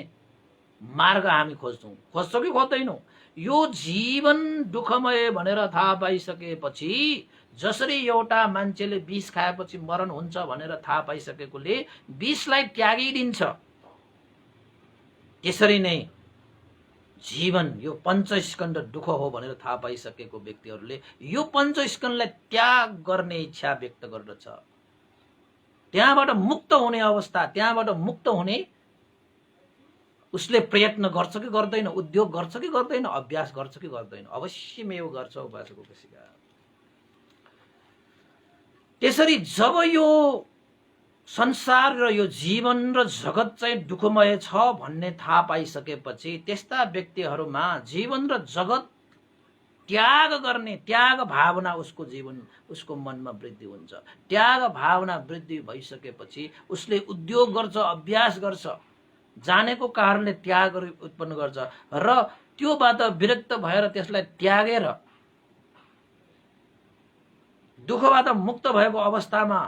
मार्ग हामी खोज्छौं। खोज्छौं कि खोज्दैनौं? यो जीवन दुःखमय भनेर थाहा पाइसकेपछि, जसरी एउटा मान्छेले विष खाएपछि मरण हुन्छ भनेर थाहा पाइसकेकोले विषलाई त्यागिदिन्छ, त्यसरी नै जीवन यो पञ्चस्कन्ध दुःख हो भनेर थाहा पाइसकेको व्यक्तिहरूले यो पञ्चस्कन्धलाई त्याग गर्ने इच्छा व्यक्त गर्दछ। त्यहाँबाट मुक्त हुने अवस्था, त्यहाँबाट मुक्त हुने उसले प्रयत्न गर्छ कि गर्दैन? उद्योग गर्छ कि गर्दैन? अभ्यास गर्छ कि गर्दैन? अवश्य मेव गर्छ उपासक उपासिका। त्यसरी जब यो संसार र यो जीवन र जगत चाहिँ दुःखमय छ भन्ने थाहा पाइसकेपछि त्यस्ता व्यक्तिहरूमा जीवन र जगत त्याग गर्ने त्याग भावना उसको मनमा वृद्धि हुन्छ। त्याग भावना वृद्धि भइसकेपछि उसले उद्योग गर्छ, अभ्यास गर्छ। जानेको कारणले त्याग उत्पन्न गर्छ र त्योबाट विरक्त भएर त्यसलाई त्यागेर दुःखबाट मुक्त भएको अवस्थामा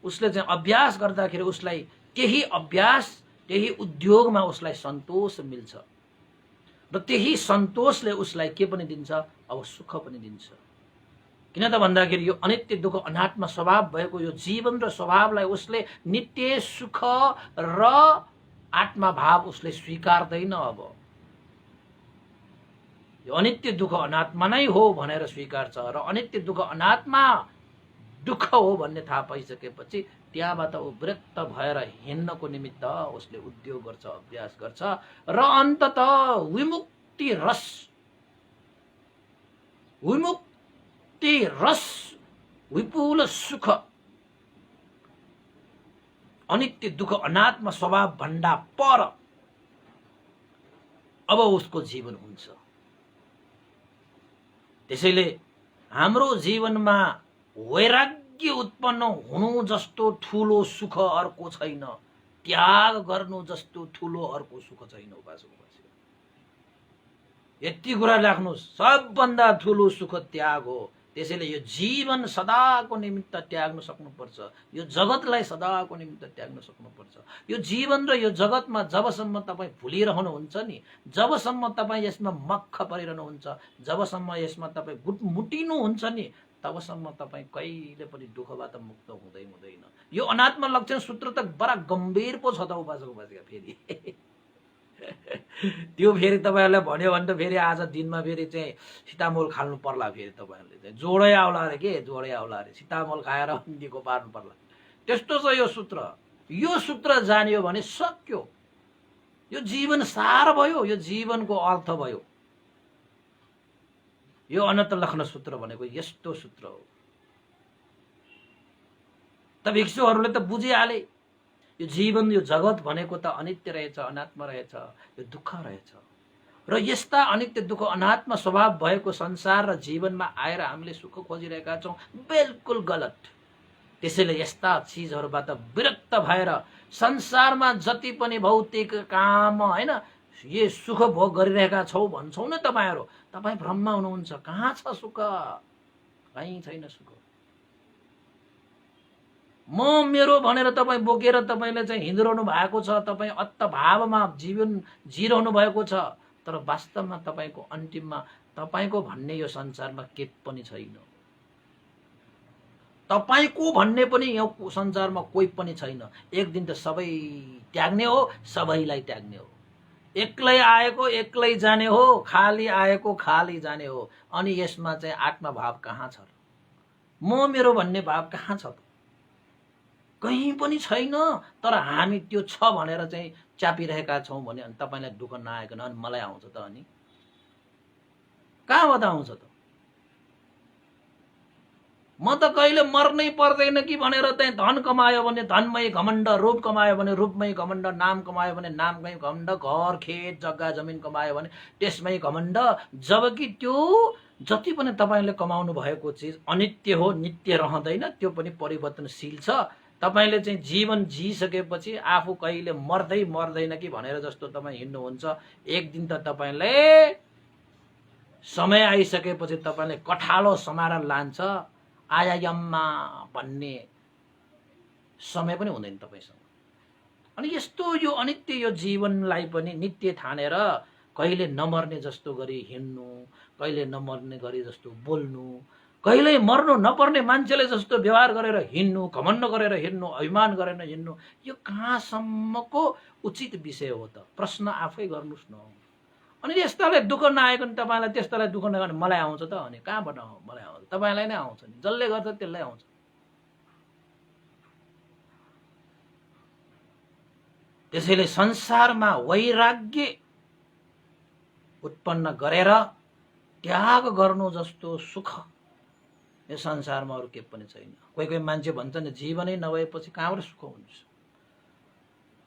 उसले चाहिँ अभ्यास गर्दाखेरि उसलाई त्यही अभ्यास त्यही उद्योगमा उसलाई सन्तोष मिल्छ र त्यही सन्तोषले उसलाई के पनि दिन्छ, अब सुख पनि दिन्छ। किन त भन्दाखेरि यो अनित्य दुःख अनात्म स्वभाव भएको यो जीवन र स्वभावलाई उसले नित्य सुख र आत्मा भाव उसले स्वीकार्दैन। अब यो अनित्य दुःख अनात्मा नै हो भनेर स्वीकार्छ र अनित्य दुःख अनात्मा दुःख हो भन्ने थाहा पाइसकेपछि त्यहाँबाट ऊ विरक्त भएर हिँड्नको निमित्त उसले उद्योग गर्छ, अभ्यास गर्छ र अन्ततः विमुक्ति रस विपुल सुख अनित्य दुःख अनात्म स्वभाव भन्दा पर अब उसको जीवन हुन्छ। त्यसैले हाम्रो जीवनमा वैराग्य उत्पन्न हुनु जस्तो ठूलो सुख अर्को छैन, त्याग गर्नु जस्तो ठूलो अर्को सुख छैन। उपासक यति कुरा राख्नुहोस्, सबभन्दा ठूलो सुख त्याग हो। त्यसैले यो जीवन सदाको निमित्त त्याग्न सक्नुपर्छ, यो जगतलाई सदाको निमित्त त्याग्न सक्नुपर्छ। यो जीवन र यो जगतमा जबसम्म तपाईँ भुलिरहनुहुन्छ नि, जबसम्म तपाईँ यसमा मक्ख परिरहनुहुन्छ, जबसम्म यसमा तपाईँ गुटमुटिनुहुन्छ नि, तबसम्म तपाईँ कहिले पनि दुःखबाट मुक्त हुँदैन। यो अनात्म लक्षण सूत्र त बडा गम्भीर पो छ त उपासक फेरि त्यो फेरि तपाईँहरूलाई भन्यो भने त फेरि आज दिनमा फेरि चाहिँ सीतामोल खाल्नु पर्ला, फेरि तपाईँहरूले चाहिँ जोडै आउला अरे जोडै आउला अरे, सीतामोल खाएर दिएको पार्नु पर्ला। त्यस्तो छ यो सूत्र। यो सूत्र जानियो भने सक्यो, यो जीवन सार भयो, यो जीवनको अर्थ भयो। यो अनन्त लक्षण सूत्र भनेको यस्तो सूत्र हो। त भिक्षुहरूले त बुझिहाले यो जीवन यो जगत भनेको त अनित्य रहेछ, अनात्म रहेछ, यो दुःख रहेछ र यस्ता अनित्य दुःख अनात्म स्वभाव भएको संसार र जीवनमा आएर हामीले सुख खोजिरहेका छौँ, बिल्कुल गलत। त्यसैले यस्ता चिजहरूबाट विरक्त भएर संसारमा जति पनि भौतिक काम हैन ये सुख भोग गरिरहेका छौ भन्छौ न तपाईहरु, तपाई भ्रममा हुनुहुन्छ। कहाँ छ सुख? कहीँ छैन सुख। म मेरो भनेर तपाई बोकेर तपाईले चाहिँ हिँडिरहनु भएको छ, तपाई अत्त भावमा जीवन जिरहनु भएको छ, तर वास्तवमा तपाईको अन्तिममा तपाईको भन्ने यो संसारमा के पनि छैन। तपाईको भन्ने पनि यो संसारमा कोही पनि छैन। एक दिन त सबै त्याग्ने हो, सबैलाई त्याग्ने हो। एक्लै आएको एक्लै जाने हो, खाली आएको खाली जाने हो। अनि यसमा चाहिँ आत्मा भाव कहाँ छ? म मेरो भन्ने भाव कहाँ छ? कहीं पनि छैन। तर हामी त्यो छ भनेर चाहिँ चापिरहेका छौं भने अनि तपाईलाई दुःख नआएको न, अनि मलाई आउँछ त? अनि कहाँबाट आउँछ त? म त कहिले मर्नै पर्दैन कि भनेर चाहिँ धन कमायो भने धनमै घमण्ड, रूप कमायो भने रूपमै घमण्ड, नाम कमायो भने नाममै घमण्ड, घर खेत जग्गा जमिन कमायो भने त्यसमै घमण्ड। जबकि त्यो जति पनि तपाईले कमाउनु भएको चिज अनित्य हो, नित्य रहँदैन, त्यो पनि परिवर्तनशील छ। तपाईले चाहिँ जीवन जिसकेपछि आफू कहिले मर्दै मर्दैन कि भनेर जस्तो तपाई हिँड्नुहुन्छ। एक दिन त तपाईले समय आइसकेपछि तपाईले कठालो समाएर लान्छ, आयायम्मा भन्ने समय पनि हुँदैन तपाईसँग। अनि यस्तो यो अनित्य यो जीवनलाई पनि नित्य ठानेर कहिले नमर्ने जस्तो गरी हिँड्नु, कहिले नमर्ने गरी जस्तो बोल्नु, कहिले मर्नु नपर्ने मान्छेले जस्तो व्यवहार गरेर हिँड्नु, घमण्ड गरेर हिँड्नु, अभिमान गरेर हिँड्नु, यो कहाँसम्मको उचित विषय हो त? प्रश्न आफै गर्नुस् न। अनि यस्तालाई दुःख नआएको नि तपाईलाई, त्यस्तालाई दुःख नआएको मलाई आउँछ त? अनि कहाँबाट मलाई आउँछ? तपाईलाई नै आउँछ नि, जसले गर्छ त्यसलाई आउँछ। त्यसैले संसारमा वैराग्य उत्पन्न गरेर त्याग गर्नु जस्तो सुख यो संसारमा अरु के पनि छैन। कोही कोही मान्छे भन्छ नि जीवनै नभएपछि कहाँबाट सुख हुन्छ?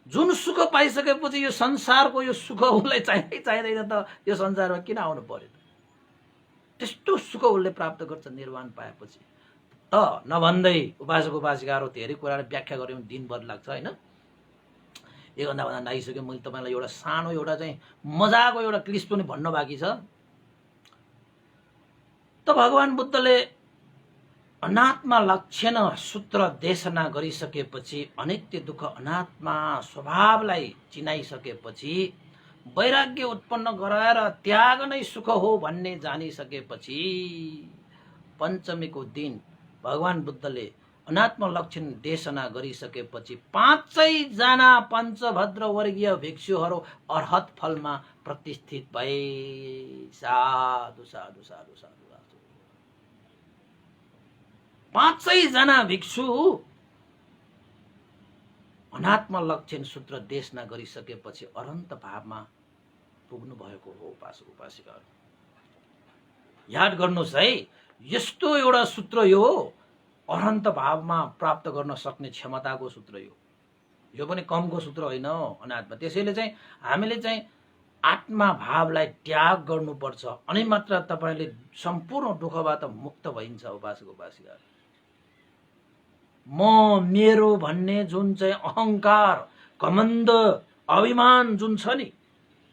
जुन सुख पाइसकेपछि यो संसारको यो सुख उसलाई चाहिँदैन त यो संसारमा किन आउनु पर्यो त? त्यस्तो सुख उसले प्राप्त गर्छ निर्वाण पाएपछि त। नभन्दै उपासक उपासिकाहरू धेरै कुराले व्याख्या गर्यो भने दिनभर लाग्छ हैन। एक घन्टा भन्दा नागिसक्यो। मैले तपाईँलाई एउटा सानो एउटा चाहिँ मजाको एउटा क्लिप पनि भन्न बाँकी छ। त भगवान बुद्धले अनात्मा लक्षण सूत्र देशना गरिसकेपछि, अनित्य दुःख अनात्मा स्वभावलाई चिनाइसकेपछि, वैराग्य उत्पन्न गराएर त्याग नै सुख हो भन्ने जानिसकेपछि, पञ्चमीको दिन भगवान बुद्धले अनात्म लक्षण देशना गरिसकेपछि 5 जना पञ्चभद्र वर्गीय भिक्षुहरू अर्हत फलमा प्रतिष्ठित भए। साधु साधु साधु साधु। 5 जना भिक्षु अनात्म लक्षण सूत्र देशना गरिसकेपछि अनन्त भावमा पुग्नु भएको हो। उपासक उपासिकाहरू याद गर्नुहोस् है, यस्तो एउटा सूत्र यो अनन्त भावमा प्राप्त गर्न सक्ने क्षमताको सूत्र यो पनि कमको सूत्र होइन अनात्मा। त्यसैले चाहिँ हामीले चाहिँ आत्मा भावलाई त्याग गर्नुपर्छ, अनि मात्र तपाईले सम्पूर्ण दुःखबाट मुक्त भइन्छ। उपासक उपासिकाहरू, म मेरो भन्ने जुन चाहिँ अहंकार, घमण्ड, अभिमान जुन छ नि,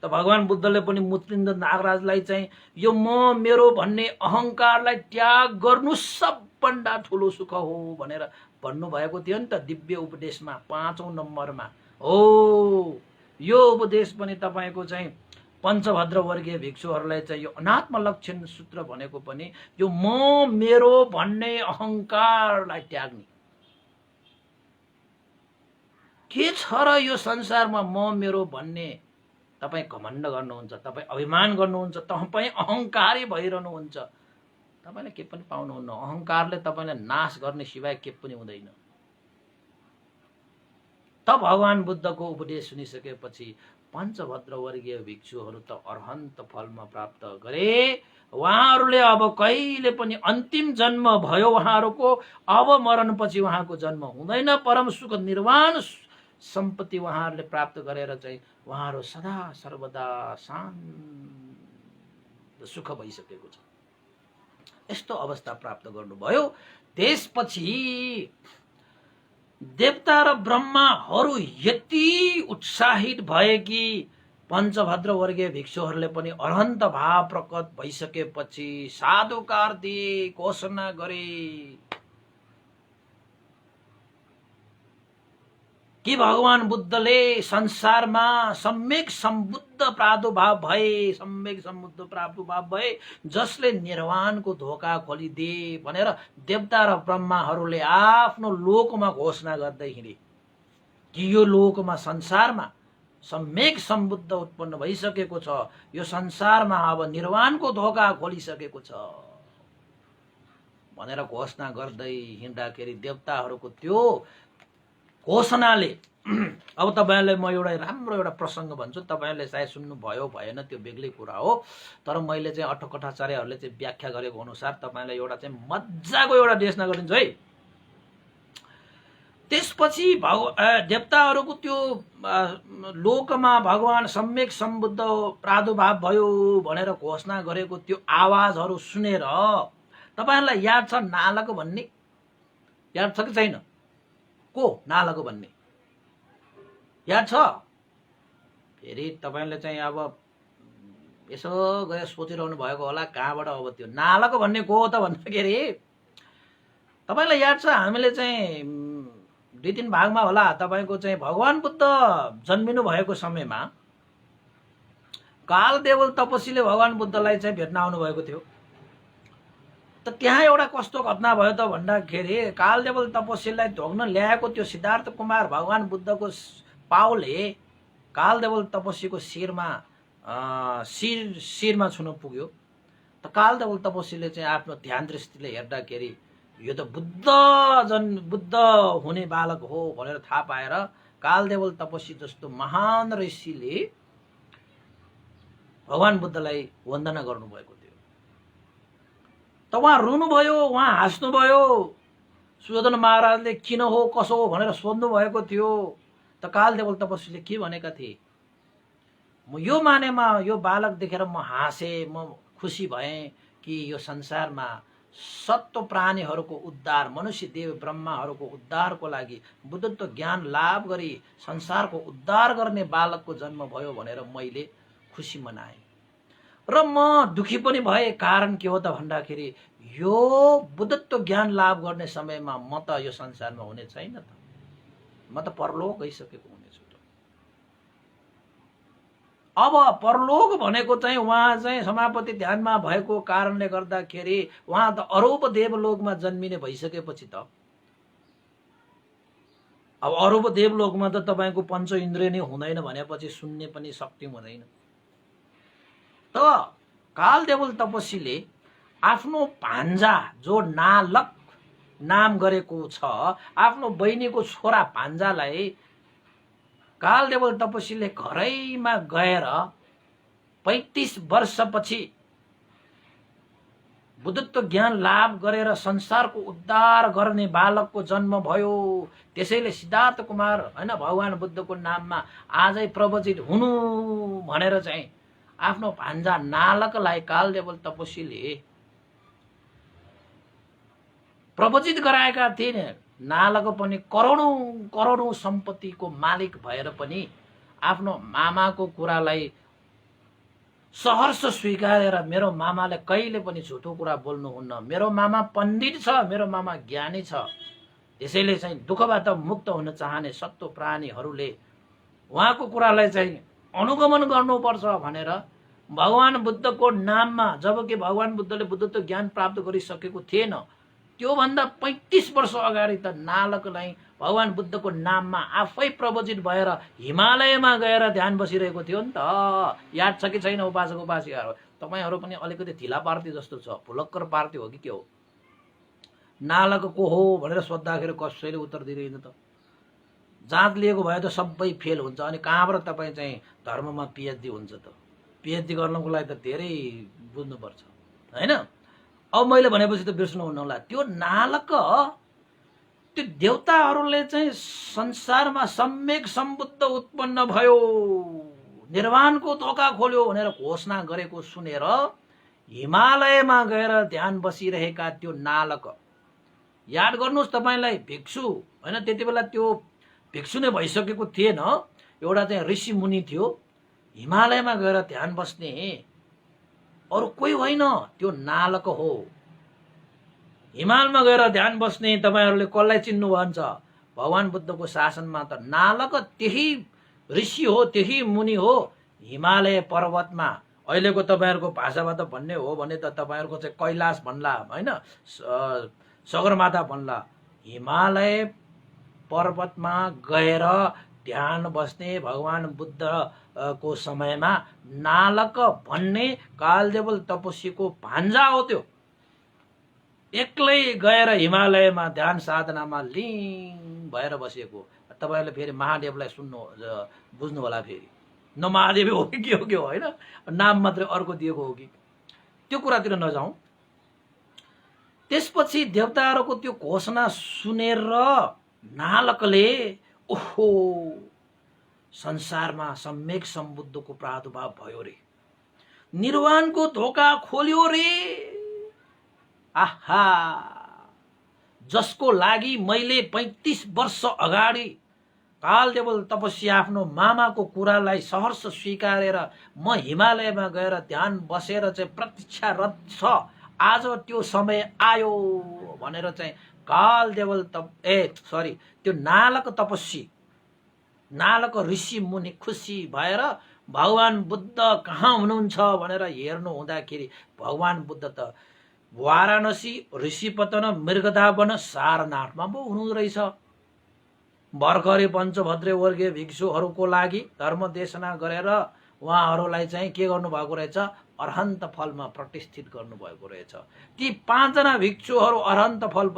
त भगवान बुद्धले पनि मुत्लिन्द नागराजलाई चाहिँ यो म मेरो भन्ने अहंकारलाई त्याग गर्नु सबभन्दा ठुलो सुख हो भनेर भन्नुभएको थियो नि त दिव्य उपदेशमा 5औं नम्बरमा। हो, यो उपदेश पनि तपाईको चाहिँ पञ्चभद्र वर्गीय भिक्षुहरूलाई चाहिँ यो अनात्म लक्षण सूत्र भनेको पनि यो म मेरो भन्ने अहंकारलाई त्याग्ने के छ र यो संसारमा म मेरो भन्ने तपाई घमण्ड गर्नुहुन्छ, तपाई अभिमान गर्नुहुन्छ, तपाई अहंकारी भइरहनुहुन्छ, तपाईले के पनि पाउनुहुन्न। अहंकारले तपाईलाई नाश गर्ने सिवाय के पनि हुँदैन। त भगवान बुद्धको उपदेश सुनिसकेपछि पञ्चभद्र वर्गीय भिक्षुहरू त अर्हन्त फलमा प्राप्त गरे। उहाँहरूले अब कहिले पनि अन्तिम जन्म भयो उहाँहरूको, अब मरणपछि उहाँको जन्म हुँदैन। परम सुख निर्वाण सम्पत्ति उहाँहरूले प्राप्त गरेर चाहिँ उहाँहरू सदा सर्वदा शान्त सुख भइसकेको छ। यस्तो अवस्था प्राप्त गर्नुभयो। त्यसपछि देवता र ब्रह्माहरू यति उत्साहित भए कि पञ्चभद्र वर्गीय भिक्षुहरूले पनि अरहन्त भाव प्रकट भइसकेपछि साधुकार दिए, घोषणा गरे कि भगवान बुद्धले संसारमा सम्यक सम्बुद्ध प्रादुर्भाव भए, सम्यक सम्बुद्ध प्रादुर्भाव भए, जसले निर्वाणको ढोका खोलिदिए भनेर देवता र ब्रह्माहरूले आफ्नो लोकमा घोषणा गर्दै हिँडे कि यो लोकमा संसारमा सम्यक सम्बुद्ध उत्पन्न भइसकेको छ, यो संसारमा अब निर्वाणको ढोका खोलिसकेको छ भनेर घोषणा गर्दै हिँड्दाखेरि देवताहरूको त्यो घोषणाले अब तपाईहरुलाई म एउटा राम्रो एउटा प्रसंग भन्छु, तपाईहरुले सायद सुन्नु भयो भएन त्यो बेग्लै कुरा हो, तर मैले चाहिँ अठकथाचार्यहरूले चाहिँ व्याख्या गरेको अनुसार तपाईहरुलाई एउटा चाहिँ मज्जाको एउटा देशना गरिदिन्छु है। त्यसपछि देवताहरूको त्यो लोकमा भगवान सम्यक सम्बुद्ध प्रादुर्भाव भयो भनेर घोषणा गरेको त्यो आवाजहरू सुनेर तपाईहरुलाई याद छ नालको भन्ने? याद छ कि छैन? को नालको भन्ने याद छ? फेरि तपाईहरुले चाहिँ अब यसो गएर सोचिरहनु भएको होला कहाँबाट अब त्यो नालको भन्ने को त भन्दाखेरि तपाईलाई याद छ हामीले चाहिँ 2-3 भागमा होला तपाईको चाहिँ भगवान बुद्ध जन्मिनु भएको समयमा कालदेवल तपस्वीले भगवान बुद्धलाई चाहिँ भेट्न आउनु भएको थियो। त त्यहाँ एउटा कस्तो घटना भयो त भन्दाखेरि कालदेवल तपस्वीलाई ढोग्न ल्याएको त्यो सिद्धार्थ कुमार भगवान बुद्धको पाउले कालदेवल तपस्वीको शिरमा छुन पुग्यो। त कालदेवल तपस्वीले चाहिँ आफ्नो ध्यान दृष्टिले हेर्दाखेरि यो त बुद्ध हुने बालक हो भनेर थाहा पाएर कालदेवल तपस्वी जस्तो महान ऋषिले भगवान बुद्धलाई वन्दना गर्नुभएको थियो। त उहाँ रुनुभयो, उहाँ हाँस्नुभयो। सुयोधन महाराजले किन हो कसो हो भनेर सोध्नु भएको थियो। त कालदेवल तपस्वीले के भनेका थिए? म यो मानेमा यो बालक देखेर म हाँसे, म खुसी भएँ कि यो संसारमा सत्व प्राणीहरूको उद्धार, मनुष्य देव ब्रह्माहरूको उद्धारको लागि बुद्धत्व ज्ञान लाभ गरी संसारको उद्धार गर्ने बालकको जन्म भयो भनेर मैले खुसी मनाएँ। र म दुखी पनि भए। कारण के हो त भन्दाखेरि यो बुद्धत्व ज्ञान लाभ गर्ने समयमा म त यो संसारमा हुने छैन त, म त परलोक गइसकेको हुनेछु। अब परलोक भनेको चाहिँ उहाँ चाहिँ समापति ध्यानमा भएको कारणले गर्दाखेरि उहाँ त अरूप देवलोकमा जन्मिने भइसकेपछि त अब अरूप देवलोकमा त तपाईँको पञ्च इन्द्रिय नै हुँदैन भनेपछि सुन्ने पनि शक्ति हुँदैन। त कालदेवल तपस्वीले आफ्नो भान्जा जो नालक नाम गरेको छ, आफ्नो बहिनीको छोरा भान्जालाई कालदेवल तपस्वीले घरैमा गएर 35 वर्षपछि बुद्धत्व ज्ञान लाभ गरेर संसारको उद्धार गर्ने बालकको जन्म भयो। त्यसैले सिद्धार्थ कुमार हैन भगवान बुद्धको नाममा आजै प्रवचित हुनु भनेर चाहिँ आफ्नो भान्जा नालकलाई कालदेवल तपस्वीले प्रवचित गराएका थिए। नालक पनि करोडौं सम्पत्तिको मालिक भएर पनि आफ्नो मामाको कुरालाई सहर्ष स्वीकारेर मेरो मामाले कहिले पनि झुटो कुरा बोल्नुहुन्न, मेरो मामा पण्डित छ, मेरो मामा ज्ञानी छ, त्यसैले चाहिँ दुःखबाट मुक्त हुन चाहने सत्व प्राणीहरूले उहाँको कुरालाई चाहिँ अनुगमन गर्नुपर्छ भनेर भगवान बुद्धको नाममा, जबकि भगवान बुद्धले बुद्धत्व ज्ञान प्राप्त गरिसकेको थिएन, त्योभन्दा 35 वर्ष अगाडि त नालकलाई भगवान बुद्धको नाममा आफै प्रवचित भएर हिमालयमा गएर ध्यान बसिरहेको थियो नि त। याद छ कि छैन उपासक उपासिकाहरू? तपाईँहरू पनि अलिकति ढिला पार्टी जस्तो छ, भुलक्कर पार्टी हो कि के हो? नालक को हो भनेर सोद्धाखेरि कसैले उत्तर दिँदैन त। जाँच लिएको भए त सबै फेल हुन्छ। अनि कहाँबाट तपाईँ चाहिँ धर्ममा पिएचडी हुन्छ त? पिएचडी गर्नको लागि त धेरै बुझ्नुपर्छ हैन? अब मैले भनेपछि त बिर्स्नुहुन्न होला, त्यो नालक त्यो देवताहरूले चाहिँ संसारमा सम्यक सम्बुद्ध उत्पन्न भयो, निर्वाणको धोका खोल्यो भनेर घोषणा गरेको सुनेर हिमालयमा गएर ध्यान बसिरहेका त्यो नालक, याद गर्नुहोस् तपाईलाई भिक्षु हैन, त्यति बेला त्यो भिक्षु नै भइसकेको थिएन, एउटा चाहिँ ऋषि मुनि थियो, हिमालयमा गएर ध्यान बस्ने अरु कोही होइन, त्यो नालक हो। हिमालमा गएर ध्यान बस्ने तपाईहरुले कसलाई चिन्नु भन्छ? भगवान बुद्धको शासनमा त नालक त्यही ऋषि हो, त्यही मुनि हो। हिमालय पर्वतमा अहिलेको तपाईहरुको भाषाबाट भन्ने हो भने त तपाईहरुको चाहिँ कैलाश भन्ला हैन, सगरमाथा भन्ला। हिमालय पर्वतमा गएर ध्यान बस्ने भगवान बुद्ध को समयमा नालक भन्ने कालदेवल तपस्वीको भान्जा हो। त्यो एक्लै गएर हिमालयमा ध्यान साधनामा लीन भएर बसेको। तपाईहरुले फेरि महादेवलाई सुन्नु बुझ्नु होला, फेरि न महादेव हो कि के हो हैन, नाम मात्रै अर्को दिएको हो कि, त्यो कुरातिर नजाउँ। त्यसपछि देवताहरूको त्यो घोषणा सुनेर नालकले ओहो संसारमा सम्यक सम्बुद्धको प्रादुर्भाव भयो रे, निर्वाणको धोका खोल्यो रे, आहा जसको लागि मैले 35 वर्ष अगाडि कालदेवल तपस्वी आफ्नो मामाको कुरालाई सहर्ष स्वीकारेर म हिमालयमा गएर ध्यान बसेर चाहिँ प्रतीक्षारत छ, आज त्यो समय आयो भनेर चाहिँ कालदेवल त्यो नालक तपस्वी, नालक ऋषि मुनि खुसी भएर भगवान बुद्ध कहाँ हुनुहुन्छ भनेर हेर्नु हुँदाखेरि भगवान बुद्ध त वाराणसी, ऋषिपतन, मृगधावन, सारनाथमा पो हुनु रहेछ। भर्खरै पञ्चभद्रे वर्गीय भिक्षुहरूको लागि धर्म देशना गरेर उहाँहरूलाई चाहिँ के गर्नु भएको रहेछ? अरहन्त फलमा प्रतिष्ठित गर्नु भएको रहेछ। ती 5 जना भिक्षुहरू अरहन्त फल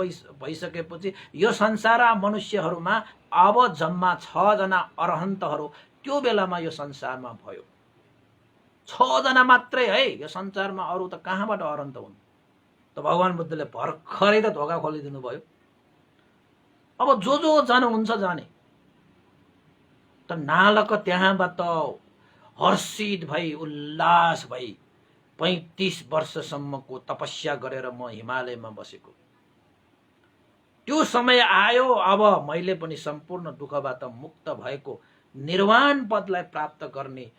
भइसकेपछि यो संसार मनुष्यहरूमा अब जम्मा 6 जना अरहन्तहरू त्यो बेलामा यो संसारमा भयो। 6 जना मात्रै है यो संसारमा, अरू त कहाँबाट अरहन्त हुन्? त भगवान बुद्धले भर्खरै त धोका खोलिदिनु भयो। अब जो जानुहुन्छ जाने। त नालक त्यहाँबाट हर्षित भई उल्लास भई 35 वर्षसम्मको तपस्या गरेर म हिमालयमा बसेको। त्यो समय आयो, अब मैले पनि सम्पूर्ण दुःखबाट मुक्त भएको निर्वाण पदलाई प्राप्त गर्ने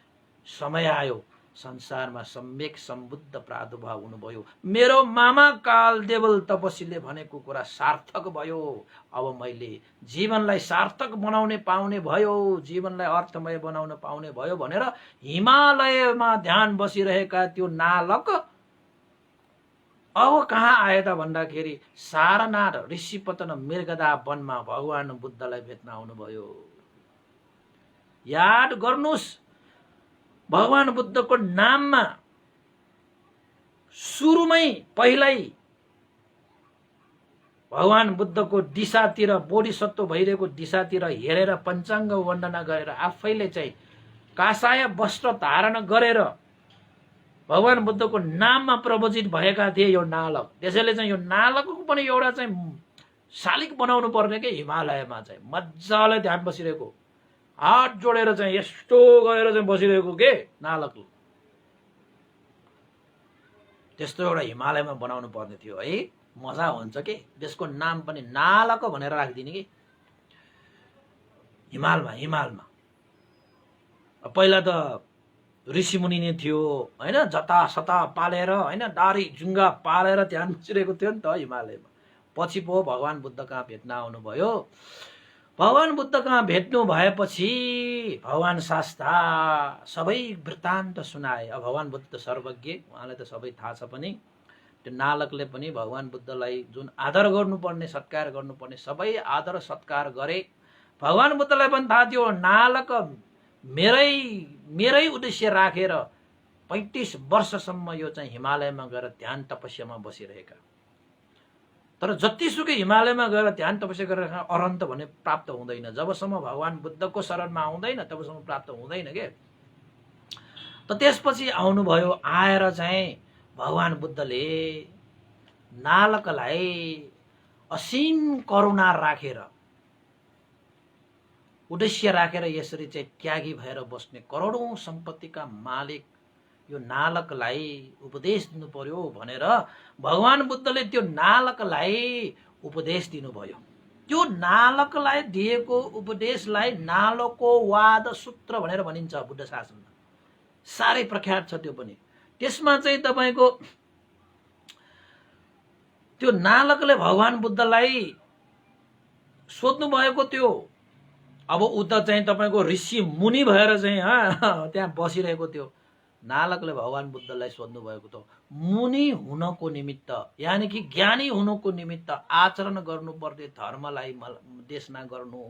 समय आयो। संसारमा सम्यक सम्बुद्ध प्रादुर्भाव हुनुभयो। मेरो मामा कालदेवल तपस्वीले भनेको कुरा सार्थक भयो। अब मैले जीवनलाई सार्थक बनाउने पाउने भयो, जीवनलाई अर्थमय बनाउन पाउने भयो भनेर हिमालयमा ध्यान बसिरहेका त्यो नालक अब कहाँ आए त भन्दाखेरि सारनाथ ऋषिपतन मृगदा वनमा भगवान बुद्धलाई भेट्न आउनुभयो। याद गर्नुस्, भगवान बुद्धको नाममा सुरुमै पहिल्यै भगवान बुद्धको दिशातिर, बोधिसत्व भइरहेको दिशातिर हेरेर पञ्चाङ्ग वन्दना गरेर आफैले चाहिँ कासाय वस्त्र धारण गरेर भगवान बुद्धको नाममा प्रवचित भएका थिए यो नालक। त्यसैले चाहिँ यो नालकको पनि एउटा चाहिँ शालिक बनाउनु पर्ने के हिमालयमा चाहिँ मजाले ध्यान बसिरहेको, हात जोडेर चाहिँ यस्तो गरेर चाहिँ बसिरहेको के नालक। त्यस्तो एउटा हिमालयमा बनाउनु पर्ने थियो है, मजा हुन्छ के। त्यसको नाम पनि नालक भनेर राखिदिने कि हिमालमा। पहिला त ऋषिमुनि नै थियो हैन, जतासता पालेर हैन, दारी जुङ्गा पालेर ध्यान बसिरहेको थियो नि त हिमालयमा। पछि पो भगवान बुद्ध कहाँ भेट्न आउनुभयो। भगवान बुद्ध कहाँ भेट्नु भएपछि भगवान शास्ता सबै वृत्तान्त सुनाए। अब भगवान बुद्ध त सर्वज्ञ, उहाँलाई त सबै थाहा छ पनि। त्यो नालकले पनि भगवान बुद्धलाई जुन आदर गर्नुपर्ने, सत्कार गर्नुपर्ने सबै आदर सत्कार गरे। भगवान बुद्धलाई पनि थाहा थियो नालक मेरै उद्देश्य राखेर 35 वर्षसम्म यो चाहिँ हिमालयमा गएर ध्यान तपस्यामा बसिरहेका। तर जतिसुकै हिमालयमा गएर ध्यान तपस्या गरेर अरहन्त भने प्राप्त हुँदैन। जबसम्म भगवान बुद्धको शरणमा आउँदैन तबसम्म प्राप्त हुँदैन के। त त्यसपछि आउनुभयो। आएर चाहिँ भगवान बुद्धले नालकलाई असीम करुणा राखेर, उद्देश्य राखेर यसरी चाहिँ त्यागी भएर बस्ने करोडौं सम्पत्तिका मालिक यो नालकलाई उपदेश दिनु पर्यो भनेर भगवान बुद्धले त्यो नालकलाई उपदेश दिनुभयो। त्यो नालकलाई दिएको उपदेशलाई नालको वाद सूत्र भनेर भनिन्छ बुद्ध शासनमा। साह्रै प्रख्यात छ त्यो पनि। त्यसमा चाहिँ तपाईको त्यो नालकले भगवान बुद्धलाई सोध्नु भएको त्यो, अब उता चाहिँ तपाईको ऋषि मुनि भएर चाहिँ त्यहाँ बसिरहेको थियो। नालकले भगवान बुद्धलाई सोध्नु भएको त मुनि हुनको निमित्त, यानि कि ज्ञानी हुनको निमित्त आचरण गर्नुपर्ने धर्मलाई देशना गर्नु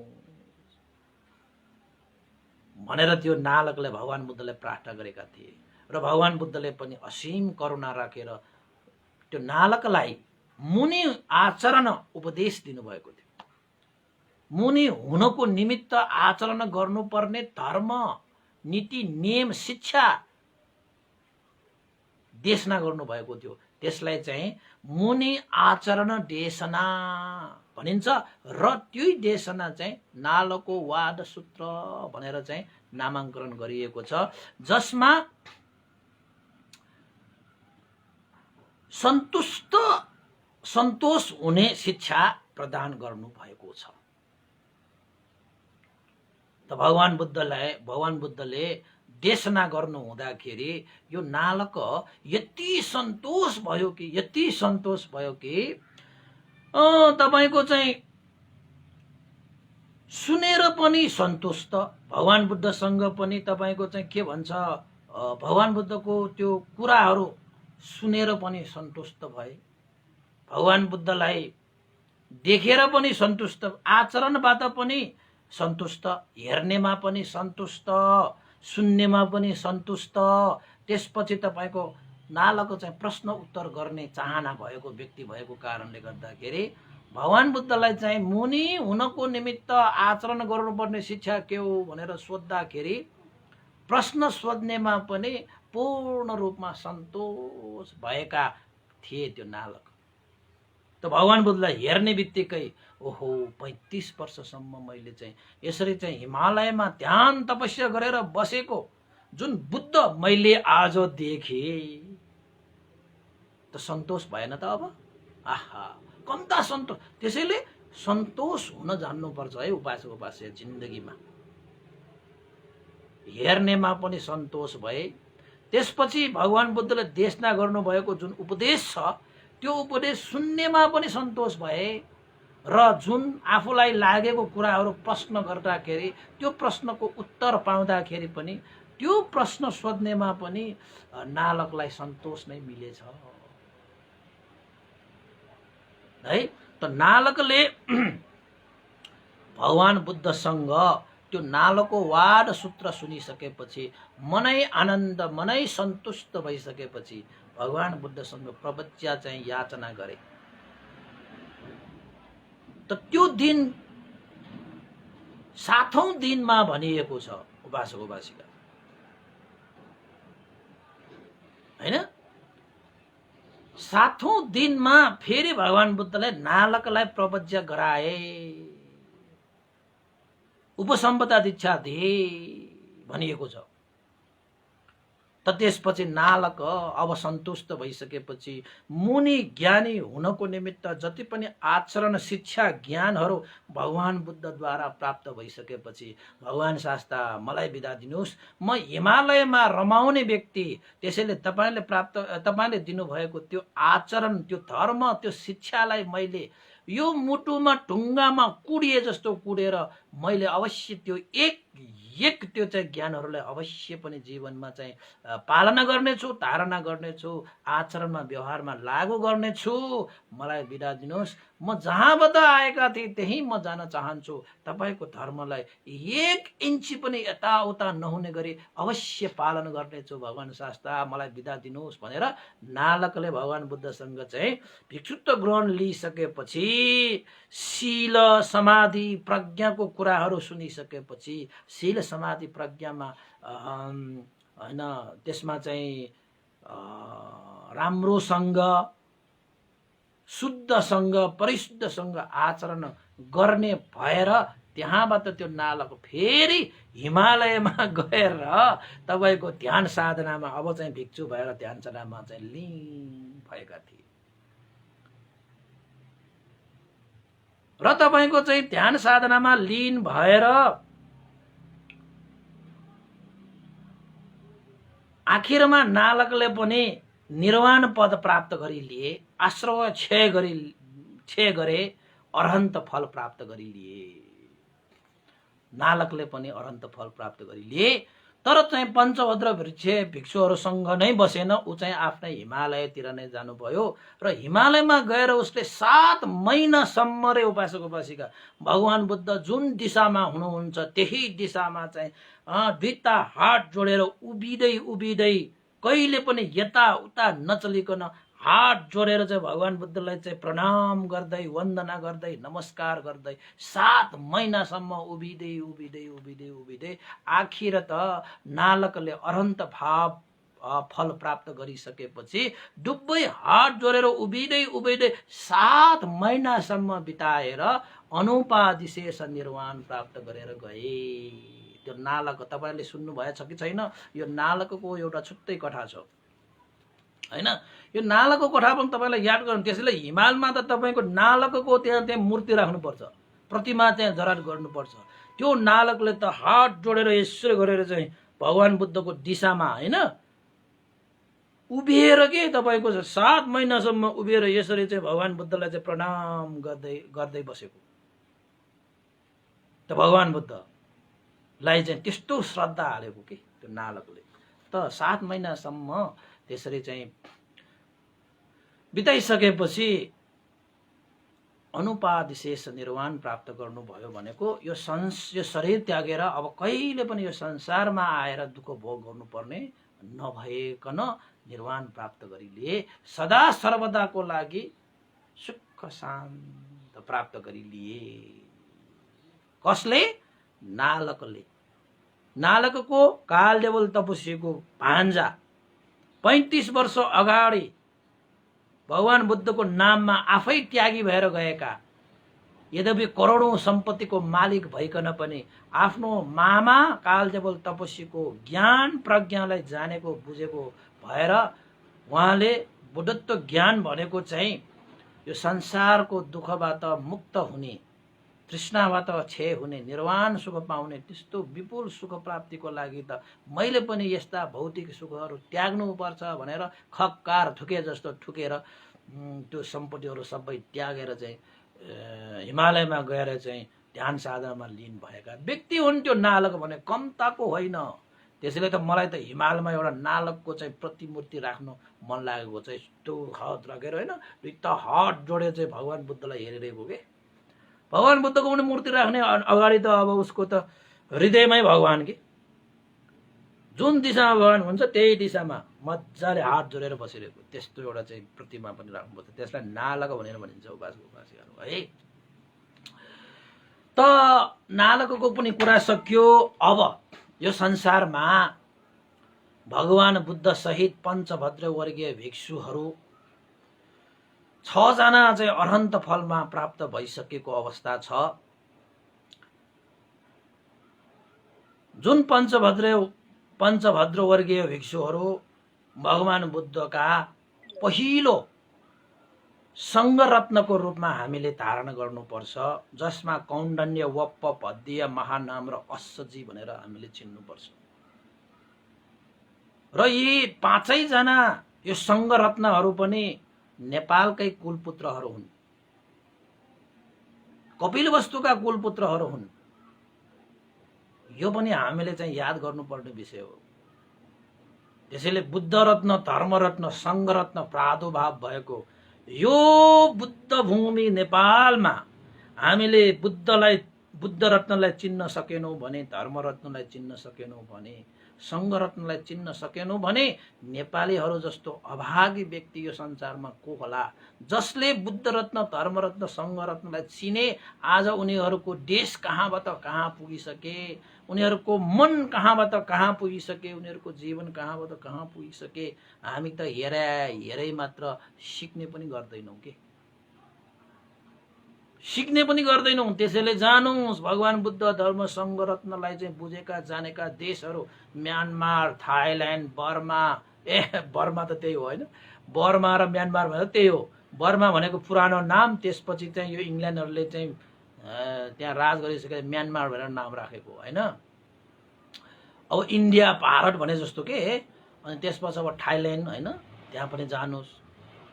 भनेर त्यो नालकले भगवान बुद्धलाई प्रार्थना गरेका थिए। र भगवान बुद्धले पनि असीम करुणा राखेर त्यो नालकलाई मुनि आचरण उपदेश दिनुभएको थियो। मुनि हुनको निमित्त आचरण गर्नुपर्ने धर्म, नीति, नियम, शिक्षा देशना गर्नुभएको थियो। त्यसलाई चाहिँ मुनि आचरण देशना भनिन्छ। र त्यो देशना चाहिँ नालको वाद सूत्र भनेर चाहिँ नामाङ्करण गरिएको छ, जसमा सन्तोष हुने शिक्षा प्रदान गर्नु भएको छ। त भगवान बुद्धले देशना गर्नु हुँदाखेरि यो नालक यति सन्तोष भयो कि तपाईको चाहिँ सुनेर पनि सन्तुष्ट, भगवान बुद्धसँग पनि तपाईको चाहिँ के भन्छ, भगवान बुद्धको त्यो कुराहरू सुनेर पनि सन्तुष्ट भए, भगवान बुद्धलाई देखेर पनि सन्तुष्ट, आचरणबाट पनि सन्तुष्ट, हेर्नेमा पनि सन्तुष्ट, सुन्नेमा पनि सन्तुष्ट। त्यसपछि तपाईको नालक चाहिँ प्रश्न उत्तर गर्ने चाहना भएको व्यक्ति भएको कारणले गर्दाखेरि भगवान बुद्धलाई चाहिँ मुनि हुनको निमित्त आचरण गर्नुपर्ने शिक्षा के हो भनेर सोद्धाखेरि प्रश्न सोध्नेमा पनि पूर्ण रूपमा सन्तोष भएका थिए त्यो नालक। त भगवान बुद्धलाई हेर्ने बित्तिकै ओहो 35 वर्षसम्म मैले चाहिँ यसरी चाहिँ हिमालयमा ध्यान तपस्या गरेर बसेको जुन बुद्ध मैले आज देखेँ, त सन्तोष भएन त अब आहा कम्ता सन्तोष। त्यसैले सन्तोष हुन जान्नुपर्छ है उपासक उपास्य जिन्दगीमा। हेर्नेमा पनि सन्तोष भए, त्यसपछि भगवान बुद्धले देशना गर्नुभएको जुन उपदेश छ त्यो उपदेश सुन्नेमा पनि सन्तोष भए र जुन आफूलाई लागेको कुराहरू प्रश्न गर्दाखेरि त्यो प्रश्नको उत्तर पाउँदाखेरि पनि त्यो प्रश्न सोध्नेमा पनि नालकलाई सन्तोष नै मिलेछ है। त नालकले भगवान बुद्धसँग त्यो नालको वाद सूत्र सुनिसकेपछि मनै आनन्द मनै सन्तुष्ट भइसकेपछि भगवान बुद्धसँग प्रवज्या चाहिँ याचना गरे। त त्यो दिन 7औं दिनमा भनिएको छ उपासक उपासिका हैन। 7औं दिनमा फेरि भगवान बुद्धले नालकलाई प्रवज्या गराए, उपसम्पदा दीक्षा दिए भनिएको छ। त त्यसपछि नालक अब सन्तुष्ट भइसकेपछि मुनि ज्ञानी हुनको निमित्त जति पनि आचरण शिक्षा ज्ञानहरू भगवान बुद्धद्वारा प्राप्त भइसकेपछि भगवान शास्ता मलाई बिदा दिनुहोस्, म हिमालयमा रमाउने व्यक्ति, त्यसैले तपाईँले दिनुभएको त्यो आचरण त्यो धर्म त्यो शिक्षालाई मैले यो मुटुमा ढुङ्गामा कुडिए जस्तो कुडेर मैले अवश्य त्यो एक त्यो चाहिँ ज्ञानहरूलाई अवश्य पनि जीवनमा चाहिँ पालना गर्नेछु, धारणा गर्नेछु, आचरणमा व्यवहारमा लागू गर्नेछु। मलाई बिदा दिनुहोस्, म जहाँबाट आएका थिएँ त्यही म जान चाहन्छु। तपाईँको धर्मलाई 1 इन्ची पनि यताउता नहुने गरी अवश्य पालन गर्नेछु भगवान शास्ता, मलाई बिदा दिनुहोस् भनेर नालकले भगवान बुद्धसँग चाहिँ भिक्षुत्व ग्रहण लिइसकेपछि शील समाधि प्रज्ञाको कुराहरू सुनिसकेपछि शील समाधि प्रज्ञामा हैन त्यसमा चाहिँ राम्रोसँग शुद्धसँग परिशुद्धसँग आचरण गर्ने भएर त्यहाँबाट त्यो नालक फेरि हिमालयमा गएर तपाईको ध्यान साधनामा अब चाहिँ भिक्षु भएर ध्यान साधनामा चाहिँ लीन भएका थिए। र तपाईको चाहिँ ध्यान साधनामा लीन भएर आखिरमा नालकले पनि निर्वाण पद प्राप्त गरी लिए, आश्रय क्षय गरे, अरहन्त फल प्राप्त गरी लिए। नालकले पनि अरहन्त फल प्राप्त गरी लिए, तर चाहिँ पञ्चभद्र भिक्षुहरूसँग नै बसेन, ऊ चाहिँ आफ्नै हिमालयतिर नै जानुभयो र हिमालयमा गएर उसले 7 महिनासम्म रे उपासक उपासिका भगवान बुद्ध जुन दिशामा हुनुहुन्छ त्यही दिशामा चाहिँ दुईटा हात जोडेर उभिँदै कहिले पनि यता उता नचलिकन हात जोडेर चाहिँ भगवान बुद्धलाई चाहिँ प्रणाम गर्दै वन्दना गर्दै नमस्कार गर्दै 7 महिनासम्म उभिँदै आखिर त नालकले अरहन्त भाव फल प्राप्त गरिसकेपछि डुब्बै हात जोडेर उभिँदै 7 महिनासम्म बिताएर अनुपादिशेष निर्वाण प्राप्त गरेर गए। त्यो नालक तपाईले सुन्नु भएछ कि छैन? यो नालकको एउटा छुट्टै कथा छ हैन। यो नालकको कथा पनि तपाईलाई याद गर्नु। त्यसैले हिमालमा त तपाईको नालकको त्यहाँ मूर्ति राख्नुपर्छ, प्रतिमा त्यहाँ जरा गर्नुपर्छ। त्यो नालकले त हात जोडेर यसरी गरेर चाहिँ भगवान बुद्धको दिशामा हैन उभिएर के तपाईको 7 महिनासम्म उभिएर यसरी चाहिँ भगवान बुद्धलाई चाहिँ प्रणाम गर्दै बसेको। त भगवान बुद्धलाई चाहिँ त्यस्तो श्रद्धा हालेको कि त्यो नालकले त 7 महिनासम्म त्यसरी चाहिँ बिताइसकेपछि अनुपादिशेष निर्वाण प्राप्त गर्नुभयो भनेको यो शरीर त्यागेर अब कहिले पनि यो संसारमा आएर दुःख भोग गर्नुपर्ने नभएकन निर्वाण प्राप्त गरिले, सदा सर्वदाको लागि सुख शान्त प्राप्त गरिलिए। कसले? नालकले। नालकको कालदेवल तपस्वीको भान्जा 35 वर्ष अगाडि भगवान बुद्धको नाममा आफै त्यागी भएर गएका, यद्यपि करोडौं सम्पत्तिको मालिक भइकन पनि आफ्नो मामा कालदेवल तपस्वीको ज्ञान प्रज्ञालाई जानेको बुझेको भएर उहाँले बुद्धत्व ज्ञान भनेको चाहिँ यो संसारको दुःखबाट मुक्त हुने, तृष्णाबाट क्षय हुने, निर्वाण सुख पाउने, त्यस्तो विपुल सुख प्राप्तिको लागि त मैले पनि यस्ता भौतिक सुखहरू त्याग्नुपर्छ भनेर खक्कार थुके जस्तो ठुकेर त्यो सम्पत्तिहरू सबै त्यागेर चाहिँ हिमालयमा गएर चाहिँ ध्यान साधनामा लीन भएका व्यक्ति हुन्। त्यो नालक भने कमताको होइन। त्यसैले त मलाई त हिमालयमा एउटा नालकको चाहिँ प्रतिमूर्ति राख्नु मन लागेको चाहिँ त्यो हात राखेर होइन, दुईटा हात जोडेर चाहिँ भगवान् बुद्धलाई हेरिरहेको के। भगवान् बुद्धको पनि मूर्ति राख्ने अगाडि त अब उसको त हृदयमै भगवान् के, जुन दिशामा भगवान् हुन्छ त्यही दिशामा मजाले हात जोडेर बसिरहेको त्यस्तो एउटा चाहिँ प्रतिमा पनि राख्नुपर्छ। त्यसलाई नालक भनेर भनिन्छ उपासक उपासिकाहरू है। त नालकको पनि कुरा सकियो। अब यो संसारमा भगवान् बुद्ध सहित पञ्चभद्र वर्गीय भिक्षुहरू 6 जना चाहिँ अरहन्त फलमा प्राप्त भइसकेको अवस्था छ। जुन पञ्चभद्र वर्गीय भिक्षुहरू भगवान् बुद्धका पहिलो सङ्गरत्नको रूपमा हामीले धारण गर्नुपर्छ, जसमा कौण्डन्य, वप्प, भद्य, महानाम र अश्वजी भनेर हामीले चिन्नुपर्छ। र यी 5 जना यो सङ्गरत्नहरू पनि नेपालकै कुलपुत्रहरू हुन्, कपिलवस्तुका कुलपुत्रहरू हुन्। यो पनि हामीले चाहिँ याद गर्नुपर्ने विषय हो। त्यसैले बुद्ध रत्न, धर्मरत्न, सङ्घरत्न प्रादुर्भाव भएको यो बुद्ध भूमि नेपालमा हामीले बुद्ध रत्नलाई चिन्न सकेनौँ भने, धर्मरत्नलाई चिन्न सकेनौँ भने, सङ्घरत्नलाई चिन्न सकेनौँ भने नेपालीहरू जस्तो अभागी व्यक्ति यो संसारमा को होला जसले बुद्ध रत्न, धर्मरत्न, सङ्घरत्नलाई चिने। आज उनीहरूको देश कहाँबाट कहाँ पुगिसके, उनीहरूको मन कहाँबाट कहाँ पुगिसके, उनीहरूको जीवन कहाँबाट कहाँ पुगिसके। हामी त हेरै मात्र सिक्ने पनि गर्दैनौँ के, सिक्ने पनि गर्दैनौँ। त्यसैले जानुस् भगवान् बुद्ध, धर्म, सङ्घ रत्नलाई चाहिँ बुझेका जानेका देशहरू म्यानमार, थाइल्यान्ड, बर्मा। बर्मा त त्यही हो होइन, बर्मा र म्यानमार भनेर त्यही हो। बर्मा भनेको पुरानो नाम, त्यसपछि चाहिँ यो इङ्ल्यान्डहरूले चाहिँ त्यहाँ राज गरिसकेर म्यानमार भनेर नाम राखेको होइन। अब इन्डिया, भारत भने जस्तो के। अनि त्यसपछि अब थाइल्यान्ड होइन, त्यहाँ पनि जानुस्।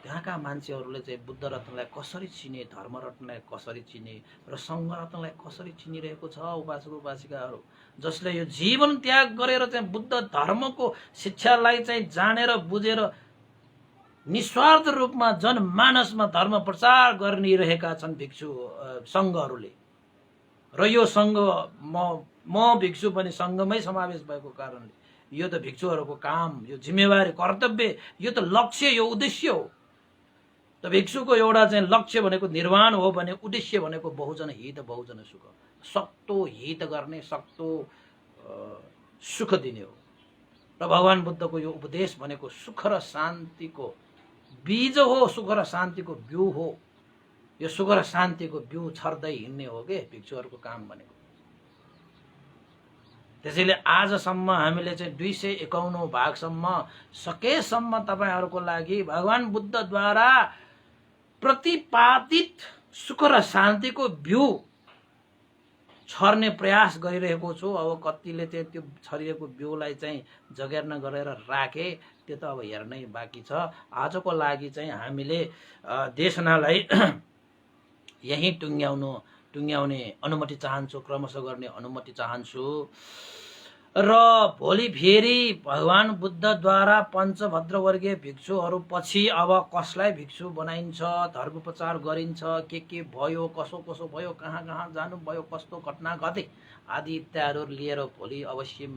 त्यहाँका मान्छेहरूले चाहिँ बुद्ध रत्नलाई कसरी चिने, धर्म रत्नलाई कसरी चिने र सङ्घ रत्नलाई कसरी चिनिरहेको छ उपासक उपासिकाहरू, जसले यो जीवन त्याग गरेर चाहिँ बुद्ध धर्मको शिक्षालाई चाहिँ जानेर बुझेर निस्वार्थ रूपमा जनमानसमा धर्म प्रचार गरिरहेका छन् भिक्षु सङ्घहरूले। र यो सङ्घ म भिक्षु पनि सङ्घमै समावेश भएको कारणले यो त भिक्षुहरूको काम, यो जिम्मेवारी, कर्तव्य, यो त लक्ष्य, यो उद्देश्य हो। त भिक्षुको एउटा चाहिँ लक्ष्य भनेको निर्वाण हो भने उद्देश्य भनेको बहुजन हित, बहुजन सुख, सक्तो हित गर्ने, सक्तो सुख दिने हो। र भगवान् बुद्धको यो उपदेश भनेको सुख र शान्तिको बीज हो, सुख र शान्तिको बिउ हो। यो सुख र शान्तिको बिउ छर्दै हिँड्ने हो के भिक्षुहरूको काम भनेको। त्यसैले आजसम्म हामीले चाहिँ 251औं भागसम्म सकेसम्म तपाईहरूको लागि भगवान् बुद्धद्वारा प्रतिपादित सुख र शान्तिको बिउ छर्ने प्रयास गरिरहेको छु। अब कतिले चाहिँ त्यो छरिएको बिउलाई चाहिँ जगेर्ना गरेर राखे, त्यो त अब हेर्नै बाँकी छ। आजको लागि चाहिँ हामीले देशनालाई यहीँ टुङ्ग्याउने अनुमति चाहन्छु, क्रमशः गर्ने अनुमति चाहन्छु। र भोलि फेरि भगवान् बुद्धद्वारा पञ्चभद्र वर्गीय भिक्षुहरू पछि अब कसलाई भिक्षु बनाइन्छ, धर्मोपचार गरिन्छ, के भयो, कसो भयो, कहाँ जानु भयो, कस्तो घटना घटे आदि इत्यादिहरू लिएर भोलि अवश्य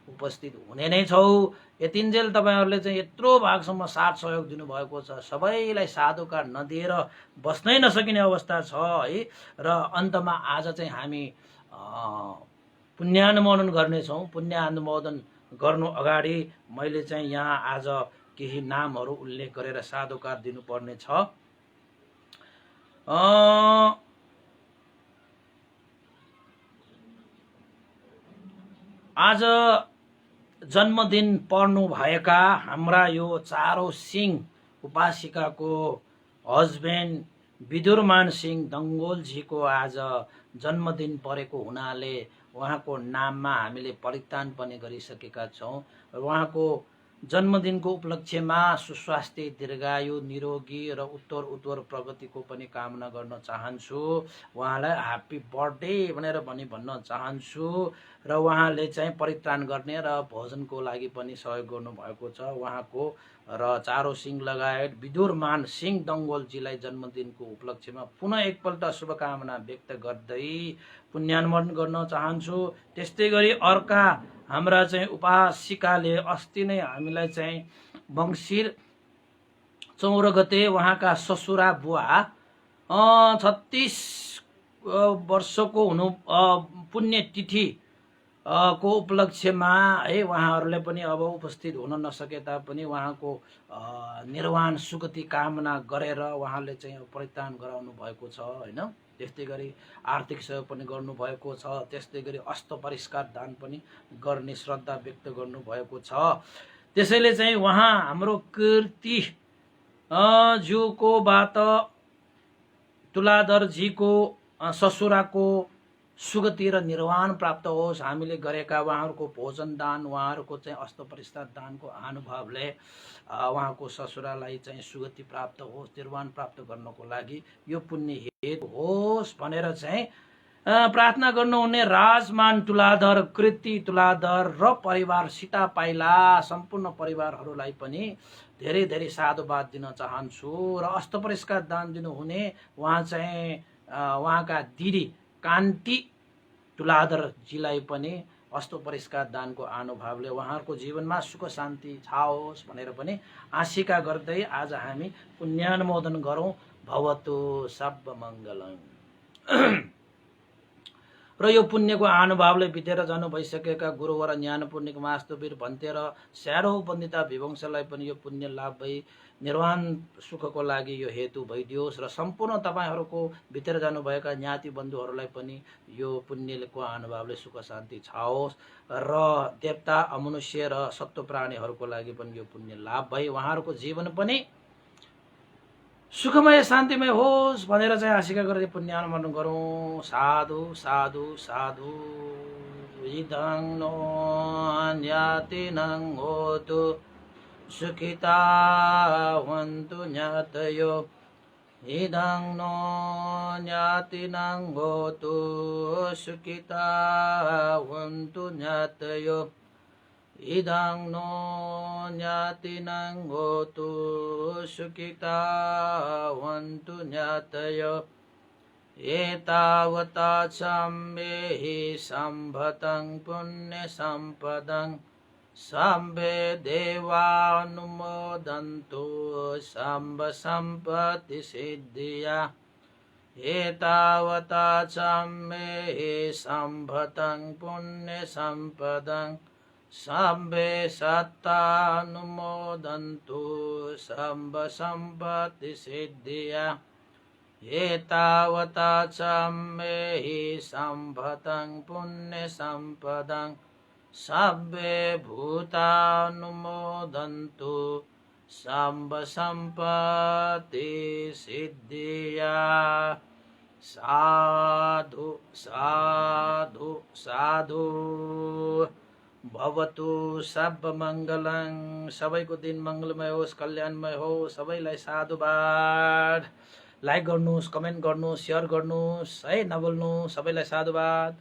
उपस्थित हुने नै छौ। यतिन्जेल तपाईँहरूले चाहिँ यत्रो भागसम्म साथ सहयोग दिनुभएको छ। सबैलाई साधुकार नदिएर बस्नै नसकिने अवस्था छ है। र अन्तमा आज चाहिँ हामी पुण्यानुमोदन गर्नेछौँ। पुण्यानुमोदन गर्नु अगाडि मैले चाहिँ यहाँ आज केही नामहरू उल्लेख गरेर साधुकार दिनुपर्ने छ। आज जन्मदिन पर्नु भएका हाम्रा यो चारौं सिंह उपासिकाको हस्बेन्ड विदुरमान सिंह दङ्गोलजीको आज जन्मदिन परेको हुनाले उहाँको नाममा हामीले परित्राण पनि गरिसकेका छौँ। उहाँको जन्मदिनको उपलक्ष्यमा सुस्वास्थ्य, दीर्घायु, निरोगी र उत्तर प्रगतिको पनि कामना गर्न चाहन्छु। उहाँलाई ह्याप्पी बर्थडे भनेर पनि भन्न चाहन्छु र उहाँले चाहिँ परित्राण गर्ने र भोजनको लागि पनि सहयोग गर्नुभएको छ। उहाँको र चारो सिंह लगायत विदुरमान सिंह दङ्गोलजीलाई जन्मदिनको उपलक्ष्यमा पुनः एकपल्ट शुभकामना व्यक्त गर्दै पुण्यानुमोदन गर्न चाहन्छु। त्यस्तै गरी अर्का हाम्रा चाहिँ उपासिकाले अस्ति नै हामीलाई चाहिँ मङ्सिर 14 गते उहाँका ससुरा बुवा 36 वर्षको हुनु पुण्यतिथि को उपलक्ष्यमा है उहाँहरूले पनि अब उपस्थित हुन नसके तापनि उहाँको निर्वाण सुगति कामना गरेर उहाँले चाहिँ परित्राण गराउनु भएको छ हैन। त्यस्तै गरी आर्थिक सहयोग पनि गर्नुभएको छ। त्यस्तै गरी अस्त परिष्कार दान पनि गर्ने श्रद्धा व्यक्त गर्नुभएको छ। त्यसैले चाहिँ उहाँ हाम्रो कीर्ति ज्यूकोबाट तुलाधरजीको ससुराको सुगति र निर्वाण प्राप्त होस्। हामीले गरेका उहाँहरूको भोजन दान, उहाँहरूको चाहिँ अस्त परिष्कार दानको अनुभवले उहाँको ससुरालाई चाहिँ सुगति प्राप्त होस्, निर्वाण प्राप्त गर्नको लागि यो पुण्य हेतु होस् भनेर चाहिँ प्रार्थना गर्नुहुने राजमान तुलाधर, कृति तुलाधर र परिवार सीता पाइला सम्पूर्ण परिवारहरूलाई पनि धेरै धेरै साधुवाद दिन चाहन्छु। र अस्त परिष्कार दान दिनुहुने उहाँ चाहिँ उहाँका दिदी कान्ति तुलाधरजीलाई पनि अस्त परिष्कार दानको अनुभवले उहाँहरूको जीवनमा सुख शान्ति छाओस् भनेर पनि आशिका गर्दै आज हामी पुण्यानुमोदन गरौँ। भवतु सब मङ्गलम्। र यो पुण्यको अनुभवले बितेर जानु भइसकेका गुरुवर ज्ञान पुण्यको मास्तुवीर भन्ते र स्यारो बन्दिता विवंशलाई पनि यो पुण्य लाभ भई निर्वाण सुखको लागि यो हेतु भइदियोस् र सम्पूर्ण तपाईहरूको बितेर जानुभएका ज्ञाति बन्धुहरूलाई पनि यो पुण्यको अनुभवले सुख शान्ति छाओस् र देवता, अमनुष्य र सत्व प्राणीहरूको लागि पनि यो पुण्य लाभ भई उहाँहरूको जीवन पनि सुखमय शान्तिमय होस् भनेर चाहिँ आशिका गर्दै पुण्यानुमोदन गरौँ। साधु साधु साधु। इदं नो ज्ञातिनं होतु सुखिता वन्तु ज्ञातयो। इदं नो ज्ञातिनं होतु सुखिता वन्तु ज्ञातयो। इदं नो ज्ञातिनं होतु सुखिता वन्तु ज्ञातयो। एतावता सम्मेहि सम्भतं पुण्यसम्पदं सम्भे देवानुमोदन्तु सम्भ सम्पत्तिसिद्धिया। एतावता सम्मेहि सम्भतं पुण्यसम्पदं सम्भे सत्तानुमोदन्तु सम्भ सम्पत्तिसिद्धिया। एतावता सम्मेहि सम्भतं पुण्यसम्पदं सम्भे भूतानुमोदन्तु सम्भ सम्पत्तिसिद्धिया। साधु साधु साधु। भवतु सब मङ्गलं। सबैको दिन मङ्गलमय होस्, कल्याणमय होस्। सबैलाई साधुवाद। लाइक गर्नुहोस्, कमेन्ट गर्नुहोस्, सेयर गर्नुहोस् है, नभुल्नु। सबैलाई साधुवाद।